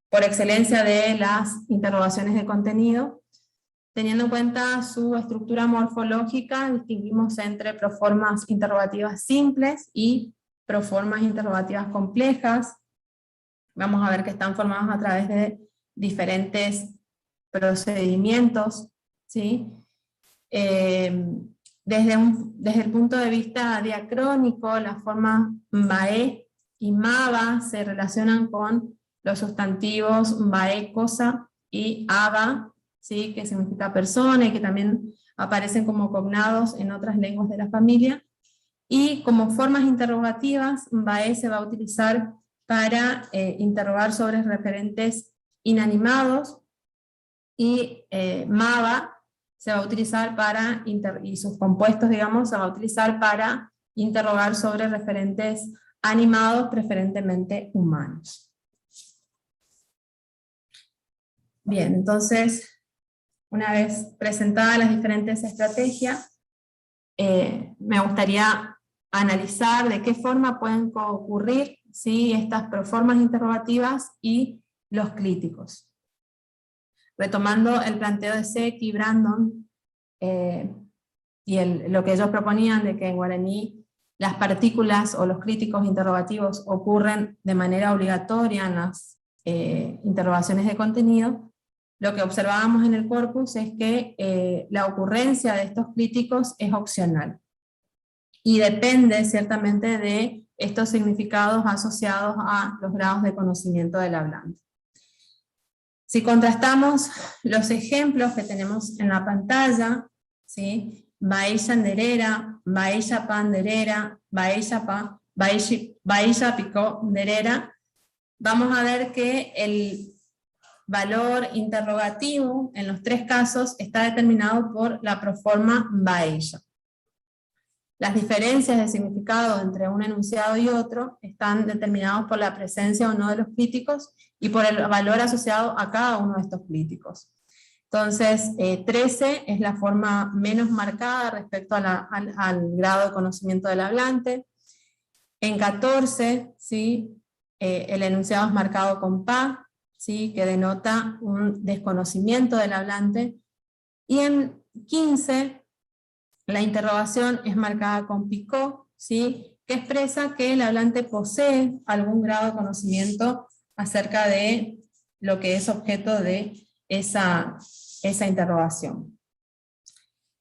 por excelencia de las interrogaciones de contenido. Teniendo en cuenta su estructura morfológica, distinguimos entre proformas interrogativas simples y proformas interrogativas complejas. Vamos a ver que están formadas a través de diferentes procedimientos, ¿sí? Desde el punto de vista diacrónico, las formas mbae y maba se relacionan con los sustantivos mbae, cosa, y aba, ¿sí?, que significa persona, y que también aparecen como cognados en otras lenguas de la familia. Y como formas interrogativas, mbae se va a utilizar para interrogar sobre referentes inanimados, y maba se va a utilizar para, y sus compuestos, digamos, se va a utilizar para interrogar sobre referentes animados, preferentemente humanos. Bien, entonces, una vez presentadas las diferentes estrategias, me gustaría analizar de qué forma pueden concurrir, ¿sí?, estas proformas interrogativas y los críticos. Retomando el planteo de Seki y Brandon, y lo que ellos proponían de que en guaraní las partículas o los críticos interrogativos ocurren de manera obligatoria en las interrogaciones de contenido, lo que observábamos en el corpus es que la ocurrencia de estos críticos es opcional, y depende ciertamente de estos significados asociados a los grados de conocimiento del hablante. Si contrastamos los ejemplos que tenemos en la pantalla, ¿sí?, Baisha Nerera, Baisha Pan Nerera, Baisha Pa, Baisha Pico Nerera, vamos a ver que el valor interrogativo en los tres casos está determinado por la proforma Baella. Las diferencias de significado entre un enunciado y otro están determinados por la presencia o no de los críticos y por el valor asociado a cada uno de estos críticos. Entonces, 13 es la forma menos marcada respecto a al grado de conocimiento del hablante. En 14, ¿sí? El enunciado es marcado con pa, ¿sí? Que denota un desconocimiento del hablante. Y en 15, la interrogación es marcada con picó, ¿sí? Que expresa que el hablante posee algún grado de conocimiento acerca de lo que es objeto de esa interrogación.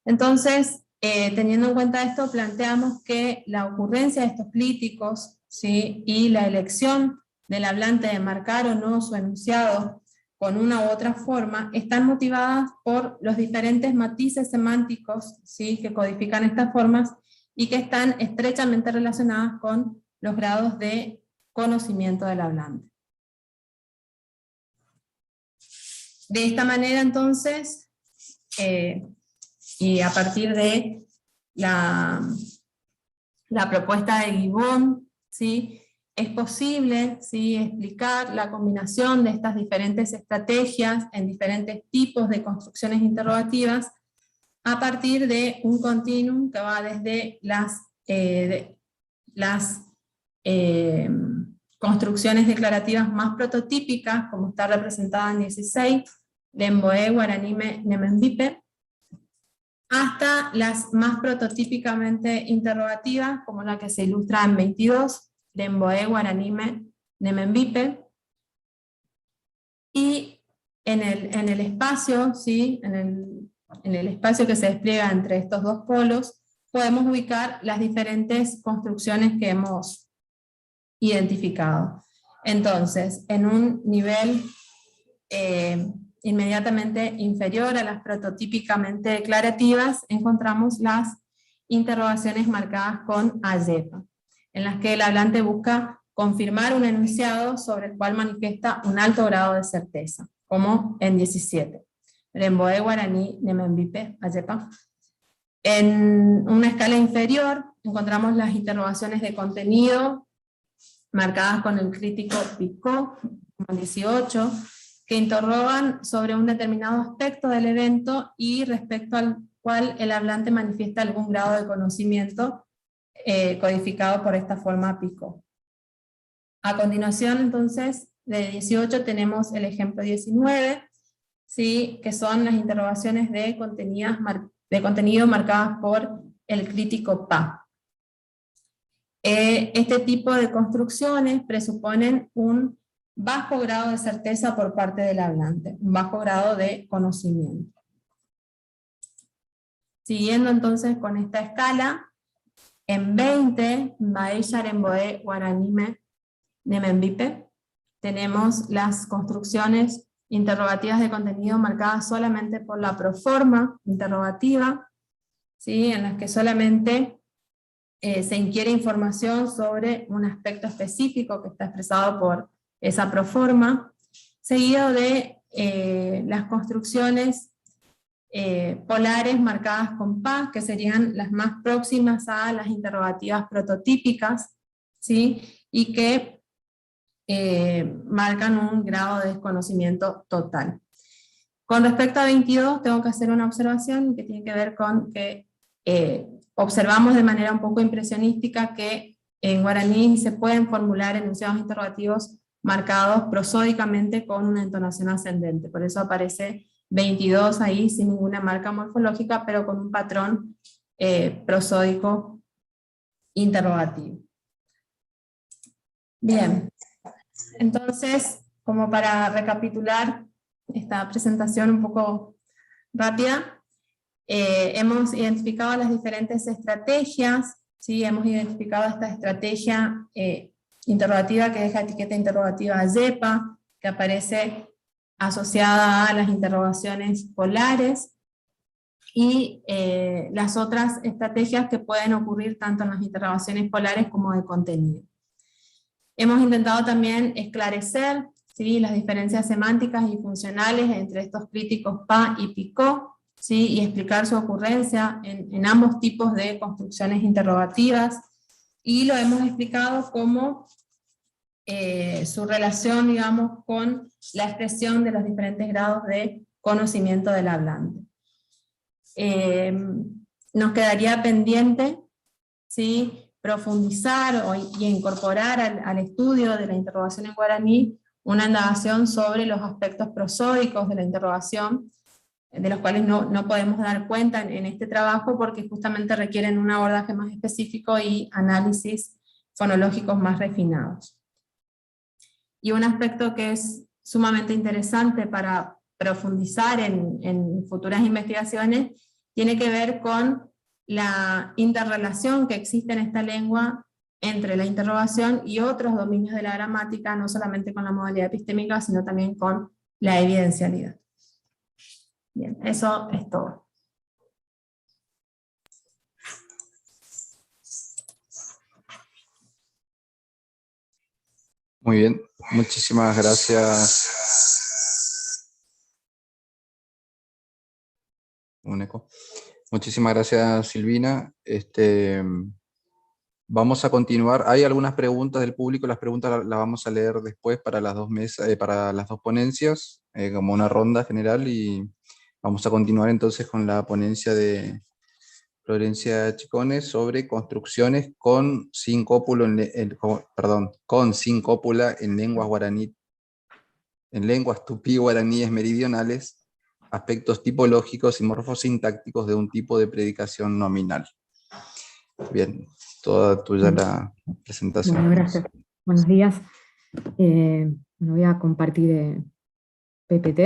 Entonces, teniendo en cuenta esto, planteamos que la ocurrencia de estos críticos, ¿sí? Y la elección del hablante de marcar o no su enunciado con una u otra forma, están motivadas por los diferentes matices semánticos, ¿sí? Que codifican estas formas y que están estrechamente relacionadas con los grados de conocimiento del hablante. De esta manera, entonces, y a partir de la propuesta de Gibbon, ¿sí? Es posible, ¿sí? Explicar la combinación de estas diferentes estrategias en diferentes tipos de construcciones interrogativas a partir de un continuum que va desde las construcciones declarativas más prototípicas, como está representada en 16, Lemboé, Guaranime, Nemembipe, hasta las más prototípicamente interrogativas, como la que se ilustra en 22, Lemboé, Guaranime, Nemembipe, y en el espacio, ¿sí? en el espacio que se despliega entre estos dos polos, podemos ubicar las diferentes construcciones que hemos identificado. Entonces, en un nivel inmediatamente inferior a las prototípicamente declarativas, encontramos las interrogaciones marcadas con AYEPA, en las que el hablante busca confirmar un enunciado sobre el cual manifiesta un alto grado de certeza, como en 17. Lemboé, Guaraní, Nemembipe, AYEPA. En una escala inferior encontramos las interrogaciones de contenido marcadas con el crítico picó, como en 18, que interrogan sobre un determinado aspecto del evento y respecto al cual el hablante manifiesta algún grado de conocimiento codificado por esta forma picó. A continuación, entonces, de 18 tenemos el ejemplo 19, ¿sí? Que son las interrogaciones de contenido marcadas por el crítico PA. Este tipo de construcciones presuponen un bajo grado de certeza por parte del hablante, un bajo grado de conocimiento. Siguiendo entonces con esta escala, en 20, Baella, Lemboé, Guaranime, Nemembipe, tenemos las construcciones interrogativas de contenido marcadas solamente por la proforma interrogativa, ¿sí? En las que solamente se inquiere información sobre un aspecto específico que está expresado por esa proforma, seguido de las construcciones polares marcadas con PA, que serían las más próximas a las interrogativas prototípicas, ¿sí? Y que marcan un grado de desconocimiento total. Con respecto a 22, tengo que hacer una observación que tiene que ver con que observamos de manera un poco impresionística que en guaraní se pueden formular enunciados interrogativos marcados prosódicamente con una entonación ascendente, por eso aparece 22 ahí sin ninguna marca morfológica, pero con un patrón prosódico interrogativo. Bien, entonces, como para recapitular esta presentación un poco rápida, hemos identificado las diferentes estrategias, ¿sí? Hemos identificado esta estrategia interrogativa que es la etiqueta interrogativa AYEPA, que aparece asociada a las interrogaciones polares, y las otras estrategias que pueden ocurrir tanto en las interrogaciones polares como de contenido. Hemos intentado también esclarecer, ¿sí?, las diferencias semánticas y funcionales entre estos críticos PA y PICO, ¿sí?, y explicar su ocurrencia en ambos tipos de construcciones interrogativas, y lo hemos explicado como su relación, digamos, con la expresión de los diferentes grados de conocimiento del hablante. Nos quedaría pendiente, ¿sí?, profundizar y incorporar al estudio de la interrogación en guaraní una indagación sobre los aspectos prosódicos de la interrogación, de los cuales no podemos dar cuenta en este trabajo porque justamente requieren un abordaje más específico y análisis fonológicos más refinados. Y un aspecto que es sumamente interesante para profundizar en futuras investigaciones tiene que ver con la interrelación que existe en esta lengua entre la interrogación y otros dominios de la gramática, no solamente con la modalidad epistémica, sino también con la evidencialidad. Bien, eso es todo. Muy bien, muchísimas gracias. Un eco. Muchísimas gracias, Silvina. Vamos a continuar. Hay algunas preguntas del público, las preguntas las vamos a leer después para las dos mesas, para las dos ponencias, como una ronda general, y vamos a continuar entonces con la ponencia de Florencia Chicones sobre construcciones con sincópula en lenguas guaraní, en lenguas tupí guaraníes meridionales, aspectos tipológicos y morfosintácticos de un tipo de predicación nominal. Bien, toda tuya la presentación. Bueno, gracias. Buenos días. Voy a compartir PPT.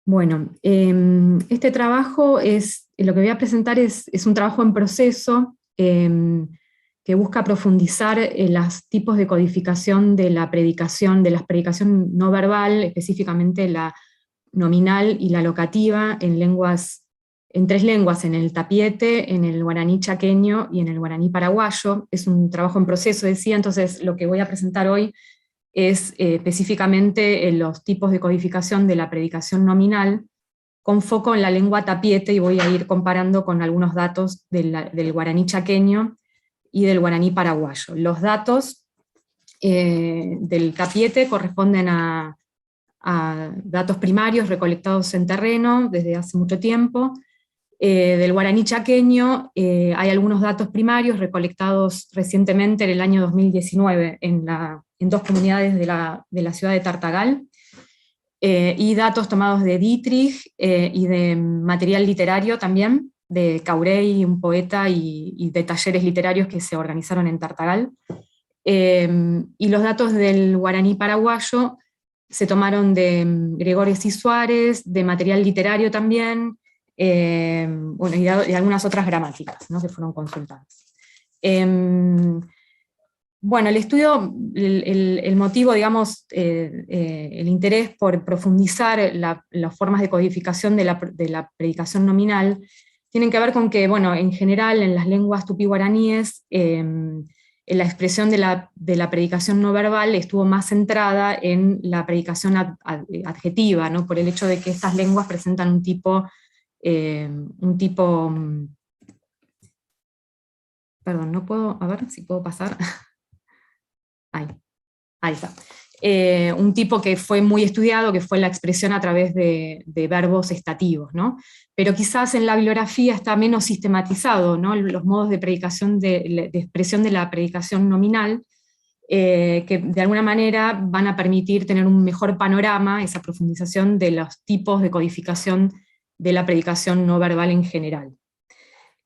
Bueno, este trabajo lo que voy a presentar es un trabajo en proceso que busca profundizar en los tipos de codificación de la predicación no verbal, específicamente la nominal y la locativa, en tres lenguas, en el tapiete, en el guaraní chaqueño y en el guaraní paraguayo. Es un trabajo en proceso, decía, entonces lo que voy a presentar hoy es específicamente los tipos de codificación de la predicación nominal, con foco en la lengua tapiete, y voy a ir comparando con algunos datos del guaraní chaqueño y del guaraní paraguayo. Los datos del tapiete corresponden a datos primarios recolectados en terreno desde hace mucho tiempo. Del guaraní chaqueño hay algunos datos primarios recolectados recientemente en el año 2019 en dos comunidades de la ciudad de Tartagal, y datos tomados de Dietrich y de material literario también, de Caurey, un poeta, y de talleres literarios que se organizaron en Tartagal. Y los datos del guaraní paraguayo se tomaron de Gregorio C. Suárez, de material literario también, bueno, y de algunas otras gramáticas, ¿no?, que fueron consultadas. Bueno, el estudio, el motivo, digamos, el interés por profundizar las formas de codificación de la predicación nominal, tienen que ver con que, bueno, en general en las lenguas tupí-guaraníes, la expresión de la predicación no verbal estuvo más centrada en la predicación adjetiva, ¿no?, por el hecho de que estas lenguas presentan un tipo, perdón, no puedo, a ver si puedo pasar. Ahí está. Un tipo que fue muy estudiado, que fue la expresión a través de verbos estativos, ¿no? Pero quizás en la bibliografía está menos sistematizado, ¿no?, los modos de predicación, de expresión de la predicación nominal, que de alguna manera van a permitir tener un mejor panorama, esa profundización de los tipos de codificación de la predicación no verbal en general.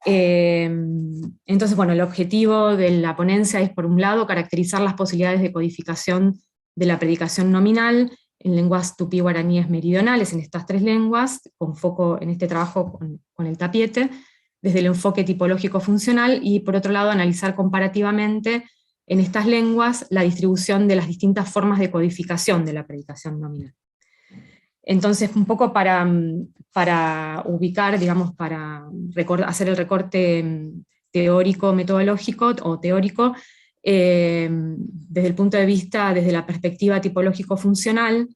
Entonces, bueno, el objetivo de la ponencia es, por un lado, caracterizar las posibilidades de codificación de la predicación nominal en lenguas tupí-guaraníes meridionales, en estas tres lenguas, con foco en este trabajo con el tapiete, desde el enfoque tipológico funcional, y por otro lado analizar comparativamente en estas lenguas la distribución de las distintas formas de codificación de la predicación nominal. Entonces, un poco para ubicar, digamos, para hacer el recorte teórico-metodológico o teórico, desde el punto de vista, desde la perspectiva tipológico-funcional.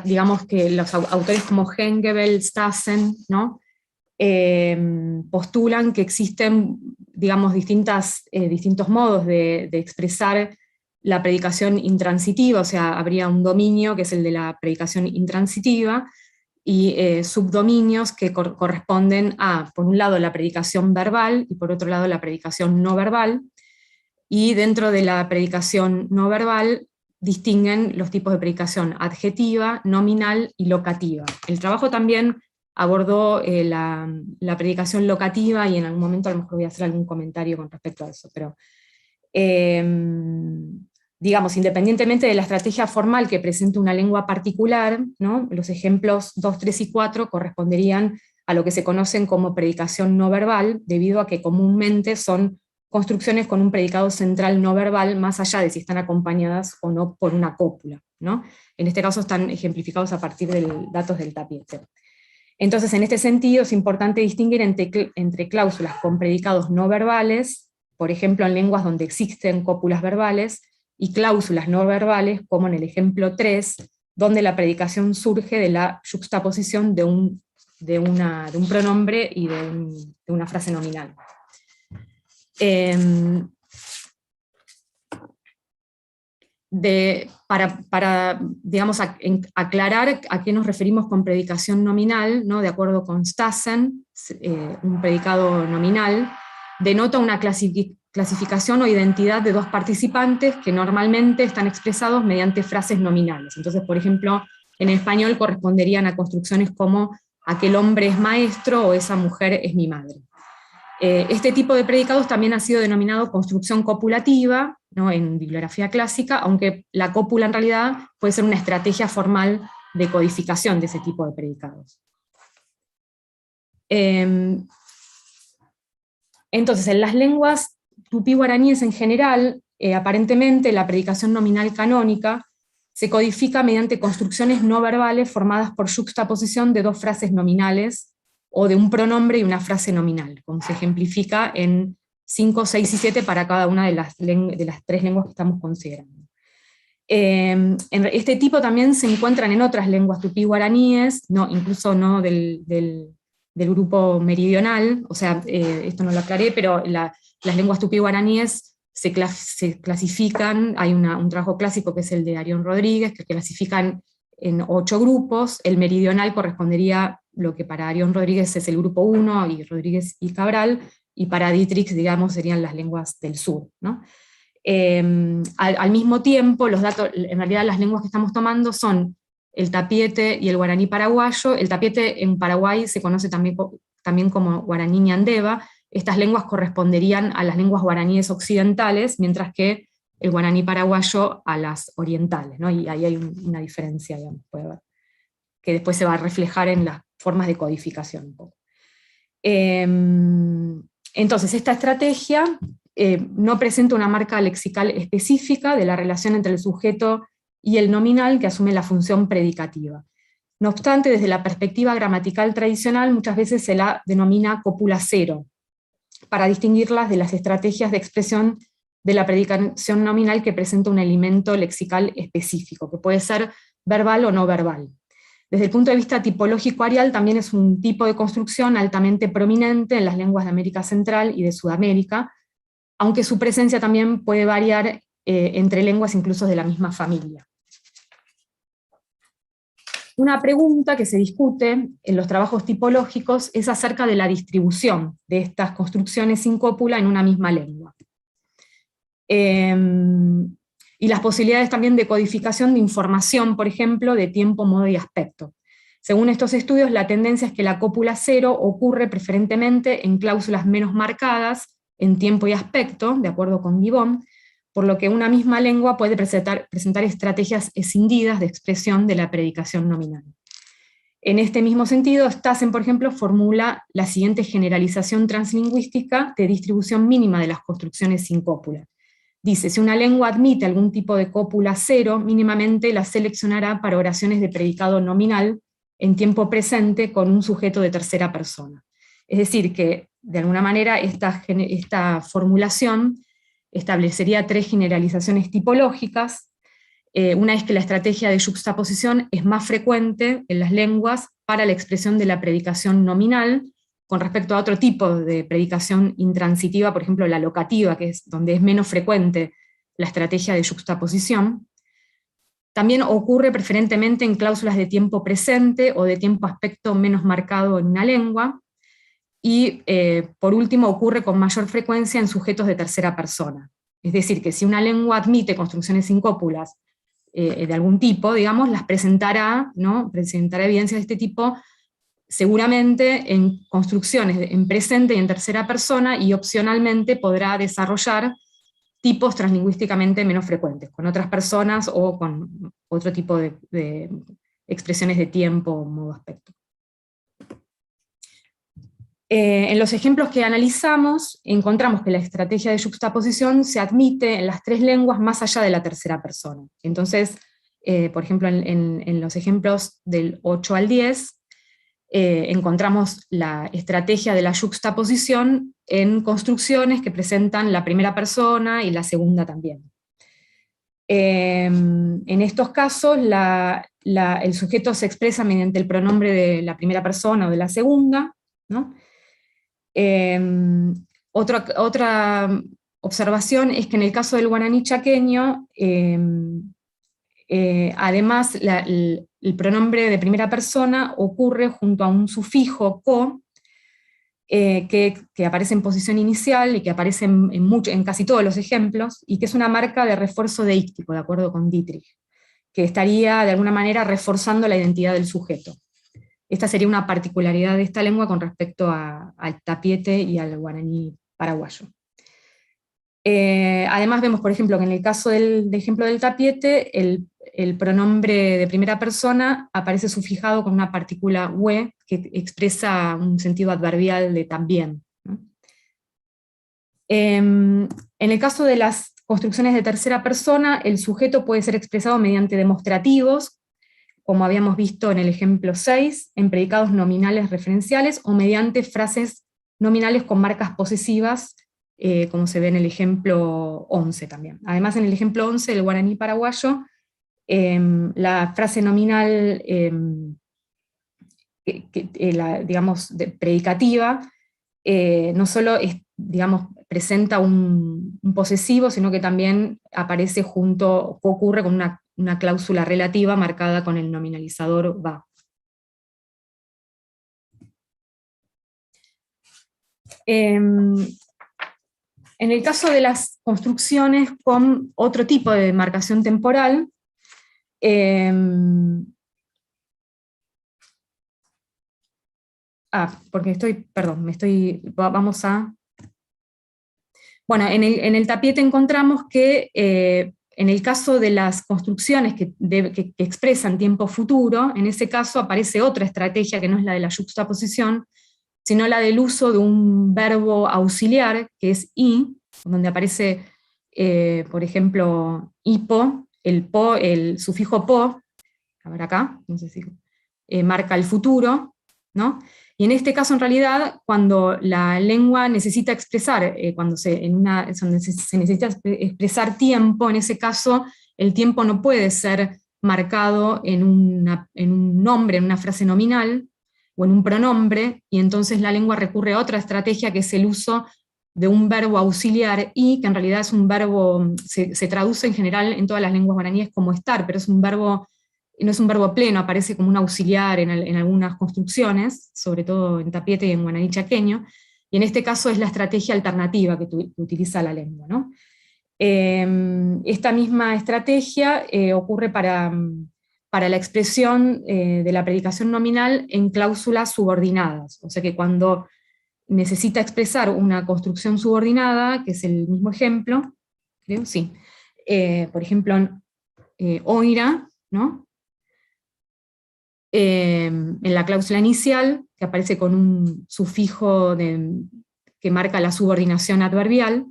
Digamos que los autores como Hengebel, Stassen, ¿no? Postulan que existen, digamos, distintos modos de expresar la predicación intransitiva, o sea, habría un dominio que es el de la predicación intransitiva, y subdominios que corresponden a, por un lado, la predicación verbal, y por otro lado, la predicación no verbal, y dentro de la predicación no verbal distinguen los tipos de predicación adjetiva, nominal y locativa. El trabajo también abordó la predicación locativa, y en algún momento a lo mejor voy a hacer algún comentario con respecto a eso, pero digamos, independientemente de la estrategia formal que presente una lengua particular, ¿no? Los ejemplos 2, 3 y 4 corresponderían a lo que se conocen como predicación no verbal, debido a que comúnmente son construcciones con un predicado central no verbal, más allá de si están acompañadas o no por una cópula, ¿no? En este caso están ejemplificados a partir de datos del tapiete. Entonces, en este sentido, es importante distinguir entre cláusulas con predicados no verbales, por ejemplo en lenguas donde existen cópulas verbales, y cláusulas no verbales, como en el ejemplo 3, donde la predicación surge de la yuxtaposición de un pronombre y de una frase nominal. Para digamos, aclarar a qué nos referimos con predicación nominal, ¿no? De acuerdo con Stassen, un predicado nominal denota una clasificación o identidad de dos participantes que normalmente están expresados mediante frases nominales. Entonces, por ejemplo, en español corresponderían a construcciones como aquel hombre es maestro o esa mujer es mi madre. Este tipo de predicados también ha sido denominado construcción copulativa, ¿no? En bibliografía clásica, aunque la cópula en realidad puede ser una estrategia formal de codificación de ese tipo de predicados. Entonces, en las lenguas tupí-guaraníes en general, aparentemente la predicación nominal canónica se codifica mediante construcciones no verbales formadas por yuxtaposición de dos frases nominales, o de un pronombre y una frase nominal, como se ejemplifica en 5, 6 y 7 para cada una de las 3 lenguas que estamos considerando. Este tipo también se encuentran en otras lenguas tupí-guaraníes, incluso no del grupo meridional, o sea, esto no lo aclaré, pero las lenguas tupí-guaraníes se clasifican, hay un trabajo clásico que es el de Arión Rodríguez, que clasifican en 8 grupos. El meridional correspondería lo que para Arión Rodríguez es el grupo 1, y Rodríguez y Cabral, y para Dietrich, digamos, serían las lenguas del sur, ¿no? Al mismo tiempo, los datos, en realidad las lenguas que estamos tomando son el tapiete y el guaraní paraguayo. El tapiete en Paraguay se conoce también como guaraní ñandeva. Estas lenguas corresponderían a las lenguas guaraníes occidentales, mientras que el guaraní paraguayo a las orientales, ¿no? Y ahí hay una diferencia, digamos, puede ver, que después se va a reflejar en las formas de codificación un poco. Entonces, esta estrategia no presenta una marca lexical específica de la relación entre el sujeto y el nominal que asume la función predicativa. No obstante, desde la perspectiva gramatical tradicional, muchas veces se la denomina cópula cero, para distinguirlas de las estrategias de expresión de la predicación nominal que presenta un elemento lexical específico, que puede ser verbal o no verbal. Desde el punto de vista tipológico-arial, también es un tipo de construcción altamente prominente en las lenguas de América Central y de Sudamérica, aunque su presencia también puede variar entre lenguas incluso de la misma familia. Una pregunta que se discute en los trabajos tipológicos es acerca de la distribución de estas construcciones sin cópula en una misma lengua. Y las posibilidades también de codificación de información, por ejemplo, de tiempo, modo y aspecto. Según estos estudios, la tendencia es que la cópula cero ocurre preferentemente en cláusulas menos marcadas en tiempo y aspecto, de acuerdo con Gibbon, por lo que una misma lengua puede presentar estrategias escindidas de expresión de la predicación nominal. En este mismo sentido, Stassen, por ejemplo, formula la siguiente generalización translingüística de distribución mínima de las construcciones sin cópula. Dice, si una lengua admite algún tipo de cópula cero, mínimamente la seleccionará para oraciones de predicado nominal en tiempo presente con un sujeto de tercera persona. Es decir, que de alguna manera esta formulación establecería 3 generalizaciones tipológicas. Una es que la estrategia de yuxtaposición es más frecuente en las lenguas para la expresión de la predicación nominal, con respecto a otro tipo de predicación intransitiva, por ejemplo la locativa, que es donde es menos frecuente la estrategia de yuxtaposición. También ocurre preferentemente en cláusulas de tiempo presente o de tiempo aspecto menos marcado en una lengua, y por último ocurre con mayor frecuencia en sujetos de tercera persona. Es decir, que si una lengua admite construcciones sin cópulas de algún tipo, digamos, las presentará, ¿no? Presentará evidencias de este tipo seguramente en construcciones en presente y en tercera persona, y opcionalmente podrá desarrollar tipos translingüísticamente menos frecuentes, con otras personas o con otro tipo de expresiones de tiempo, modo, aspecto. En los ejemplos que analizamos, encontramos que la estrategia de yuxtaposición se admite en las 3 lenguas más allá de la tercera persona. Entonces, por ejemplo, en los ejemplos del 8 al 10, encontramos la estrategia de la yuxtaposición en construcciones que presentan la primera persona y la segunda también. En estos casos, el sujeto se expresa mediante el pronombre de la primera persona o de la segunda, ¿no? Otra observación es que en el caso del guaraní chaqueño, además el pronombre de primera persona ocurre junto a un sufijo co, que aparece en posición inicial y que aparece en casi todos los ejemplos, y que es una marca de refuerzo deíctico, de acuerdo con Dietrich, que estaría de alguna manera reforzando la identidad del sujeto. Esta sería una particularidad de esta lengua con respecto al tapiete y al guaraní paraguayo. Además vemos, por ejemplo, que en el caso del ejemplo del tapiete, el pronombre de primera persona aparece sufijado con una partícula ue, que expresa un sentido adverbial de también, ¿no? En el caso de las construcciones de tercera persona, el sujeto puede ser expresado mediante demostrativos, como habíamos visto en el ejemplo 6, en predicados nominales referenciales, o mediante frases nominales con marcas posesivas, como se ve en el ejemplo 11 también. Además, en el ejemplo 11 del guaraní paraguayo, la frase nominal, digamos, predicativa, no solo presenta un posesivo, sino que también aparece junto, ocurre con una cláusula relativa marcada con el nominalizador va. En el caso de las construcciones con otro tipo de marcación temporal, Bueno, en el tapiete encontramos que en el caso de las construcciones que expresan tiempo futuro, en ese caso aparece otra estrategia que no es la de la yuxtaposición, sino la del uso de un verbo auxiliar, que es i, donde aparece, por ejemplo, hipo, el sufijo po, a ver acá, no sé si marca el futuro, ¿no? Y en este caso, en realidad, cuando la lengua necesita expresar, cuando se necesita expresar tiempo, en ese caso, el tiempo no puede ser marcado en un nombre, en una frase nominal, o en un pronombre, y entonces la lengua recurre a otra estrategia, que es el uso de un verbo auxiliar, y que en realidad es un verbo, se traduce en general en todas las lenguas guaraníes como estar, pero es un verbo, no es un verbo pleno, aparece como un auxiliar en algunas construcciones, sobre todo en tapiete y en guaraní chaqueño, y en este caso es la estrategia alternativa que utiliza la lengua, ¿no? Esta misma estrategia ocurre para la expresión de la predicación nominal en cláusulas subordinadas, o sea que cuando necesita expresar una construcción subordinada, que es el mismo ejemplo, creo, sí, por ejemplo, oira, ¿no? En la cláusula inicial, que aparece con un sufijo que marca la subordinación adverbial,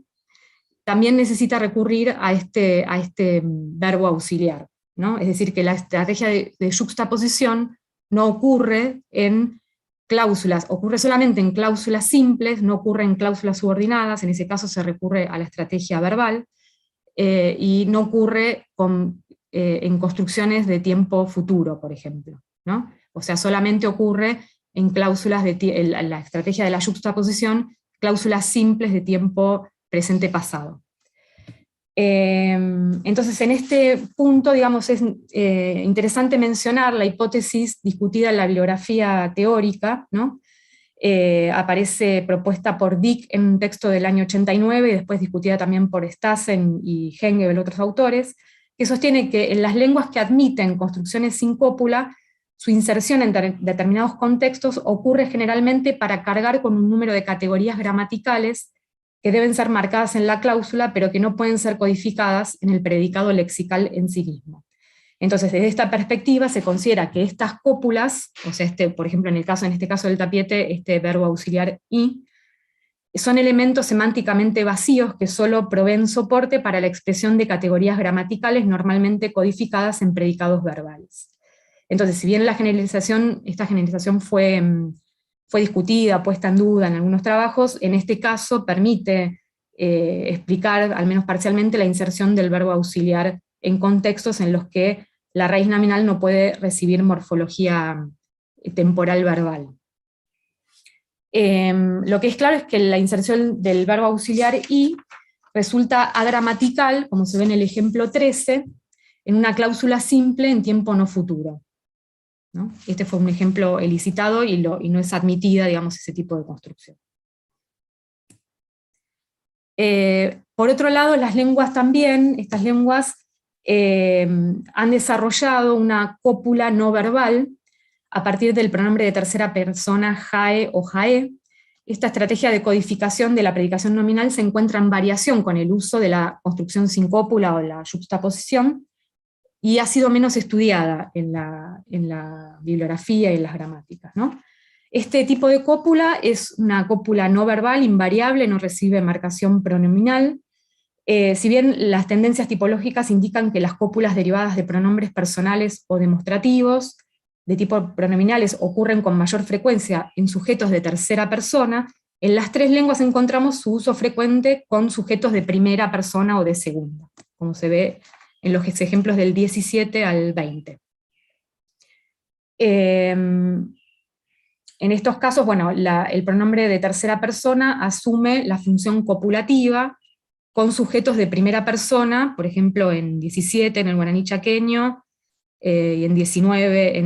también necesita recurrir a este verbo auxiliar, ¿no? Es decir, que la estrategia de yuxtaposición no ocurre en cláusulas, ocurre solamente en cláusulas simples, no ocurre en cláusulas subordinadas, en ese caso se recurre a la estrategia verbal, y no ocurre en construcciones de tiempo futuro, por ejemplo, ¿no? O sea, solamente ocurre en cláusulas la estrategia de la yuxtaposición, cláusulas simples de tiempo presente-pasado. Entonces, en este punto, digamos, es interesante mencionar la hipótesis discutida en la bibliografía teórica, ¿no? Aparece propuesta por Dick en un texto del año 89, y después discutida también por Stassen y Hengel, otros autores, que sostiene que en las lenguas que admiten construcciones sin cópula, su inserción en determinados contextos ocurre generalmente para cargar con un número de categorías gramaticales que deben ser marcadas en la cláusula, pero que no pueden ser codificadas en el predicado lexical en sí mismo. Entonces, desde esta perspectiva se considera que estas cópulas, o sea, por ejemplo, en este caso del tapiete, este verbo auxiliar y, son elementos semánticamente vacíos que solo proveen soporte para la expresión de categorías gramaticales normalmente codificadas en predicados verbales. Entonces, si bien esta generalización fue discutida, puesta en duda en algunos trabajos, en este caso permite explicar, al menos parcialmente, la inserción del verbo auxiliar en contextos en los que la raíz nominal no puede recibir morfología temporal verbal. Lo que es claro es que la inserción del verbo auxiliar y resulta agramatical, como se ve en el ejemplo 13, en una cláusula simple en tiempo no futuro, ¿no? Este fue un ejemplo elicitado y no es admitida, digamos, ese tipo de construcción. Por otro lado, las lenguas también, estas lenguas han desarrollado una cópula no verbal a partir del pronombre de tercera persona jae o jae. Esta estrategia de codificación de la predicación nominal se encuentra en variación con el uso de la construcción sin cópula o la yuxtaposición, y ha sido menos estudiada en la bibliografía y en las gramáticas, ¿no? Este tipo de cópula es una cópula no verbal, invariable, no recibe marcación pronominal. Si bien las tendencias tipológicas indican que las cópulas derivadas de pronombres personales o demostrativos, de tipo pronominales, ocurren con mayor frecuencia en sujetos de tercera persona, en las tres lenguas encontramos su uso frecuente con sujetos de primera persona o de segunda, como se ve en los ejemplos del 17 al 20. En estos casos, bueno, el pronombre de tercera persona asume la función copulativa con sujetos de primera persona, por ejemplo en 17 en el guaraní chaqueño, y en 19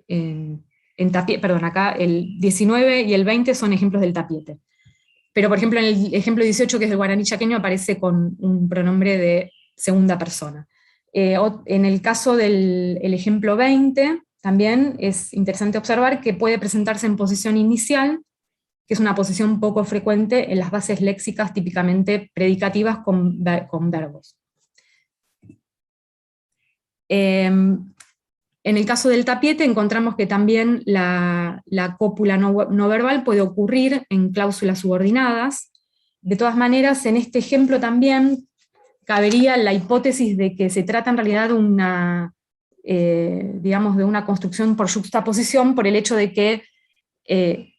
en tapiete, perdón, acá el 19 y el 20 son ejemplos del tapiete. Pero por ejemplo en el ejemplo 18, que es del guaraní chaqueño, aparece con un pronombre de segunda persona. En el caso del ejemplo 20, también es interesante observar que puede presentarse en posición inicial, que es una posición poco frecuente en las bases léxicas típicamente predicativas con verbos. En el caso del tapiete encontramos que también la cópula no verbal puede ocurrir en cláusulas subordinadas. De todas maneras, en este ejemplo también cabería la hipótesis de que se trata en realidad de una, digamos, de una construcción por yuxtaposición, por el hecho de que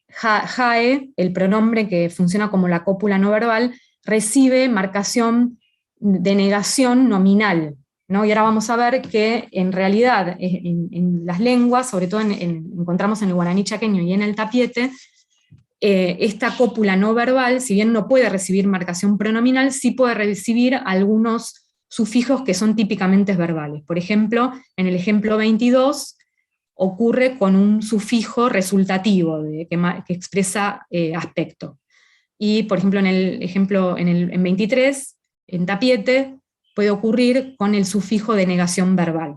jae, el pronombre que funciona como la cópula no verbal, recibe marcación de negación nominal, ¿no? Y ahora vamos a ver que en realidad en las lenguas, sobre todo encontramos en el guaraní chaqueño y en el tapiete, esta cópula no verbal, si bien no puede recibir marcación pronominal, sí puede recibir algunos sufijos que son típicamente verbales. Por ejemplo, en el ejemplo 22 ocurre con un sufijo resultativo que expresa aspecto. Y por ejemplo en el ejemplo en 23, en tapiete, puede ocurrir con el sufijo de negación verbal.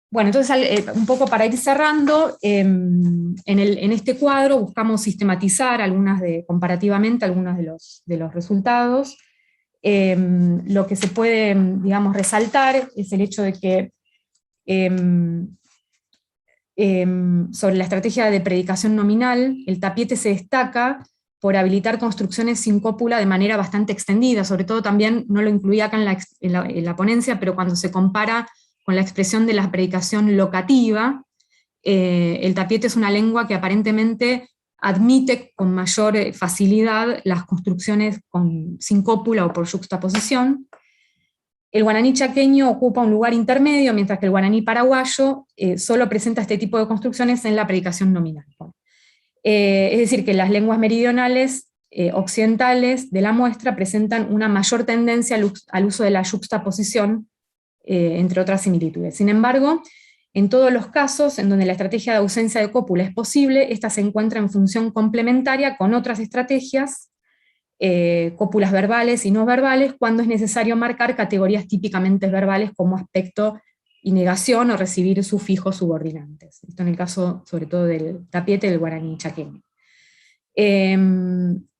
Bueno, entonces un poco para ir cerrando, en este cuadro buscamos sistematizar comparativamente algunos de los resultados. Lo que se puede, digamos, resaltar es el hecho de que sobre la estrategia de predicación nominal, el tapiete se destaca por habilitar construcciones sin cópula de manera bastante extendida, sobre todo también, no lo incluía acá en la ponencia, pero cuando se compara con la expresión de la predicación locativa. El tapiete es una lengua que aparentemente admite con mayor facilidad las construcciones sin cópula o por yuxtaposición. El guaraní chaqueño ocupa un lugar intermedio, mientras que el guaraní paraguayo solo presenta este tipo de construcciones en la predicación nominal. Es decir, que las lenguas meridionales occidentales de la muestra presentan una mayor tendencia al uso de la yuxtaposición, entre otras similitudes. Sin embargo, en todos los casos en donde la estrategia de ausencia de cópula es posible, esta se encuentra en función complementaria con otras estrategias, cópulas verbales y no verbales, cuando es necesario marcar categorías típicamente verbales como aspecto y negación o recibir sufijos subordinantes. Esto en el caso sobre todo del tapiete del guaraní chaqueño.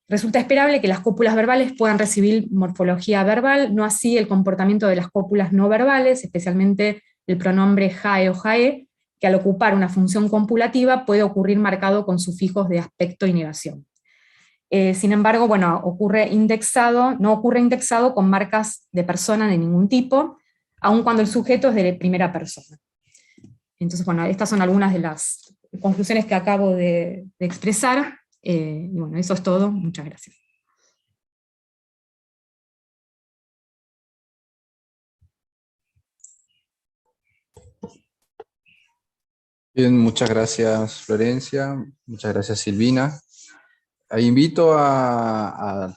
Resulta esperable que las cópulas verbales puedan recibir morfología verbal, no así el comportamiento de las cópulas no verbales, especialmente el pronombre jae o jae, que al ocupar una función copulativa puede ocurrir marcado con sufijos de aspecto y negación. Sin embargo, bueno, no ocurre indexado con marcas de persona de ningún tipo, aun cuando el sujeto es de primera persona. Entonces, bueno, estas son algunas de las conclusiones que acabo de expresar. Y bueno, eso es todo. Muchas gracias. Bien, muchas gracias Florencia, muchas gracias Silvina. Invito a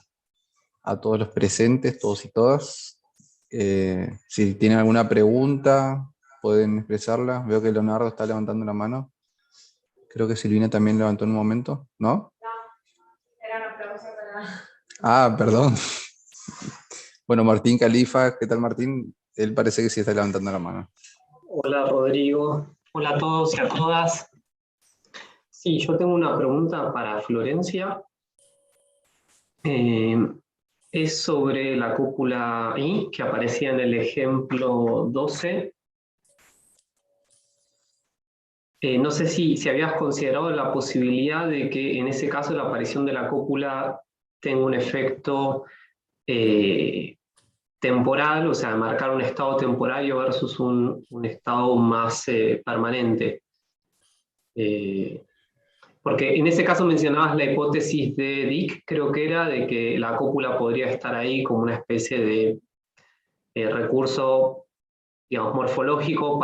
todos los presentes, todos y todas, si tienen alguna pregunta, pueden expresarla. Veo que Leonardo está levantando la mano. Creo que Silvina también levantó en un momento, ¿no? Era una pregunta para... Ah, perdón. Bueno, Martín Califa, ¿qué tal Martín? Él parece que sí está levantando la mano. Hola Rodrigo, hola a todos y a todas. Sí, yo tengo una pregunta para Florencia. Es sobre la cópula I, que aparecía en el ejemplo 12. No sé si habías considerado la posibilidad de que en ese caso la aparición de la cópula tenga un efecto temporal, o sea, marcar un estado temporario versus un estado más permanente. Porque en ese caso mencionabas la hipótesis de Dick, creo que era, de que la cópula podría estar ahí como una especie de recurso, digamos, morfológico,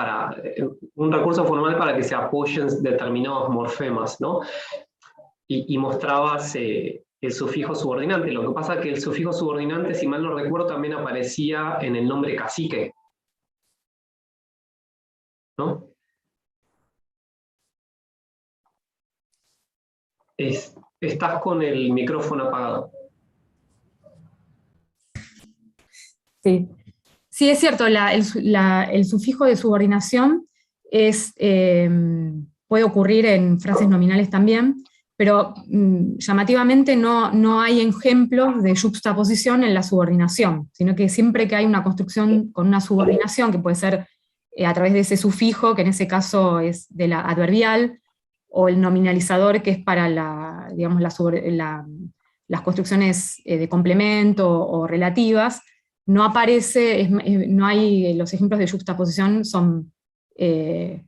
un recurso formal para que se apoyen determinados morfemas, ¿no? Y mostrabas el sufijo subordinante. Lo que pasa es que el sufijo subordinante, si mal no recuerdo, también aparecía en el nombre cacique, ¿no? Estás con el micrófono apagado. Sí, sí, es cierto, el sufijo de subordinación puede ocurrir en frases nominales también, pero llamativamente no hay ejemplos de yuxtaposición en la subordinación, sino que siempre que hay una construcción con una subordinación, que puede ser a través de ese sufijo, que en ese caso es de la adverbial, o el nominalizador, que es para las construcciones de complemento o relativas, no aparece, no hay, los ejemplos de yuxtaposición son, puede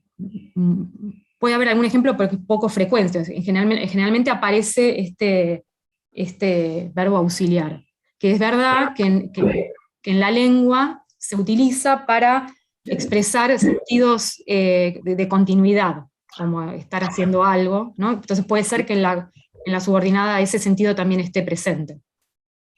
haber algún ejemplo, pero es poco frecuente. Generalmente aparece este verbo auxiliar, que es verdad que en la lengua se utiliza para expresar sentidos de continuidad, como estar haciendo algo, ¿no? Entonces puede ser que en la subordinada ese sentido también esté presente.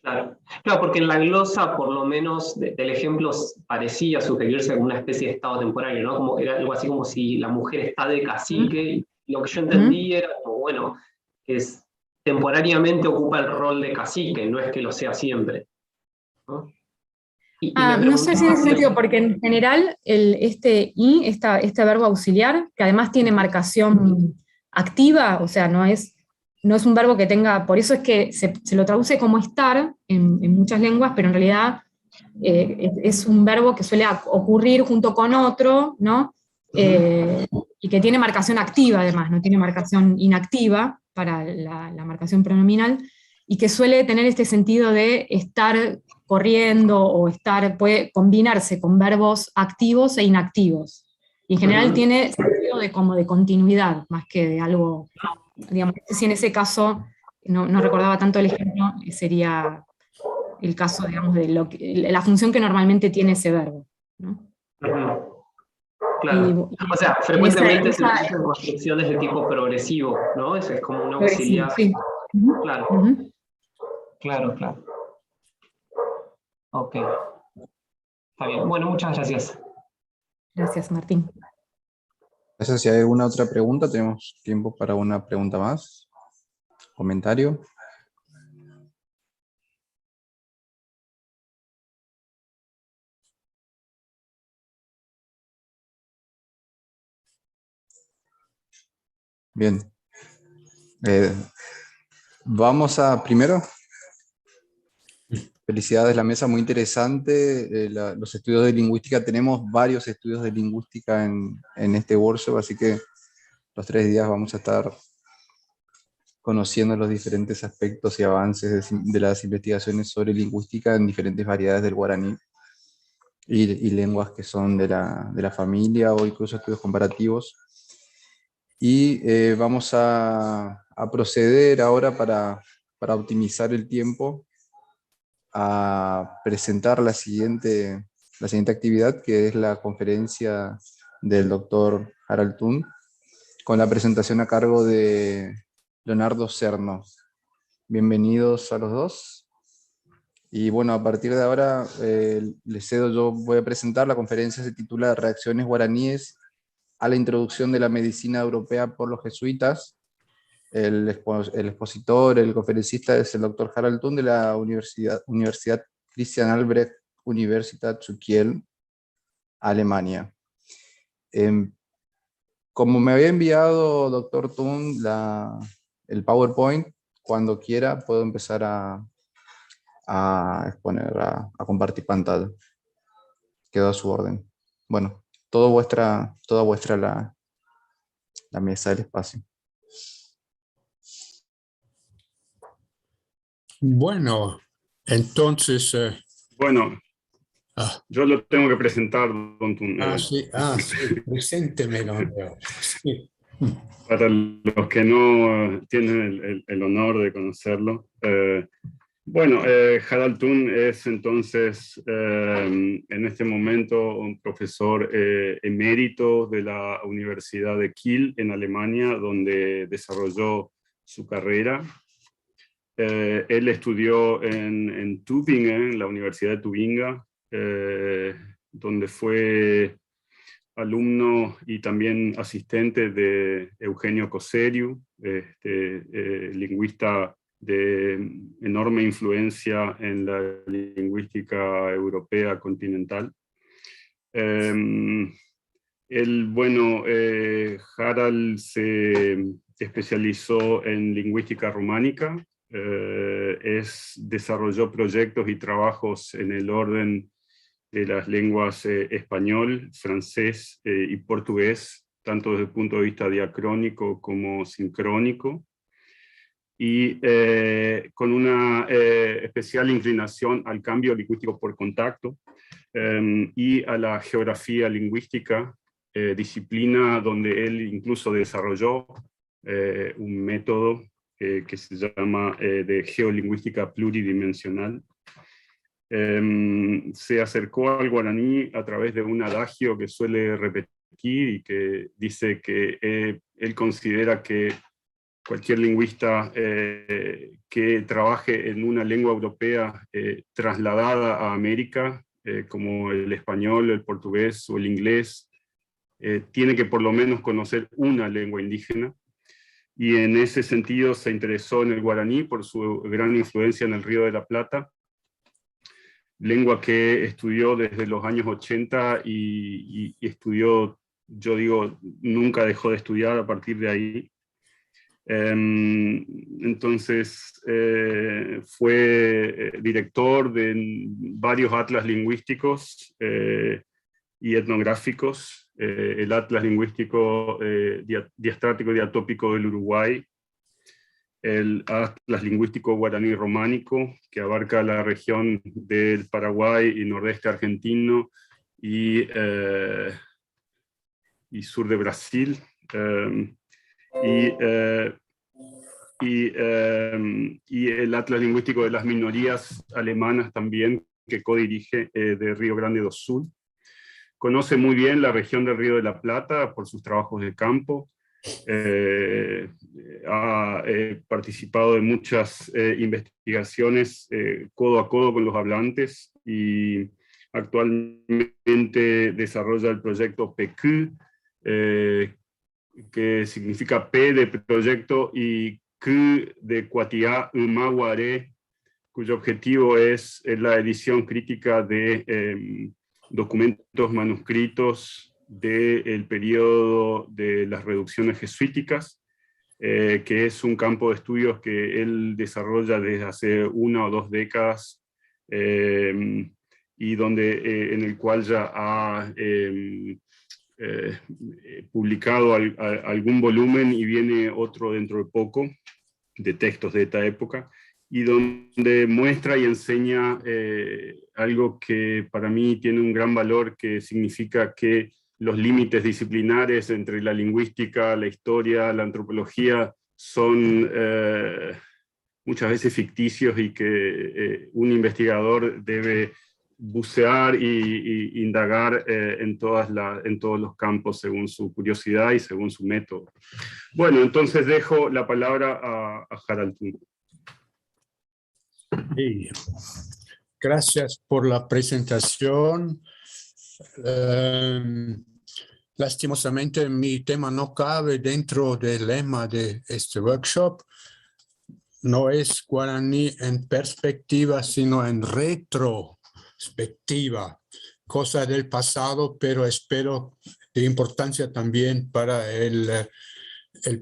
Claro, porque en la glosa, por lo menos, del ejemplo parecía sugerirse como una especie de estado temporario, ¿no? Como, era algo así como si la mujer está de cacique, y lo que yo entendí era como, bueno, que temporariamente ocupa el rol de cacique, no es que lo sea siempre, ¿no? No sé si en ese sentido, porque en general este verbo auxiliar, que además tiene marcación activa, o sea, no es un verbo que tenga, por eso es que se lo traduce como estar en muchas lenguas, pero en realidad es un verbo que suele ocurrir junto con otro, ¿no? Y que tiene marcación activa además, no tiene marcación inactiva para la marcación pronominal, y que suele tener este sentido de estar corriendo o puede combinarse con verbos activos e inactivos. Y en general tiene sentido de continuidad, más que de algo, digamos, si en ese caso, no recordaba tanto el ejemplo, sería el caso, digamos, de la función que normalmente tiene ese verbo, ¿no? Claro. O sea, frecuentemente se utilizan construcciones de tipo progresivo, ¿no? Es como un auxiliar. Sí. Claro. Claro. Ok. Está bien. Bueno, muchas gracias. Gracias, Martín. Gracias. Si hay alguna otra pregunta, tenemos tiempo para una pregunta más. ¿Comentario? Bien. Vamos a primero. Felicidades, la mesa muy interesante. Los estudios de lingüística, tenemos varios estudios de lingüística en este workshop, así que los 3 días vamos a estar conociendo los diferentes aspectos y avances de las investigaciones sobre lingüística en diferentes variedades del guaraní y lenguas que son de la familia o incluso estudios comparativos. Y vamos a proceder ahora para optimizar el tiempo a presentar la siguiente actividad, que es la conferencia del doctor Harald Thun, con la presentación a cargo de Leonardo Cerno. Bienvenidos a los dos. Y bueno, a partir de ahora les cedo, yo voy a presentar. La conferencia se titula Reacciones guaraníes a la introducción de la medicina europea por los jesuitas. El expositor, el conferencista es el doctor Harald Thun de la Universidad Christian Albrecht Universität zu Kiel, Alemania. Como me había enviado, doctor Thun, el PowerPoint, cuando quiera puedo empezar a exponer, a compartir pantalla. Quedo a su orden. Bueno, toda vuestra la mesa, el espacio. Bueno, entonces... Bueno, yo lo tengo que presentar, don Thun. Sí, preséntemelo. Sí. Para los que no tienen el honor de conocerlo. Bueno, Harald Thun es entonces en este momento un profesor emérito de la Universidad de Kiel en Alemania, donde desarrolló su carrera. Él estudió en Tübingen, la Universidad de Tubinga, donde fue alumno y también asistente de Eugenio Coseriu, lingüista de enorme influencia en la lingüística europea continental. Harald se especializó en lingüística románica, desarrolló proyectos y trabajos en el orden de las lenguas español, francés y portugués, tanto desde el punto de vista diacrónico como sincrónico, y con una especial inclinación al cambio lingüístico por contacto y a la geografía lingüística, disciplina donde él incluso desarrolló un método que se llama de geolingüística pluridimensional. Se acercó al guaraní a través de un adagio que suele repetir y que dice que él considera que cualquier lingüista que trabaje en una lengua europea trasladada a América, como el español, el portugués o el inglés, tiene que por lo menos conocer una lengua indígena. Y en ese sentido se interesó en el guaraní por su gran influencia en el Río de la Plata, lengua que estudió desde los años 80 y estudió, yo digo, nunca dejó de estudiar a partir de ahí. Entonces fue director de varios atlas lingüísticos y etnográficos, el Atlas Lingüístico Diastrático y Diatópico del Uruguay, el Atlas Lingüístico Guaraní Románico, que abarca la región del Paraguay y nordeste argentino y sur de Brasil, y el Atlas Lingüístico de las Minorías Alemanas también, que codirige de Río Grande do Sul. Conoce muy bien la región del Río de la Plata por sus trabajos de campo. Ha participado en muchas investigaciones codo a codo con los hablantes y actualmente desarrolla el proyecto PQ, que significa P de proyecto y Q de Cuatiá Umaguaré, cuyo objetivo es la edición crítica de documentos manuscritos del periodo de las reducciones jesuíticas, que es un campo de estudios que él desarrolla desde hace 1 o 2 décadas, y en el cual ya ha publicado algún volumen, y viene otro dentro de poco, de textos de esta época, y donde muestra y enseña algo que para mí tiene un gran valor, que significa que los límites disciplinares entre la lingüística, la historia, la antropología son muchas veces ficticios, y que un investigador debe bucear y indagar en todos los campos según su curiosidad y según su método. Bueno, entonces dejo la palabra a Harald Thun. Sí. Gracias por la presentación. Lastimosamente mi tema no cabe dentro del lema de este workshop. No es guaraní en perspectiva, sino en retrospectiva, cosa del pasado, pero espero de importancia también para el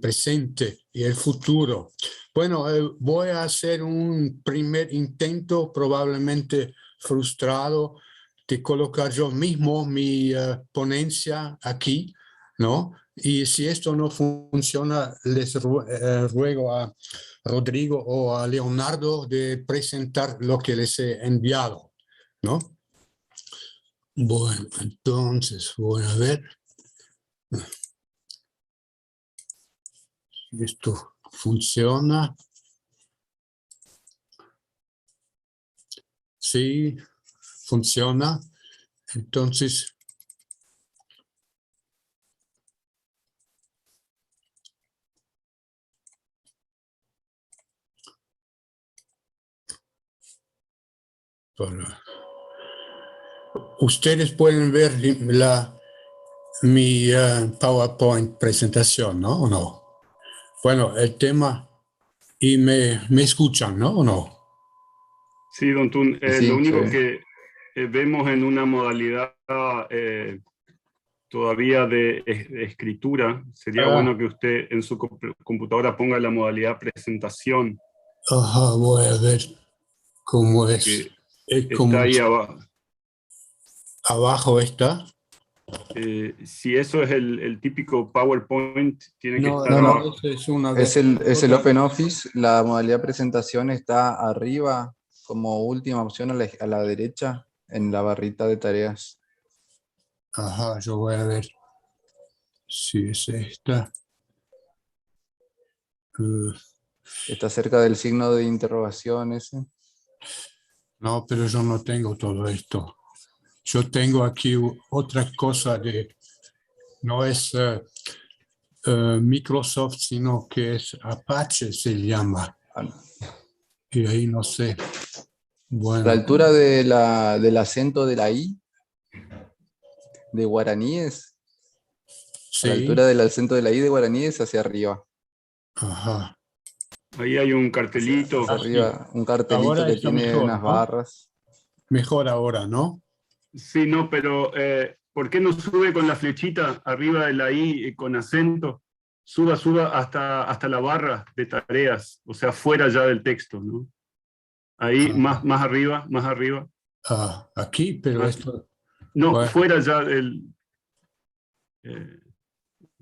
presente y el futuro. Bueno, voy a hacer un primer intento, probablemente frustrado, de colocar yo mismo mi ponencia aquí, ¿no? Y si esto no funciona, les ruego a Rodrigo o a Leonardo de presentar lo que les he enviado, ¿no? Bueno, entonces voy a ver. Esto funciona. Sí, funciona. Entonces, ustedes pueden ver mi PowerPoint presentación, ¿no? ¿O no? Bueno, el tema, y me escuchan, ¿no? ¿O no? Sí, don Thun, Sí, lo único sí. que vemos en una modalidad todavía de escritura, sería bueno que usted en su computadora ponga la modalidad presentación. Ajá, voy a ver cómo es. Está ahí abajo. ¿Abajo está? Si eso es el típico PowerPoint, tiene que estar No. abajo. Es el OpenOffice. La modalidad presentación está arriba, como última opción a la derecha, en la barrita de tareas. Ajá, yo voy a ver si es esta. Está cerca del signo de interrogación ese. No, pero yo no tengo todo esto. Yo tengo aquí otra cosa no es Microsoft, sino que es Apache, se llama. Y ahí no sé. Bueno. La altura del acento de la I, de guaraníes. Sí. La altura del acento de la I de guaraníes hacia arriba. Ajá. Ahí hay un cartelito. Hacia arriba, un cartelito Ahora que está tiene mejor, unas ¿no? barras. Mejor ahora, ¿no? Sí, no, pero ¿por qué no sube con la flechita arriba de la I con acento? Suba hasta la barra de tareas, o sea, fuera ya del texto, ¿no? Ahí, más arriba, más arriba. Ah, aquí, pero esto... No, bueno. fuera ya del...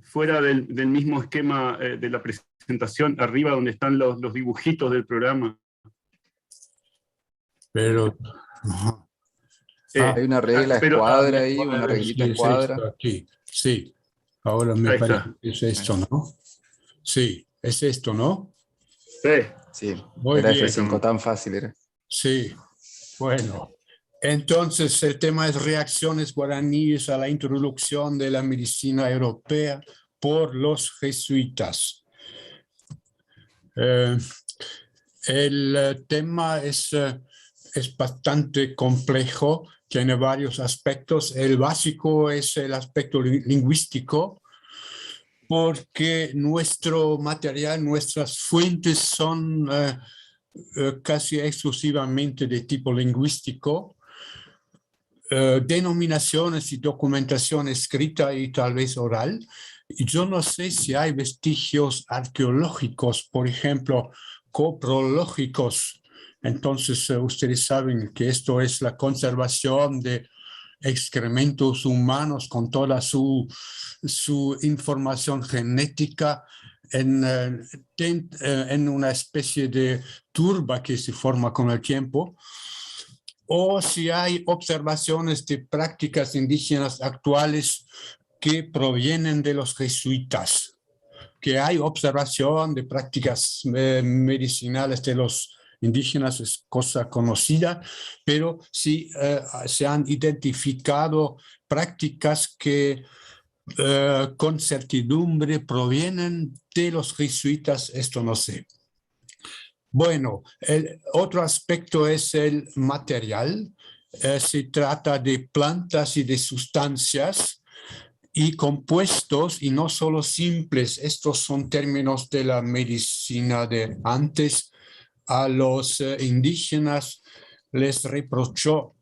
fuera del mismo esquema de la presentación, arriba donde están los dibujitos del programa. Pero... hay una regla escuadra ahí, una reglita escuadra. Aquí. Sí, ahora me parece que es esto, ¿no? Sí, es esto, ¿no? Sí, muy era bien. F5, tan fácil era. Sí, bueno. Entonces, el tema es reacciones guaraníes a la introducción de la medicina europea por los jesuitas. El tema es bastante complejo, tiene varios aspectos. El básico es el aspecto lingüístico, porque nuestro material, nuestras fuentes son casi exclusivamente de tipo lingüístico. Denominaciones y documentación escrita y tal vez oral. Y yo no sé si hay vestigios arqueológicos, por ejemplo, coprológicos. Entonces, ustedes saben que esto es la conservación de excrementos humanos con toda su información genética en una especie de turba que se forma con el tiempo. O si hay observaciones de prácticas indígenas actuales que provienen de los jesuitas, que hay observación de prácticas medicinales de los indígenas, es cosa conocida, pero si se han identificado prácticas que con certidumbre provienen de los jesuitas, esto no sé. Bueno, el otro aspecto es el material. Se trata de plantas y de sustancias y compuestos, y no solo simples. Estos son términos de la medicina de antes. A los indígenas les reprochó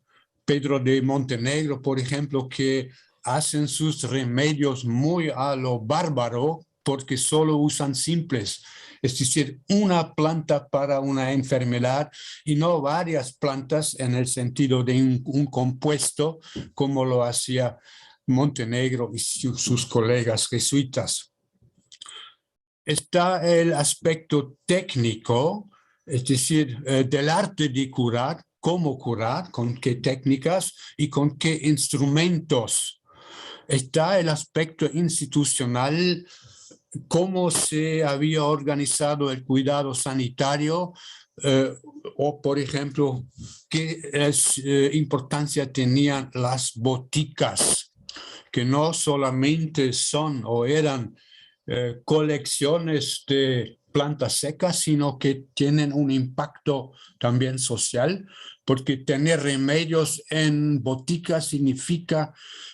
Pedro de Montenegro, por ejemplo, que hacen sus remedios muy a lo bárbaro porque solo usan simples. Es decir, una planta para una enfermedad y no varias plantas en el sentido de un compuesto como lo hacía Montenegro y sus colegas jesuitas. Está el aspecto técnico, es decir, del arte de curar, cómo curar, con qué técnicas y con qué instrumentos. Está el aspecto institucional, cómo se había organizado el cuidado sanitario o, por ejemplo, qué importancia tenían las boticas, que no solamente son o eran colecciones de plantas secas, sino que tienen un impacto también social, porque tener remedios en boticas significa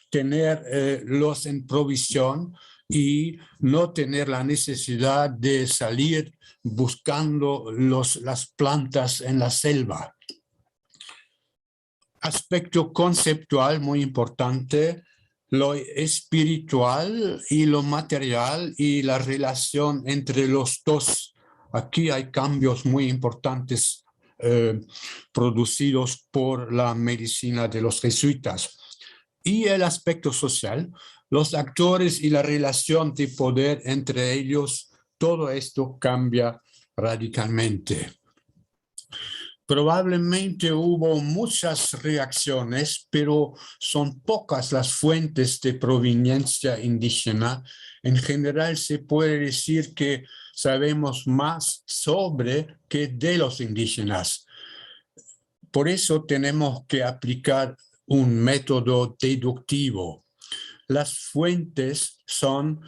tenerlos en provisión y no tener la necesidad de salir buscando las plantas en la selva. Aspecto conceptual muy importante, lo espiritual y lo material y la relación entre los dos. Aquí hay cambios muy importantes producidos por la medicina de los jesuitas. Y el aspecto social, los actores y la relación de poder entre ellos, todo esto cambia radicalmente. Probablemente hubo muchas reacciones, pero son pocas las fuentes de proveniencia indígena. En general se puede decir que sabemos más sobre que de los indígenas. Por eso tenemos que aplicar un método deductivo. Las fuentes son,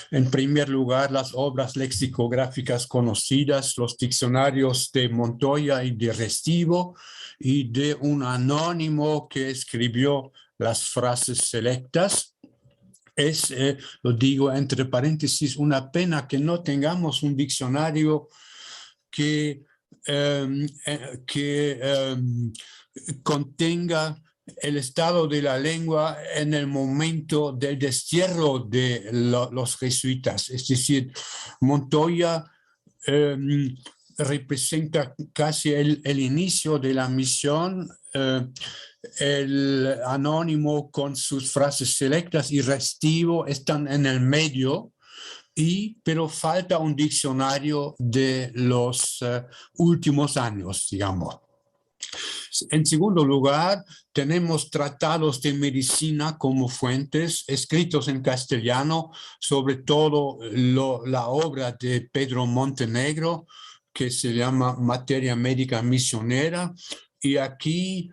en primer lugar, las obras lexicográficas conocidas, los diccionarios de Montoya y de Restivo, y de un anónimo que escribió las frases selectas. Es, lo digo entre paréntesis, una pena que no tengamos un diccionario que contenga el estado de la lengua en el momento del destierro de los jesuitas. Es decir, Montoya representa casi el inicio de la misión, el anónimo con sus frases selectas y Restivo están en el medio, pero falta un diccionario de los últimos años, digamos. En segundo lugar, tenemos tratados de medicina como fuentes, escritos en castellano, sobre todo la obra de Pedro Montenegro, que se llama Materia Médica Misionera, y aquí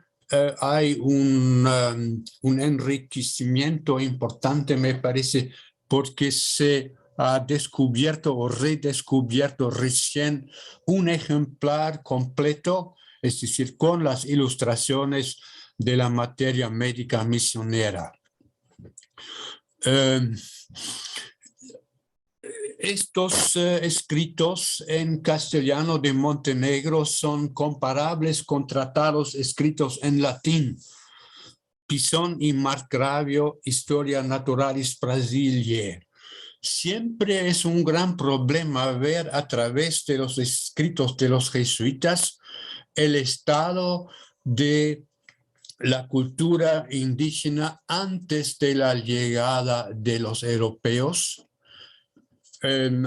hay un enriquecimiento importante, me parece, porque se ha descubierto o redescubierto recién un ejemplar completo, es decir, con las ilustraciones de la materia médica misionera. Estos escritos en castellano de Montenegro son comparables con tratados escritos en latín. Pisón y Marcgravio, Historia Naturalis Brasiliae. Siempre es un gran problema ver a través de los escritos de los jesuitas el estado de la cultura indígena antes de la llegada de los europeos.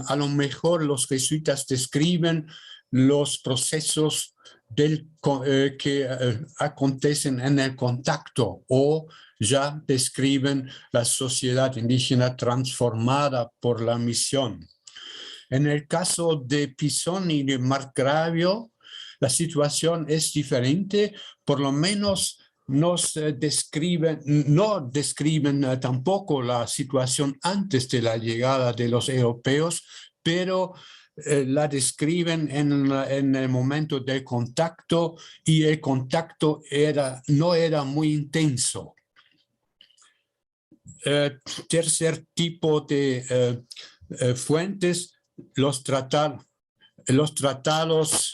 A lo mejor los jesuitas describen los procesos que acontecen en el contacto, o ya describen la sociedad indígena transformada por la misión. En el caso de Pisón y de Marcgravio, la situación es diferente, por lo menos no describen tampoco la situación antes de la llegada de los europeos, pero la describen en el momento del contacto, y el contacto no era muy intenso. Tercer tipo de fuentes, los tratados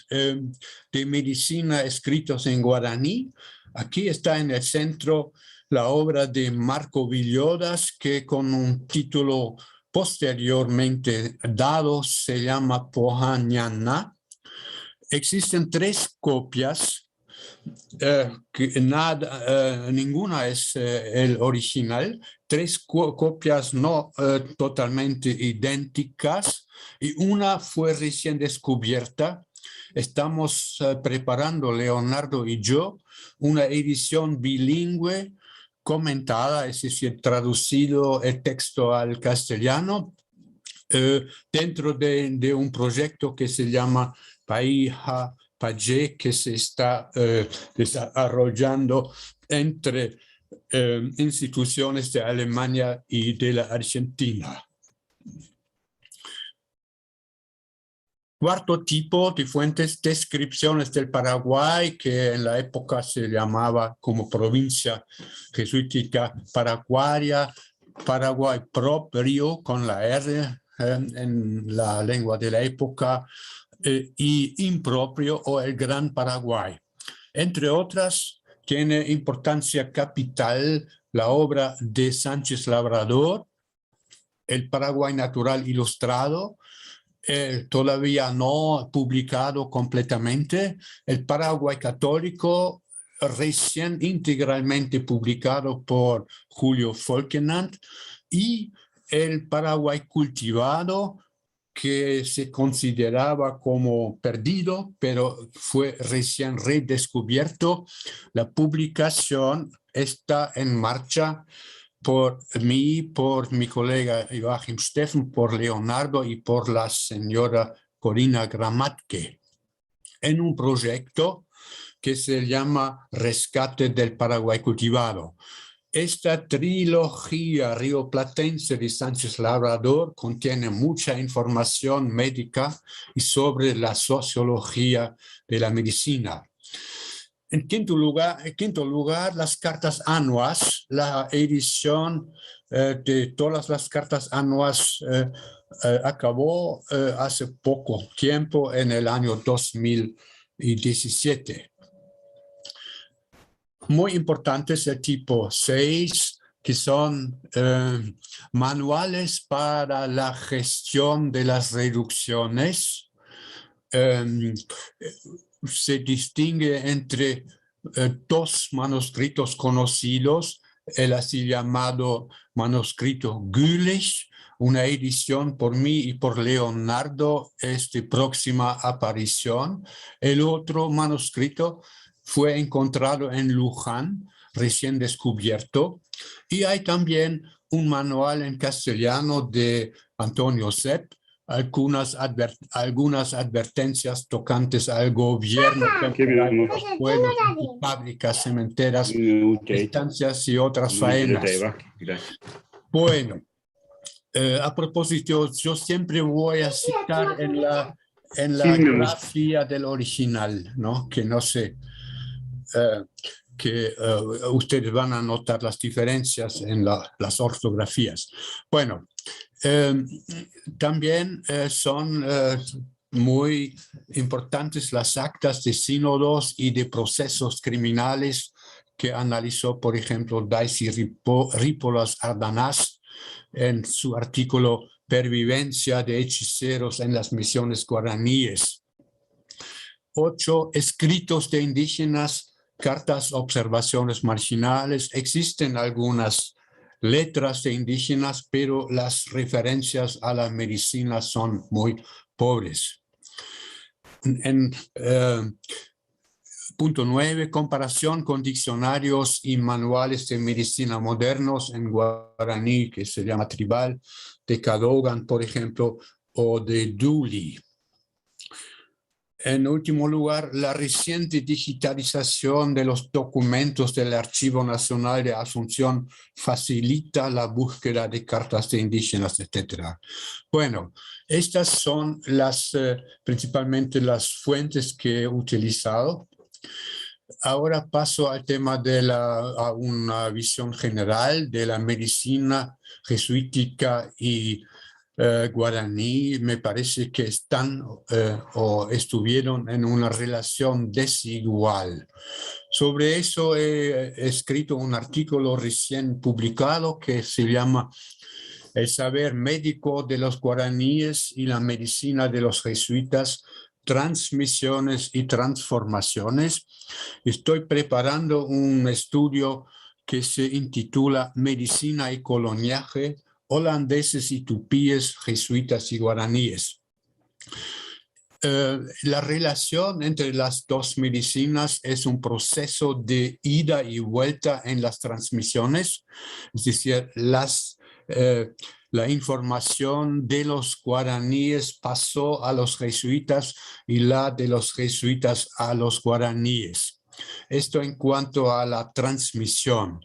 de medicina escritos en guaraní. Aquí está en el centro la obra de Marco Villoldas, que con un título posteriormente dado se llama Pohañana. Existen 3 copias, ninguna es el original, 3 copias no totalmente idénticas, y una fue recién descubierta. Estamos preparando, Leonardo y yo, una edición bilingüe comentada, es decir, traducido el texto al castellano, dentro de un proyecto que se llama Paija Payé, que se está desarrollando entre instituciones de Alemania y de la Argentina. Cuarto tipo de fuentes, descripciones del Paraguay, que en la época se llamaba como provincia jesuítica paraguaya, Paraguay propio con la R en la lengua de la época, y impropio o el Gran Paraguay. Entre otras, tiene importancia capital la obra de Sánchez Labrador, El Paraguay Natural Ilustrado, todavía no publicado completamente, El Paraguay Católico, recién integralmente publicado por Julio Folkenand, y El Paraguay Cultivado, que se consideraba como perdido, pero fue recién redescubierto. La publicación está en marcha por mi colega Joachim Steffen, por Leonardo y por la señora Corina Gramatke, en un proyecto que se llama Rescate del Paraguay Cultivado. Esta trilogía rioplatense de Sánchez Labrador contiene mucha información médica y sobre la sociología de la medicina. En quinto lugar, las cartas anuas. La edición de todas las cartas anuas acabó hace poco tiempo, en el año 2017. Muy importantes el tipo 6, que son manuales para la gestión de las reducciones. Se distingue entre 2 manuscritos conocidos, el así llamado manuscrito Gülich, una edición por mí y por Leonardo, es de próxima aparición. El otro manuscrito fue encontrado en Luján, recién descubierto, y hay también un manual en castellano de Antonio Sepp, algunas advertencias tocantes al gobierno temporal de los pueblos, fábricas, cementeras, estancias y otras faenas. Bueno, a propósito, yo siempre voy a citar en la grafía del original, ¿no? Que no sé, que ustedes van a notar las diferencias en las ortografías. Bueno, también son muy importantes las actas de sínodos y de procesos criminales que analizó, por ejemplo, Daisy Rípolas Ardanás en su artículo Pervivencia de hechiceros en las misiones guaraníes. 8 escritos de indígenas, cartas, observaciones marginales. Existen algunas letras de indígenas, pero las referencias a la medicina son muy pobres. En punto 9, comparación con diccionarios y manuales de medicina modernos en guaraní, que se llama tribal, de Cadogan, por ejemplo, o de Dooley. En último lugar, la reciente digitalización de los documentos del Archivo Nacional de Asunción facilita la búsqueda de cartas de indígenas, etc. Bueno, estas son principalmente las fuentes que he utilizado. Ahora paso al tema de a una visión general de la medicina jesuítica y guaraní. Me parece que están o estuvieron en una relación desigual. Sobre eso he escrito un artículo recién publicado que se llama El saber médico de los guaraníes y la medicina de los jesuitas, transmisiones y transformaciones. Estoy preparando un estudio que se intitula Medicina y coloniaje, holandeses y tupíes, jesuitas y guaraníes. La relación entre las dos medicinas es un proceso de ida y vuelta en las transmisiones, es decir, la información de los guaraníes pasó a los jesuitas y la de los jesuitas a los guaraníes. Esto en cuanto a la transmisión.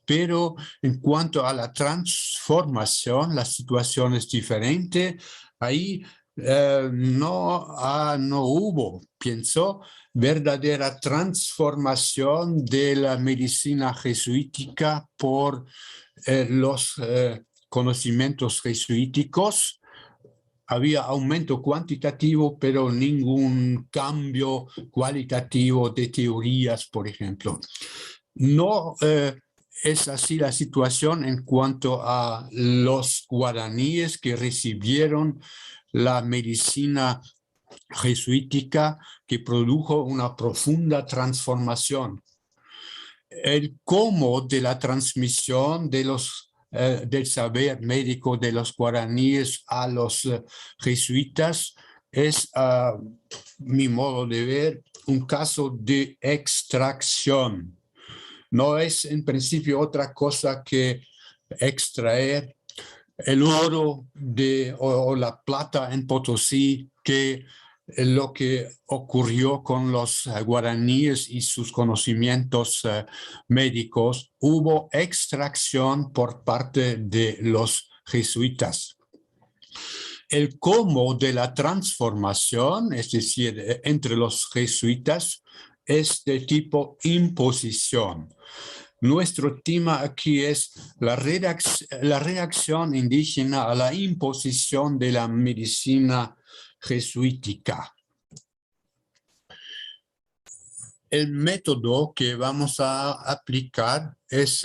Pero en cuanto a la transformación, la situación es diferente. Ahí no hubo, pienso, verdadera transformación de la medicina jesuítica por los conocimientos jesuíticos. Había aumento cuantitativo, pero ningún cambio cualitativo de teorías, por ejemplo. No es así la situación en cuanto a los guaraníes que recibieron la medicina jesuítica, que produjo una profunda transformación. El cómo de la transmisión del saber médico de los guaraníes a los jesuitas es, a mi modo de ver, un caso de extracción. No es en principio otra cosa que extraer el oro o la plata en Potosí, que lo que ocurrió con los guaraníes y sus conocimientos médicos. Hubo extracción por parte de los jesuitas. El cómo de la transformación, es decir, entre los jesuitas, es de tipo imposición. Nuestro tema aquí es la reacción indígena a la imposición de la medicina jesuítica. El método que vamos a aplicar es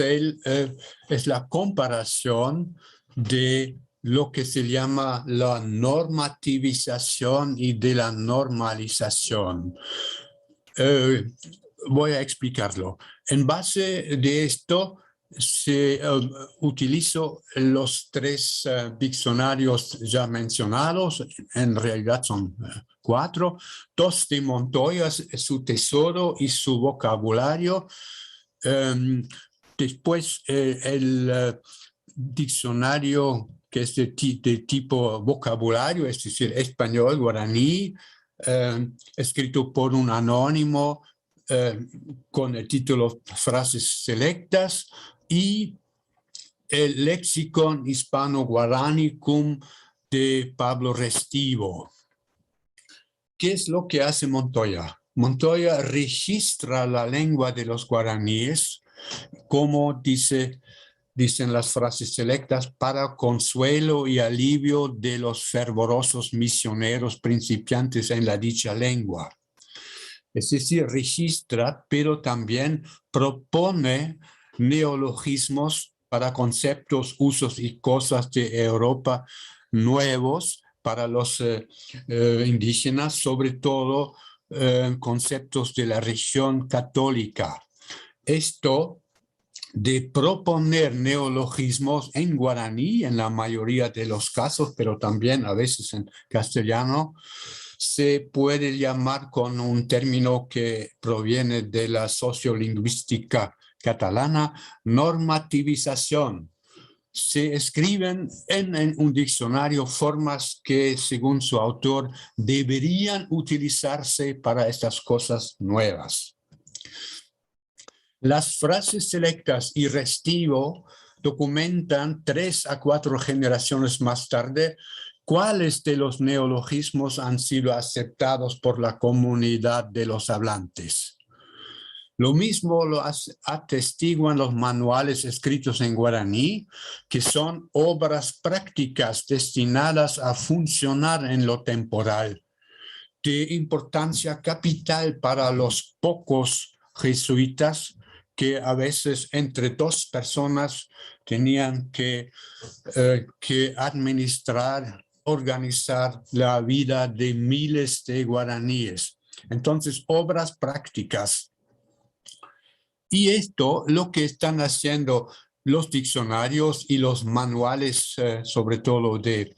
la comparación de lo que se llama la normativización y de la normalización. Voy a explicarlo. En base de esto, utilizo los tres diccionarios ya mencionados, en realidad son 4, 2 de Montoya, su tesoro y su vocabulario. Después el diccionario que es de tipo vocabulario, es decir, español, guaraní, escrito por un anónimo con el título Frases Selectas, y el Lexicon Hispano-Guaranicum de Pablo Restivo. ¿Qué es lo que hace Montoya? Montoya registra la lengua de los guaraníes, como dicen las frases selectas, para consuelo y alivio de los fervorosos misioneros principiantes en la dicha lengua. Es decir, registra, pero también propone neologismos para conceptos, usos y cosas de Europa nuevos para los indígenas, sobre todo conceptos de la región católica. Esto de proponer neologismos en guaraní, en la mayoría de los casos, pero también a veces en castellano, se puede llamar con un término que proviene de la sociolingüística catalana, normativización. Se escriben en un diccionario formas que, según su autor, deberían utilizarse para estas cosas nuevas. Las frases selectas y Restivo documentan 3 a 4 generaciones más tarde cuáles de los neologismos han sido aceptados por la comunidad de los hablantes. Lo mismo lo atestiguan los manuales escritos en guaraní, que son obras prácticas destinadas a funcionar en lo temporal, de importancia capital para los pocos jesuitas que a veces entre 2 personas tenían que administrar, organizar la vida de miles de guaraníes. Entonces, obras prácticas. Y esto, lo que están haciendo los diccionarios y los manuales, sobre todo de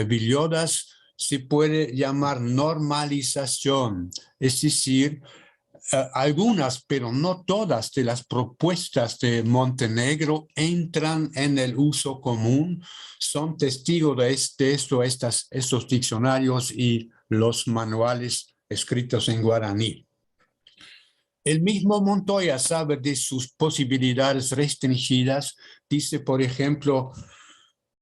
Villoldas, se puede llamar normalización, es decir, algunas, pero no todas, de las propuestas de Montenegro entran en el uso común, son testigos de esto, estos diccionarios y los manuales escritos en guaraní. El mismo Montoya sabe de sus posibilidades restringidas, dice, por ejemplo,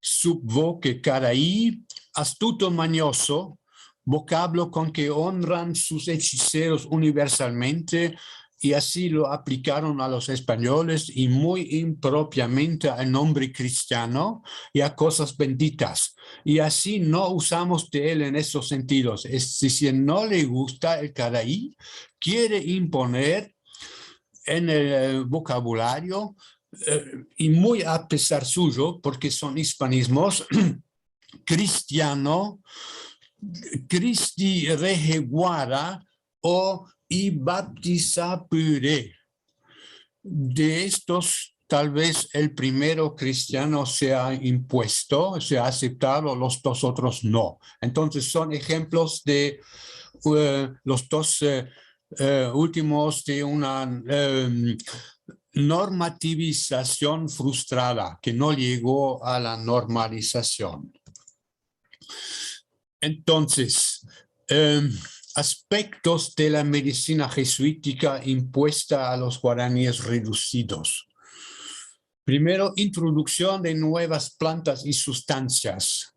subvoque caraí, astuto mañoso, vocablo con que honran sus hechiceros universalmente, y así lo aplicaron a los españoles y muy impropiamente al nombre cristiano y a cosas benditas. Y así no usamos de él en esos sentidos. Es decir, no le gusta el caraí, quiere imponer en el vocabulario, y muy a pesar suyo, porque son hispanismos, cristiano, Cristi Rejeguara o Ibaptizapure. De estos, tal vez el primero cristiano se ha impuesto, se ha aceptado, los 2 otros no. Entonces son ejemplos de los 2 últimos de una normativización frustrada que no llegó a la normalización. Entonces, aspectos de la medicina jesuítica impuesta a los guaraníes reducidos. Primero, introducción de nuevas plantas y sustancias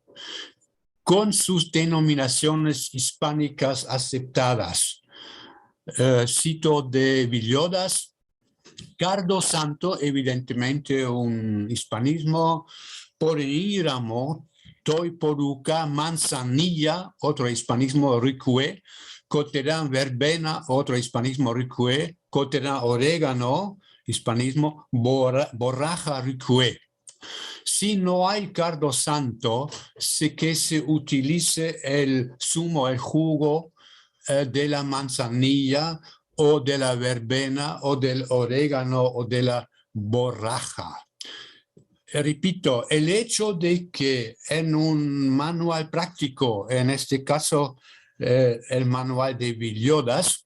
con sus denominaciones hispánicas aceptadas. Cito de Villoldas, Cardo Santo, evidentemente un hispanismo, Poríramo, Toiporuca, manzanilla, otro hispanismo ricue, Coterán verbena, otro hispanismo ricue, Coterán orégano, hispanismo borraja ricue. Si no hay cardo santo, sé que se utilice el zumo, el jugo de la manzanilla o de la verbena o del orégano o de la borraja. Repito, el hecho de que en un manual práctico, en este caso el manual de Villoldas,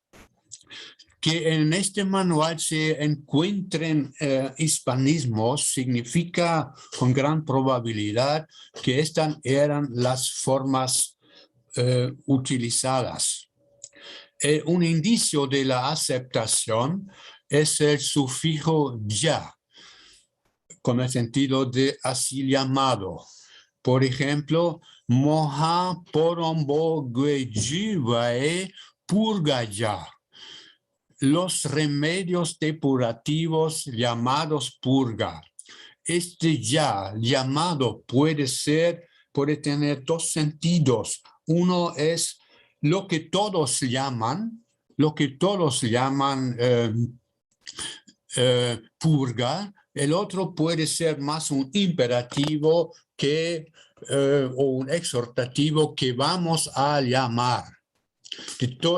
que en este manual se encuentren hispanismos significa con gran probabilidad que estas eran las formas utilizadas. Un indicio de la aceptación es el sufijo ya, con el sentido de así llamado. Por ejemplo, moja porombo guejivae purgaya. Los remedios depurativos llamados purga. Este ya llamado puede tener dos sentidos. Uno es lo que todos llaman purga. El otro puede ser más un imperativo o un exhortativo que vamos a llamar.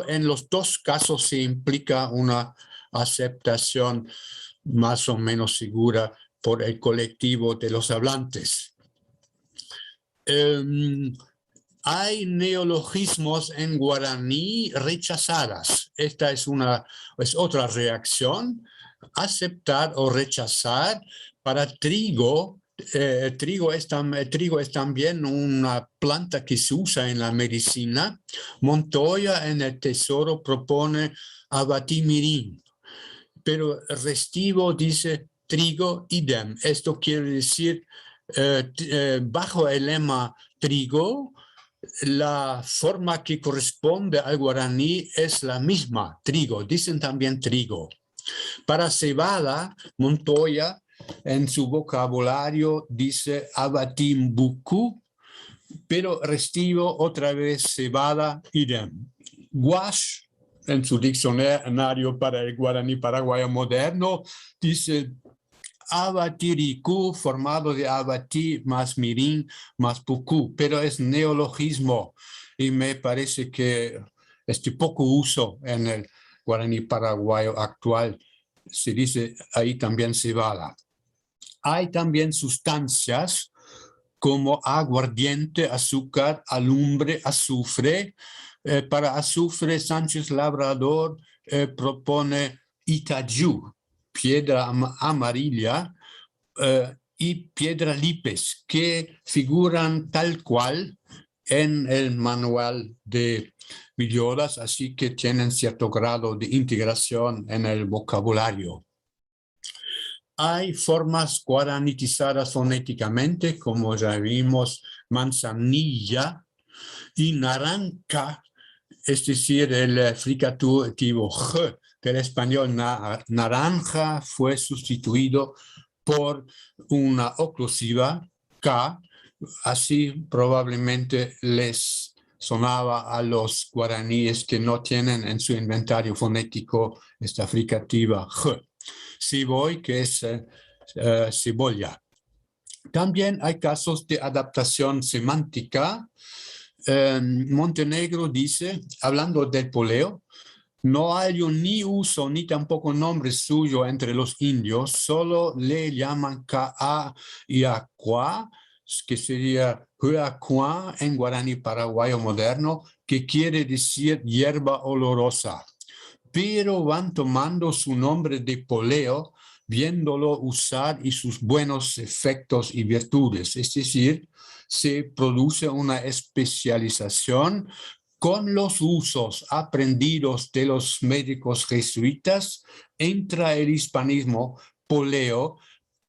En los dos casos se implica una aceptación más o menos segura por el colectivo de los hablantes. Hay neologismos en guaraní rechazadas. Esta es otra reacción. Aceptar o rechazar. Para trigo, trigo es también una planta que se usa en la medicina. Montoya en el Tesoro propone abatimirín, pero Restivo dice trigo idem. Esto quiere decir, bajo el lema trigo, la forma que corresponde al guaraní es la misma, trigo. Dicen también trigo. Para cebada, Montoya en su vocabulario dice abatimbuku, pero Restivo otra vez cebada idem. Guash, en su diccionario para el guaraní paraguayo moderno, dice abatiriku, formado de abatí más mirín más pucú, pero es neologismo y me parece que es de poco uso en el guaraní paraguayo actual. Se dice ahí también cebada. Hay también sustancias como aguardiente, azúcar, alumbre, azufre. Para azufre, Sánchez Labrador propone itayú, piedra amarilla, y piedra lipes, que figuran tal cual en el manual de Villoldas, así que tienen cierto grado de integración en el vocabulario. Hay formas guaranitizadas fonéticamente, como ya vimos, manzanilla y naranja, es decir, el fricativo G del español naranja fue sustituido por una oclusiva K, así probablemente les sonaba a los guaraníes que no tienen en su inventario fonético esta fricativa G. Ciboy, que es cebolla. También hay casos de adaptación semántica. Montenegro dice, hablando del poleo, no hay ni uso ni tampoco nombre suyo entre los indios, solo le llaman Ka'a y Aqua, que sería Huacuá en guaraní paraguayo moderno, que quiere decir hierba olorosa. Pero van tomando su nombre de poleo, viéndolo usar y sus buenos efectos y virtudes. Es decir, se produce una especialización con los usos aprendidos de los médicos jesuitas. Entra el hispanismo poleo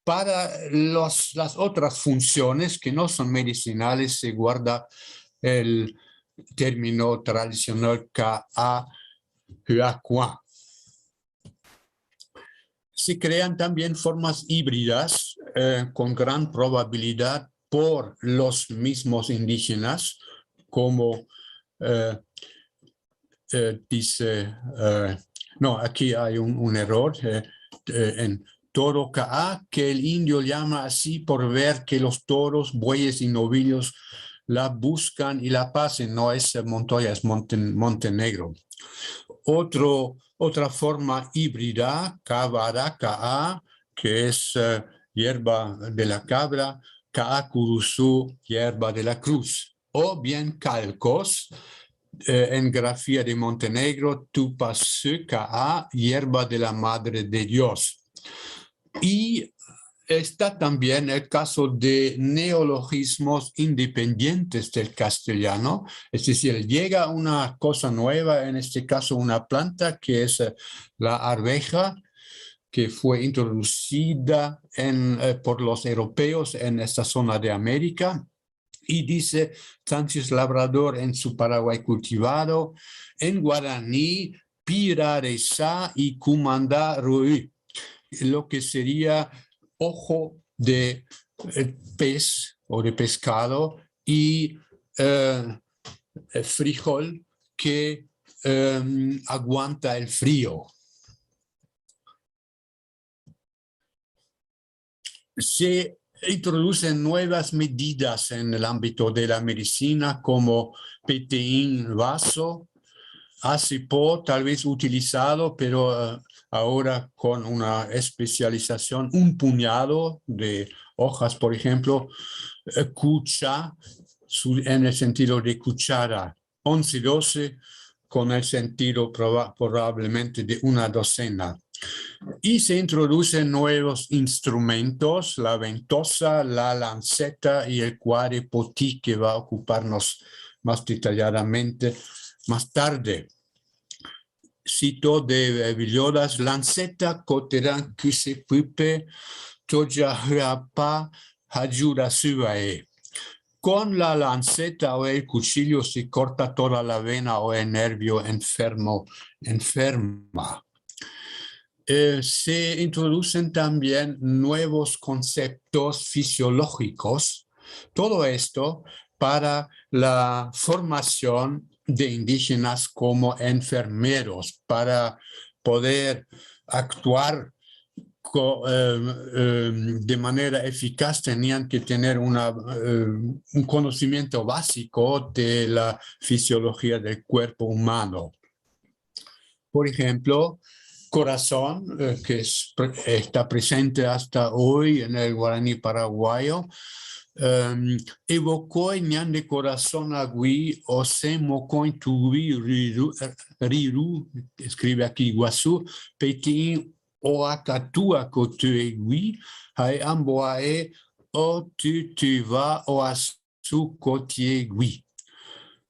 para las otras funciones que no son medicinales. Se guarda el término tradicional Ka'a. Se crean también formas híbridas con gran probabilidad por los mismos indígenas, como dice, no, aquí hay un error en toro Ka'a, que el indio llama así por ver que los toros, bueyes y novillos la buscan y la pasen. No es Montoya, es Montenegro. Otra forma híbrida, Ka'a, que es hierba de la cabra, Ka'akurusu, hierba de la cruz, o bien calcos, en grafía de Montenegro, Tupassu Ka'a, hierba de la Madre de Dios. Y está también el caso de neologismos independientes del castellano, es decir, llega una cosa nueva, en este caso una planta que es la arveja, que fue introducida por los europeos en esta zona de América. Y dice Sánchez Labrador en su Paraguay cultivado, en guaraní, Piraresa y Cumanda Rui, lo que sería ojo de pez o de pescado y frijol que aguanta el frío. Se introducen nuevas medidas en el ámbito de la medicina como PTIN vaso, ACIPO tal vez utilizado, pero ahora con una especialización, un puñado de hojas, por ejemplo, cucha, en el sentido de cuchara, 11-12, con el sentido probablemente de una docena. Y se introducen nuevos instrumentos, la ventosa, la lanceta y el cuadripoti, que va a ocuparnos más detalladamente más tarde. Cito de Villoldas, lanceta coteran kusepupe toyahrapa hajurasuae. Con la lanceta o el cuchillo se corta toda la vena o el nervio enferma. Se introducen también nuevos conceptos fisiológicos, todo esto para la formación de indígenas como enfermeros, para poder actuar de manera eficaz. Tenían que tener un conocimiento básico de la fisiología del cuerpo humano. Por ejemplo, corazón, que está presente hasta hoy en el guaraní paraguayo, evocó ñan de corazón agui o se mocoin tuvi riru, escribe aquí guasú, petin o acatua cotuegui, hay amboae o tutuva o asu cotiegui,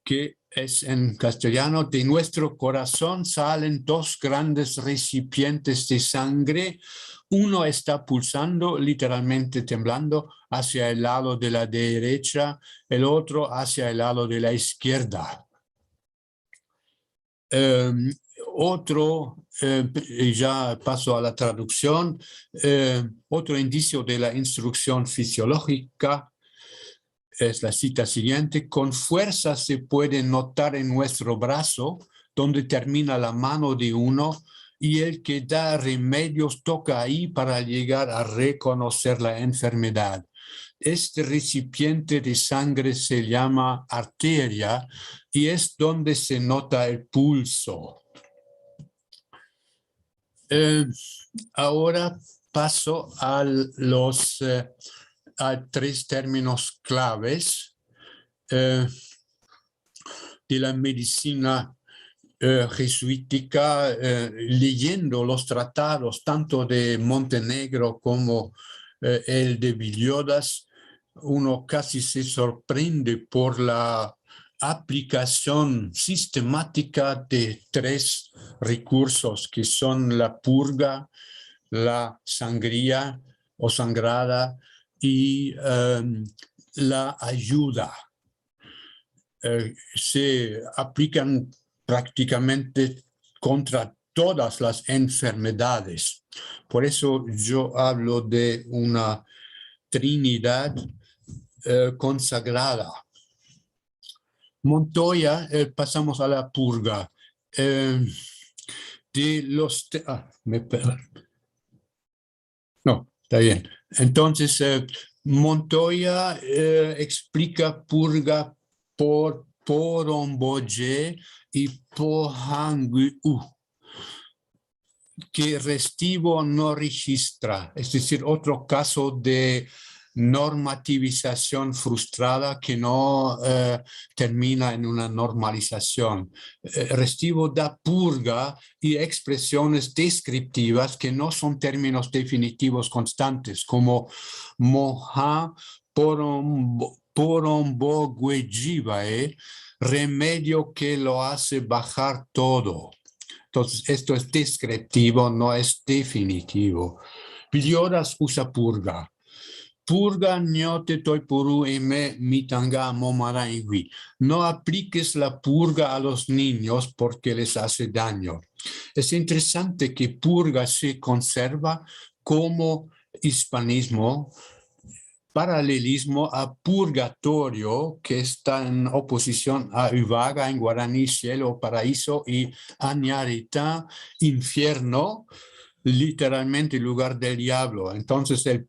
que es en castellano: de nuestro corazón salen dos grandes recipientes de sangre, uno está pulsando, literalmente temblando, hacia el lado de la derecha, el otro hacia el lado de la izquierda. Ya paso a la traducción, otro indicio de la instrucción fisiológica es la cita siguiente: con fuerza se puede notar en nuestro brazo donde termina la mano de uno, y el que da remedios toca ahí para llegar a reconocer la enfermedad. Este recipiente de sangre se llama arteria y es donde se nota el pulso. Ahora paso a los tres términos claves de la medicina jesuítica, leyendo los tratados tanto de Montenegro como el de Villoldas. Uno casi se sorprende por la aplicación sistemática de tres recursos, que son la purga, la sangría o sangrada y la ayuda. Se aplican prácticamente contra todas las enfermedades. Por eso yo hablo de una Trinidad consagrada. Montoya, pasamos a la purga. No, está bien. Entonces, Montoya explica purga por Poromboye y Pohangui. que Restivo no registra, es decir, otro caso de normativización frustrada que no termina en una normalización. Restivo da purga y expresiones descriptivas que no son términos definitivos constantes, como moja poromboguejivae, remedio que lo hace bajar todo. Entonces, esto es descriptivo, no es definitivo. Villioras usa purga. Purga nyote toi puru eme mitanga momara ingui. No apliques la purga a los niños porque les hace daño. Es interesante que purga se conserva como hispanismo, paralelismo a purgatorio, que está en oposición a Uvaga en guaraní, cielo, paraíso, y Añarita, infierno, literalmente lugar del diablo. Entonces el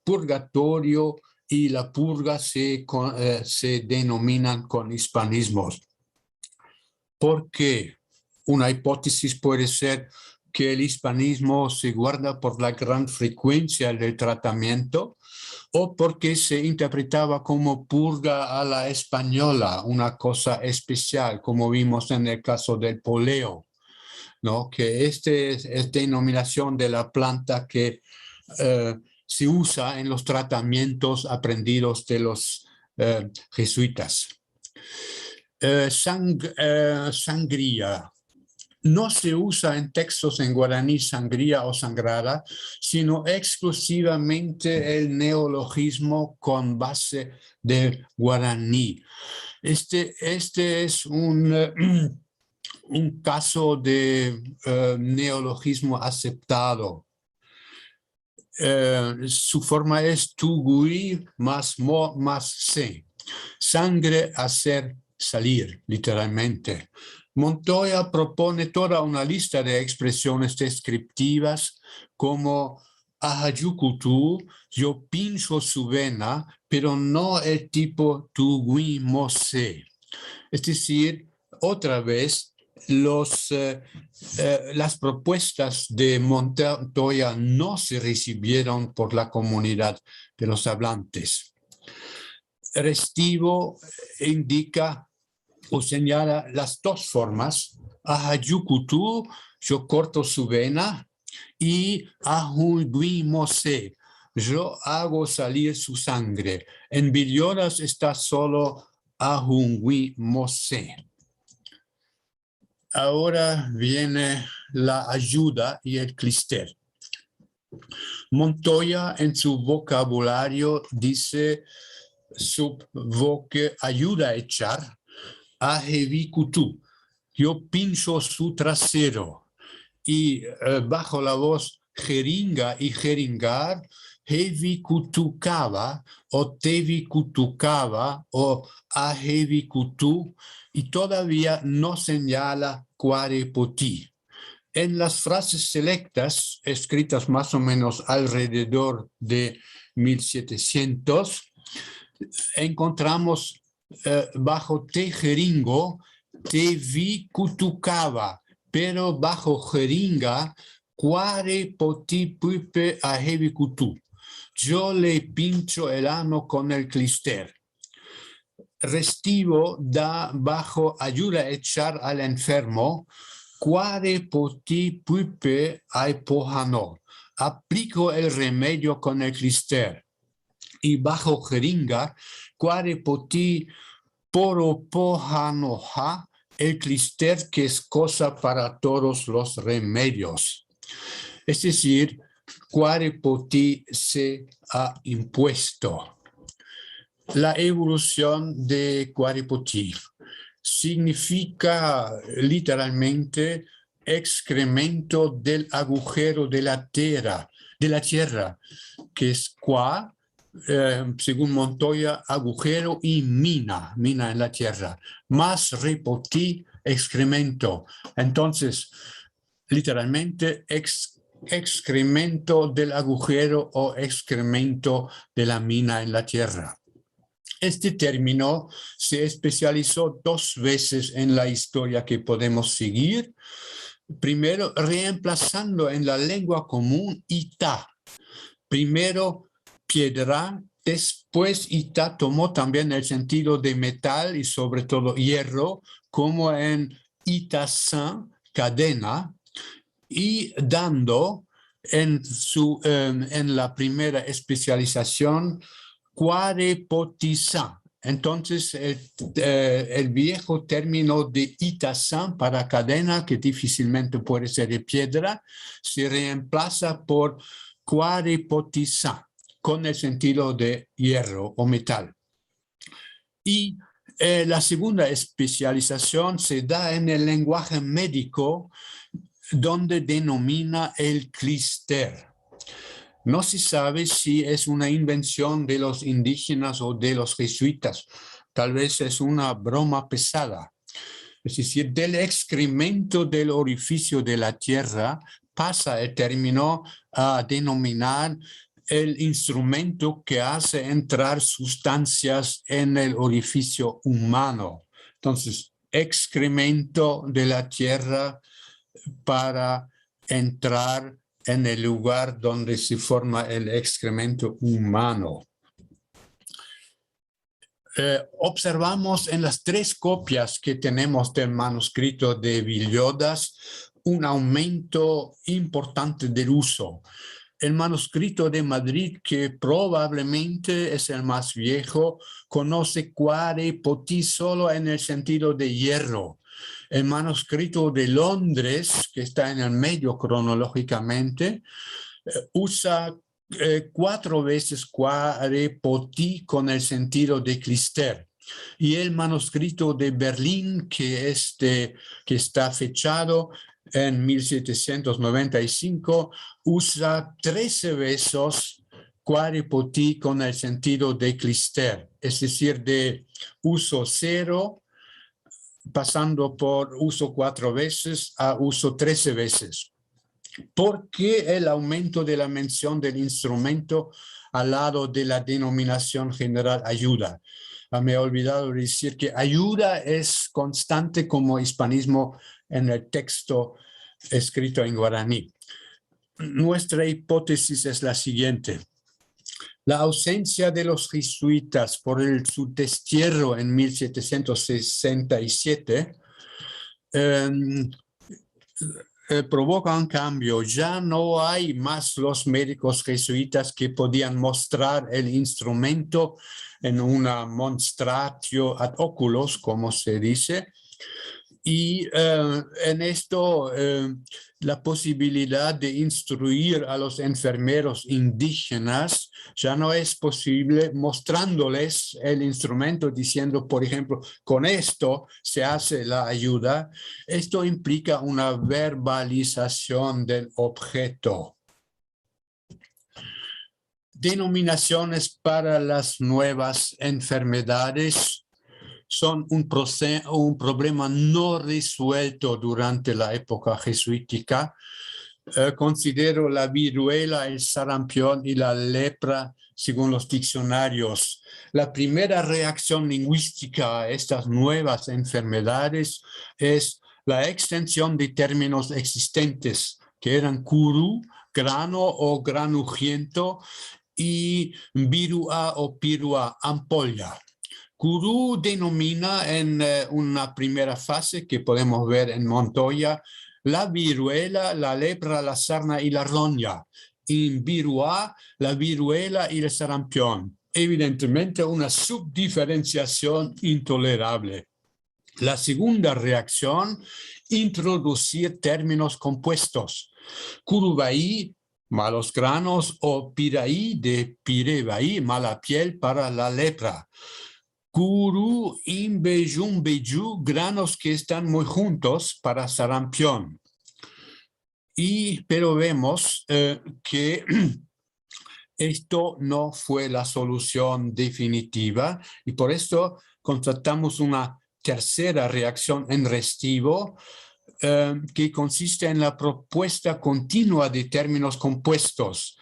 purgatorio y la purga se denominan con hispanismos. ¿Por qué? Una hipótesis puede ser que el hispanismo se guarda por la gran frecuencia del tratamiento o porque se interpretaba como purga a la española, una cosa especial, como vimos en el caso del poleo, ¿no? Que es denominación de la planta que se usa en los tratamientos aprendidos de los jesuitas. Sangría. No se usa en textos en guaraní sangría o sangrada, sino exclusivamente el neologismo con base del guaraní. Este es un caso de neologismo aceptado. Su forma es tugui más mo más se. Sangre, hacer, salir, literalmente. Montoya propone toda una lista de expresiones descriptivas como ahayukutu, yo pincho su vena, pero no el tipo tugui mose. Es decir, otra vez, las propuestas de Montoya no se recibieron por la comunidad de los hablantes. Restivo indica o señala las dos formas, ahayukutu, yo corto su vena, y ahuiguimose, yo hago salir su sangre. En Villioras está solo ahuiguimose. Ahora viene la ayuda y el clister. Montoya en su vocabulario dice subvoque ayuda a echar, ahevikutu, yo pincho su trasero, y bajo la voz jeringa y jeringar, hevikutukava o tevikutukava o ahevikutu, y todavía no señala cuarepoti. En las frases selectas, escritas más o menos alrededor de 1700, encontramos bajo te jeringo, te vi kutukava, pero bajo jeringa, cuare poti pupe a hevi kutu. Yo le pincho el ano con el clister. Restivo da bajo ayuda a echar al enfermo, cuare poti pupe a pohano. Aplico el remedio con el clister. Y bajo jeringa, cuare poti poropohanoja, el clister que es cosa para todos los remedios. Es decir, cuare poti se ha impuesto. La evolución de cuare poti significa literalmente excremento del agujero de la tierra, que es qua, según Montoya, agujero y mina en la tierra, más repoti, excremento. Entonces, literalmente, excremento del agujero o excremento de la mina en la tierra. Este término se especializó 2 veces en la historia que podemos seguir. primero reemplazando en la lengua común ita. Primero piedra, después ita tomó también el sentido de metal y sobre todo hierro, como en itasan, cadena, y dando en la primera especialización cuarepotisan. Entonces el viejo término de itasan para cadena, que difícilmente puede ser de piedra, se reemplaza por cuarepotisan, con el sentido de hierro o metal. Y la segunda especialización se da en el lenguaje médico, donde denomina el clister. No se sabe si es una invención de los indígenas o de los jesuitas. Tal vez es una broma pesada. Es decir, del excremento del orificio de la tierra pasa el término a denominar el instrumento que hace entrar sustancias en el orificio humano. Entonces, excremento de la tierra para entrar en el lugar donde se forma el excremento humano. Observamos en las 3 copias que tenemos del manuscrito de Villoldas un aumento importante del uso. El manuscrito de Madrid, que probablemente es el más viejo, conoce cuarepoti solo en el sentido de hierro. El manuscrito de Londres, que está en el medio cronológicamente, usa 4 veces cuarepoti con el sentido de clister. Y el manuscrito de Berlín, que está fechado en 1795, usa 13 veces cuarepoti con el sentido de clister, es decir, de uso 0, pasando por uso 4 veces a uso 13 veces. ¿Por qué el aumento de la mención del instrumento al lado de la denominación general ayuda? Me he olvidado de decir que ayuda es constante como hispanismo en el texto escrito en guaraní. Nuestra hipótesis es la siguiente. La ausencia de los jesuitas por su destierro en 1767 provoca un cambio. Ya no hay más los médicos jesuitas que podían mostrar el instrumento en una monstratio ad oculos, como se dice. Y en esto la posibilidad de instruir a los enfermeros indígenas ya no es posible mostrándoles el instrumento, diciendo, por ejemplo, con esto se hace la ayuda. Esto implica una verbalización del objeto. Denominaciones para las nuevas enfermedades son un problema no resuelto durante la época jesuítica. Considero la viruela, el sarampión y la lepra según los diccionarios. La primera reacción lingüística a estas nuevas enfermedades es la extensión de términos existentes, que eran curu, grano o granujiento, y virua o pirua, ampolla. Curu denomina en una primera fase que podemos ver en Montoya la viruela, la lepra, la sarna y la roña. En virua, la viruela y el sarampión. Evidentemente una subdiferenciación intolerable. La segunda reacción, introducir términos compuestos. Curubaí, malos granos, o piraí de pirebaí, mala piel para la lepra. Curu, imbejum, beju, granos que están muy juntos para sarampión. Pero vemos que esto no fue la solución definitiva y por esto constatamos una tercera reacción en Restivo que consiste en la propuesta continua de términos compuestos.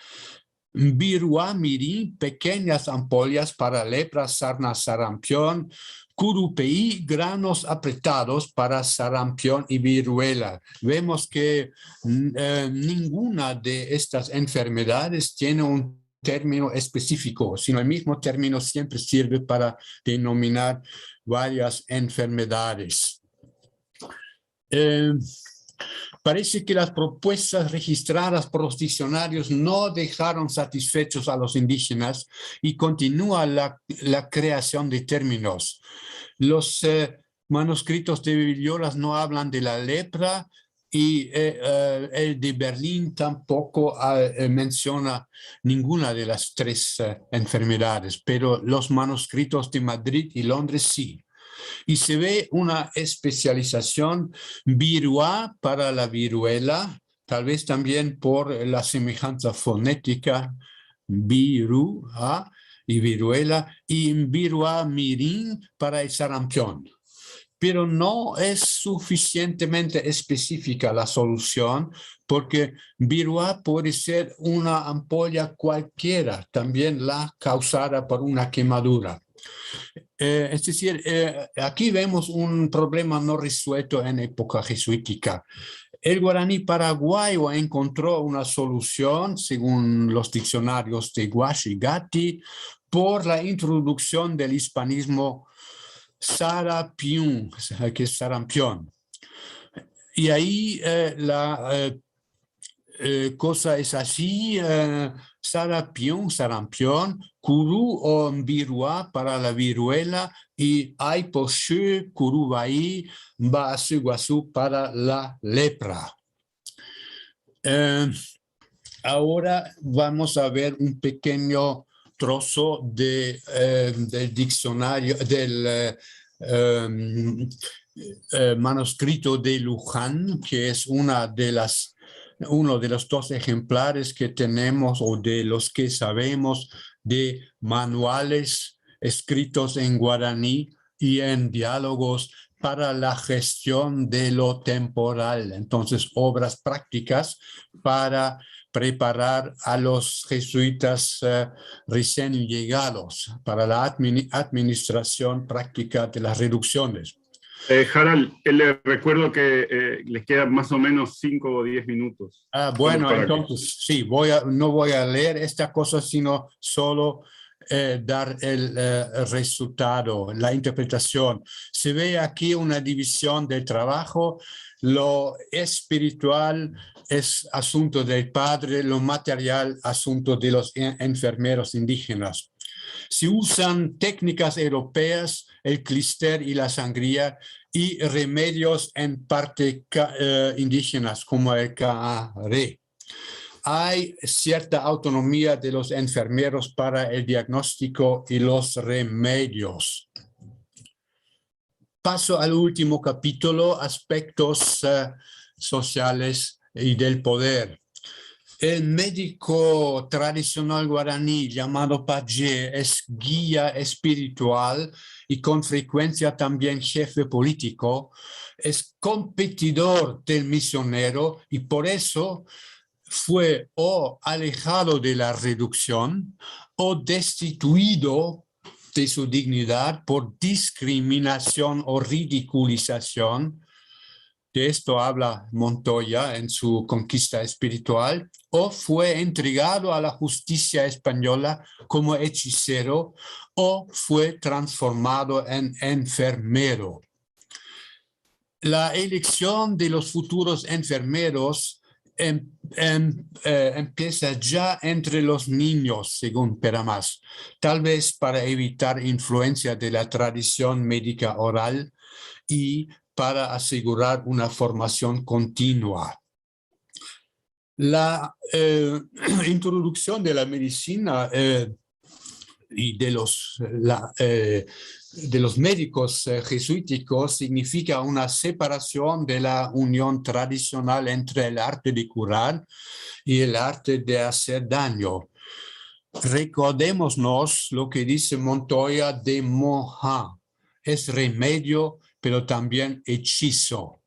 Biruá mirí, pequeñas ampollas para lepra, sarna, sarampión. Curupeí, granos apretados para sarampión y viruela. Vemos que ninguna de estas enfermedades tiene un término específico, sino el mismo término siempre sirve para denominar varias enfermedades. Parece que las propuestas registradas por los diccionarios no dejaron satisfechos a los indígenas y continúa la creación de términos. Los manuscritos de Villoldas no hablan de la lepra y el de Berlín tampoco menciona ninguna de las tres enfermedades, pero los manuscritos de Madrid y Londres sí. Y se ve una especialización viruá para la viruela, tal vez también por la semejanza fonética, viruá y viruela, y viruá mirín para el sarampión. Pero no es suficientemente específica la solución, porque viruá puede ser una ampolla cualquiera, también la causada por una quemadura. Es decir, aquí vemos un problema no resuelto en época jesuítica. El guaraní paraguayo encontró una solución, según los diccionarios de Guasch y Gatti, por la introducción del hispanismo sarapión, que es sarampión. Y ahí la cosa es así, sarampión, curú o viruá para la viruela y aipoché, curubaí, baasuguazú para la lepra. Ahora vamos a ver un pequeño trozo del diccionario, del manuscrito de Luján, que es uno de los dos ejemplares que tenemos o de los que sabemos de manuales escritos en guaraní y en diálogos para la gestión de lo temporal. Entonces, obras prácticas para preparar a los jesuitas recién llegados para la administración práctica de las reducciones. Harald, le recuerdo que les quedan más o menos 5 o 10 minutos. Bueno, entonces sí, no voy a leer esta cosa, sino solo dar el resultado, la interpretación. Se ve aquí una división del trabajo. Lo espiritual es asunto del padre, lo material asunto de los enfermeros indígenas. Se usan técnicas europeas, el clíster y la sangría, y remedios en parte indígenas como el caaré. Hay cierta autonomía de los enfermeros para el diagnóstico y los remedios. Paso al último capítulo, aspectos sociales y del poder. El médico tradicional guaraní llamado Pajé es guía espiritual y con frecuencia también jefe político. Es competidor del misionero y por eso fue o alejado de la reducción o destituido de su dignidad por discriminación o ridiculización. De esto habla Montoya en su Conquista Espiritual, o fue entregado a la justicia española como hechicero, o fue transformado en enfermero. La elección de los futuros enfermeros empieza ya entre los niños, según Peramas, tal vez para evitar influencia de la tradición médica oral y para asegurar una formación continua. La introducción de la medicina y de los médicos jesuíticos significa una separación de la unión tradicional entre el arte de curar y el arte de hacer daño. Recordémonos lo que dice Montoya de Moja: es remedio, pero también hechizo.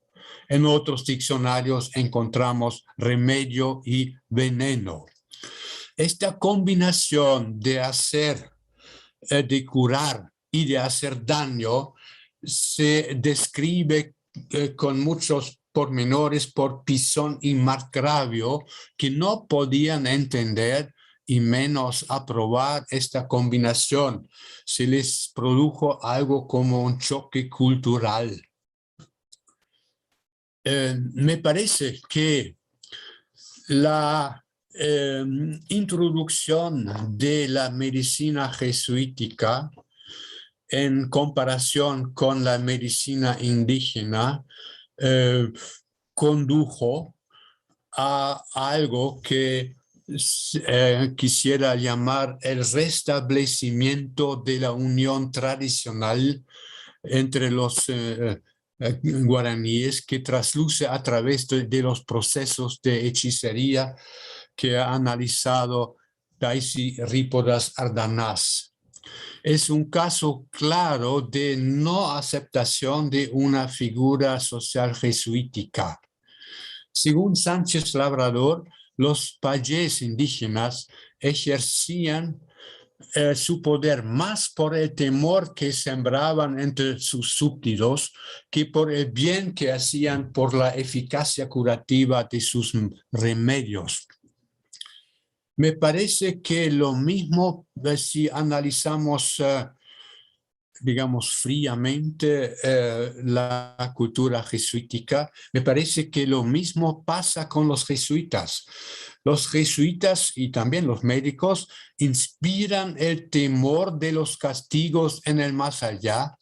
En otros diccionarios encontramos remedio y veneno. Esta combinación de de curar y de hacer daño se describe con muchos pormenores por Pisón y Marcgravio, que no podían entender y menos aprobar esta combinación. Se les produjo algo como un choque cultural. Me parece que la introducción de la medicina jesuítica en comparación con la medicina indígena condujo a algo que quisiera llamar el restablecimiento de la unión tradicional entre los guaraníes, que trasluce a través de los procesos de hechicería que ha analizado Daisy Rípodas Ardanás. Es un caso claro de no aceptación de una figura social jesuítica. Según Sánchez Labrador, los payés indígenas ejercían su poder más por el temor que sembraban entre sus súbditos que por el bien que hacían por la eficacia curativa de sus remedios. Me parece que lo mismo, si analizamos, digamos, fríamente la cultura jesuítica, me parece que lo mismo pasa con los jesuitas. Los jesuitas y también los médicos inspiran el temor de los castigos en el más allá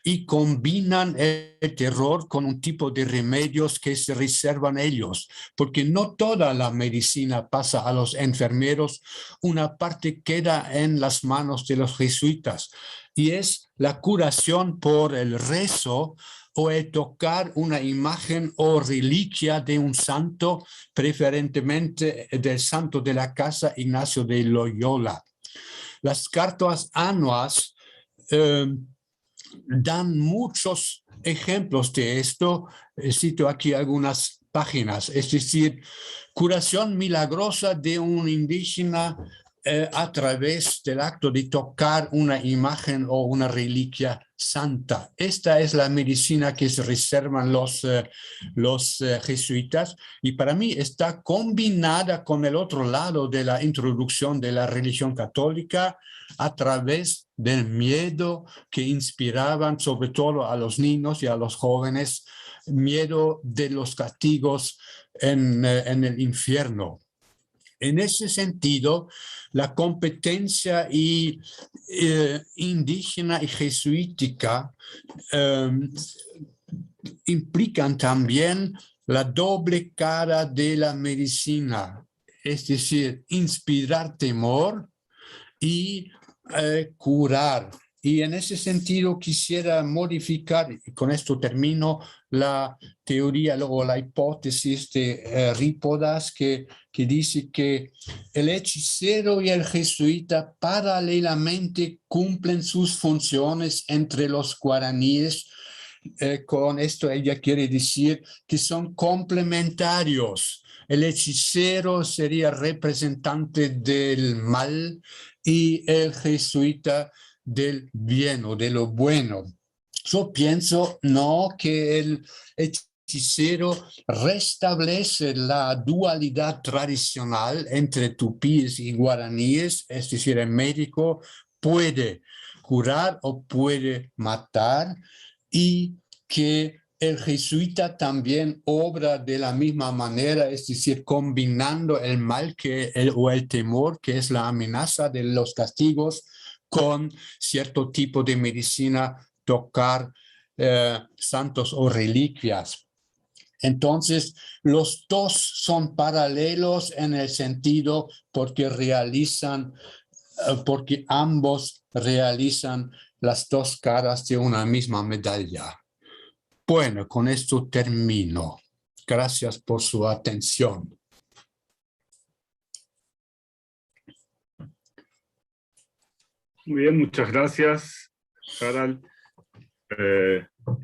y combinan el terror con un tipo de remedios que se reservan ellos, porque no toda la medicina pasa a los enfermeros, una parte queda en las manos de los jesuitas, y es la curación por el rezo o el tocar una imagen o reliquia de un santo, preferentemente del santo de la casa Ignacio de Loyola. Las cartas anuas dan muchos ejemplos de esto. Cito aquí algunas páginas, es decir, curación milagrosa de un indígena a través del acto de tocar una imagen o una reliquia santa. Esta es la medicina que se reservan los jesuitas, y para mí está combinada con el otro lado de la introducción de la religión católica a través del miedo que inspiraban sobre todo a los niños y a los jóvenes, miedo de los castigos en el infierno. En ese sentido, la competencia indígena y jesuítica implican también la doble cara de la medicina, es decir, inspirar temor y curar. Y en ese sentido quisiera modificar, y con esto termino, la teoría o la hipótesis de Rípodas que dice que el hechicero y el jesuita paralelamente cumplen sus funciones entre los guaraníes. Con esto ella quiere decir que son complementarios. El hechicero sería representante del mal y el jesuita del bien o de lo bueno. Yo pienso no que el hechicero restablece la dualidad tradicional entre tupíes y guaraníes, es decir, el médico puede curar o puede matar, y que el jesuita también obra de la misma manera, es decir, combinando el mal o el temor, que es la amenaza de los castigos, con cierto tipo de medicina, tocar santos o reliquias. Entonces, los dos son paralelos en el sentido porque ambos realizan las dos caras de una misma medalla. Bueno, con esto termino. Gracias por su atención. Muy bien, muchas gracias, Harald.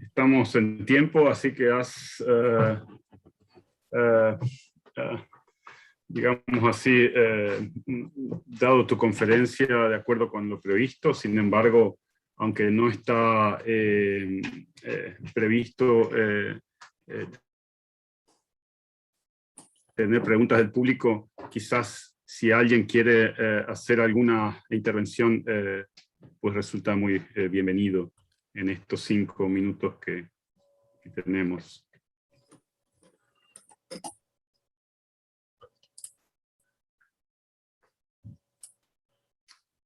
Estamos en tiempo, así que digamos así, dado tu conferencia de acuerdo con lo previsto. Sin embargo, aunque no está previsto tener preguntas del público, quizás si alguien quiere hacer alguna intervención, pues resulta muy bienvenido en estos 5 minutos que tenemos.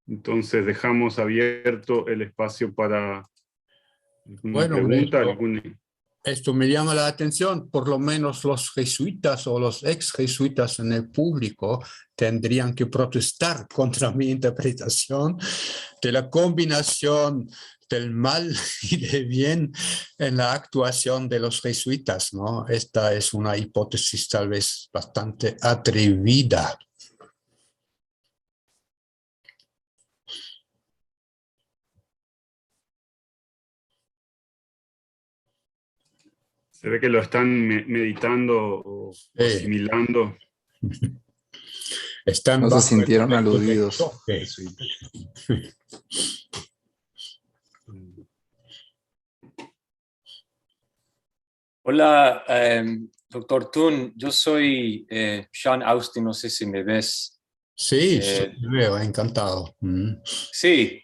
Entonces dejamos abierto el espacio para alguna pregunta. Esto me llama la atención, por lo menos los jesuitas o los ex jesuitas en el público tendrían que protestar contra mi interpretación de la combinación del mal y del bien en la actuación de los jesuitas, ¿no? Esta es una hipótesis tal vez bastante atrevida. Se ve que lo están meditando o asimilando. No se sintieron aludidos. Hola, doctor Thun. Yo soy Sean Austin, no sé si me ves. Sí, me veo, encantado. Sí,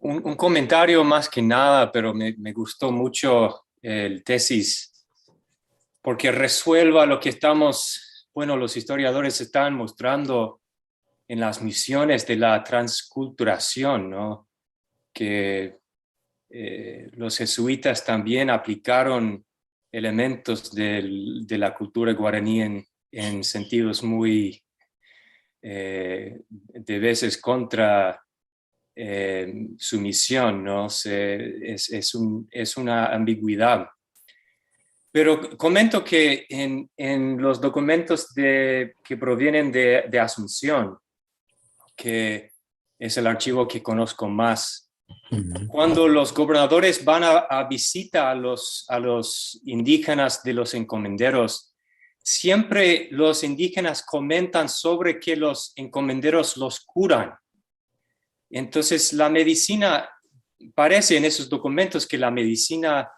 un comentario más que nada, pero me gustó mucho el tesis, porque resuelva lo que los historiadores están mostrando en las misiones de la transculturación, ¿no? Que los jesuitas también aplicaron elementos de la cultura guaraní en sentidos muy, de veces contra su misión, ¿no? Es una ambigüedad. Pero comento que en los documentos que provienen de Asunción, que es el archivo que conozco más, cuando los gobernadores van a visitar a los indígenas de los encomenderos, siempre los indígenas comentan sobre que los encomenderos los curan. Entonces la medicina, parece en esos documentos que la medicina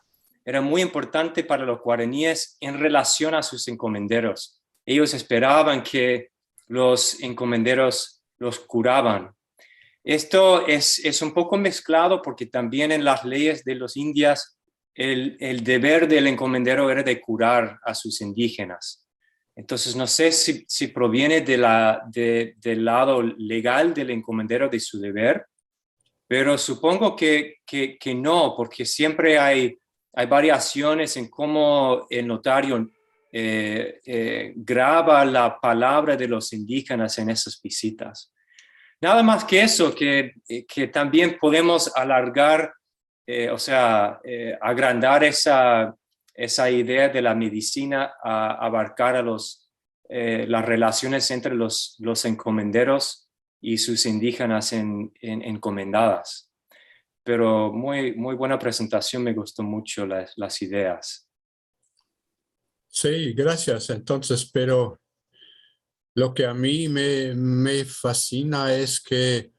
era muy importante para los guaraníes en relación a sus encomenderos. Ellos esperaban que los encomenderos los curaban. Esto es un poco mezclado porque también en las leyes de los indios el deber del encomendero era de curar a sus indígenas. Entonces no sé si proviene del lado legal del encomendero de su deber, pero supongo que no, porque siempre hay variaciones en cómo el notario graba la palabra de los indígenas en esas visitas. Nada más que eso, que también podemos alargar, agrandar esa idea de la medicina a abarcar a las relaciones entre los encomenderos y sus indígenas encomendadas. Pero muy buena presentación, me gustó mucho las ideas. Sí, gracias. Entonces, pero lo que a mí me fascina es que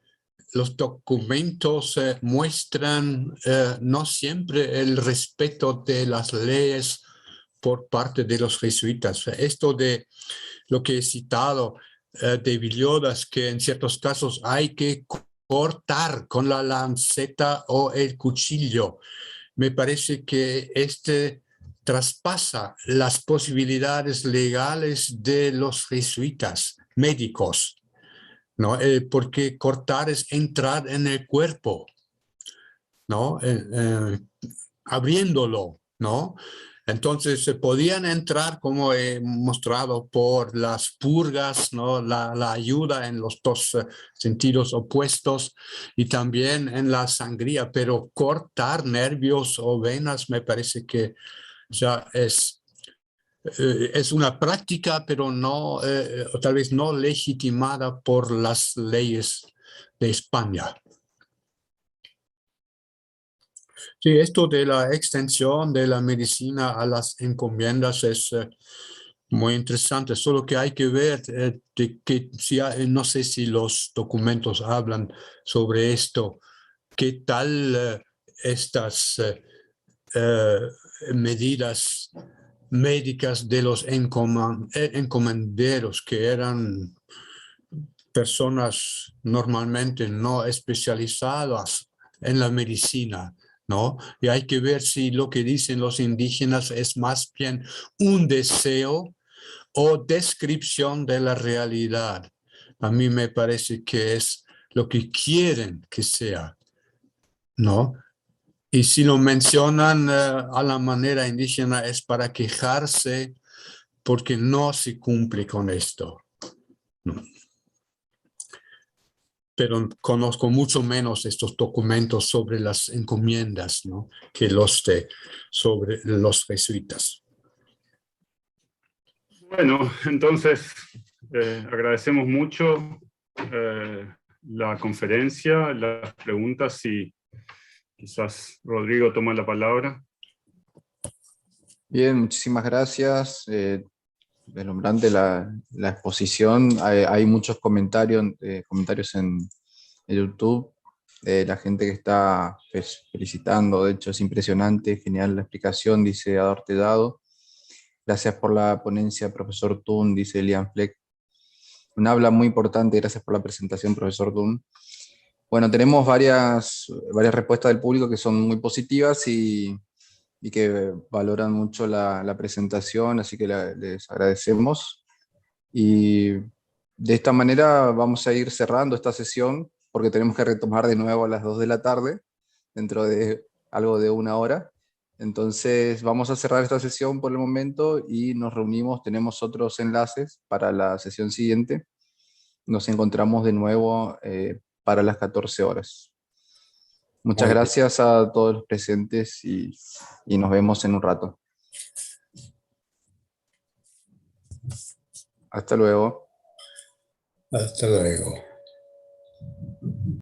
los documentos muestran no siempre el respeto de las leyes por parte de los jesuitas. Esto de lo que he citado de Villoldas, que en ciertos casos hay que cortar con la lanceta o el cuchillo. Me parece que traspasa las posibilidades legales de los jesuitas médicos, ¿no? Porque cortar es entrar en el cuerpo, ¿no? Abriéndolo, ¿no? Entonces se podían entrar, como he mostrado, por las purgas, ¿no? La ayuda en los dos sentidos opuestos y también en la sangría, pero cortar nervios o venas me parece que ya es una práctica, pero no, tal vez no legitimada por las leyes de España. Sí, esto de la extensión de la medicina a las encomiendas es Muy interesante, solo que hay que ver no sé si los documentos hablan sobre esto, qué tal estas medidas médicas de los encomenderos, que eran personas normalmente no especializadas en la medicina, ¿no? Y hay que ver si lo que dicen los indígenas es más bien un deseo o descripción de la realidad. A mí me parece que es lo que quieren que sea, ¿no? Y si lo mencionan a la manera indígena es para quejarse porque no se cumple con esto, ¿no? Pero conozco mucho menos estos documentos sobre las encomiendas, ¿no?, que sobre los jesuitas. Bueno, entonces agradecemos mucho la conferencia, las preguntas, y quizás Rodrigo toma la palabra. Bien, muchísimas gracias. Deslumbrante la exposición. Hay muchos comentarios en YouTube. La gente que está felicitando, de hecho es impresionante, genial la explicación, dice Adorte Dado. Gracias por la ponencia, profesor Thun, dice Elian Fleck. Un habla muy importante, gracias por la presentación, profesor Thun. Bueno, tenemos varias respuestas del público que son muy positivas y que valoran mucho la presentación, así que les agradecemos. Y de esta manera vamos a ir cerrando esta sesión, porque tenemos que retomar de nuevo a las 2 de la tarde, dentro de algo de 1 hora. Entonces vamos a cerrar esta sesión por el momento y nos reunimos, tenemos otros enlaces para la sesión siguiente. Nos encontramos de nuevo para las 14 horas. Muchas gracias a todos los presentes y nos vemos en un rato. Hasta luego. Hasta luego.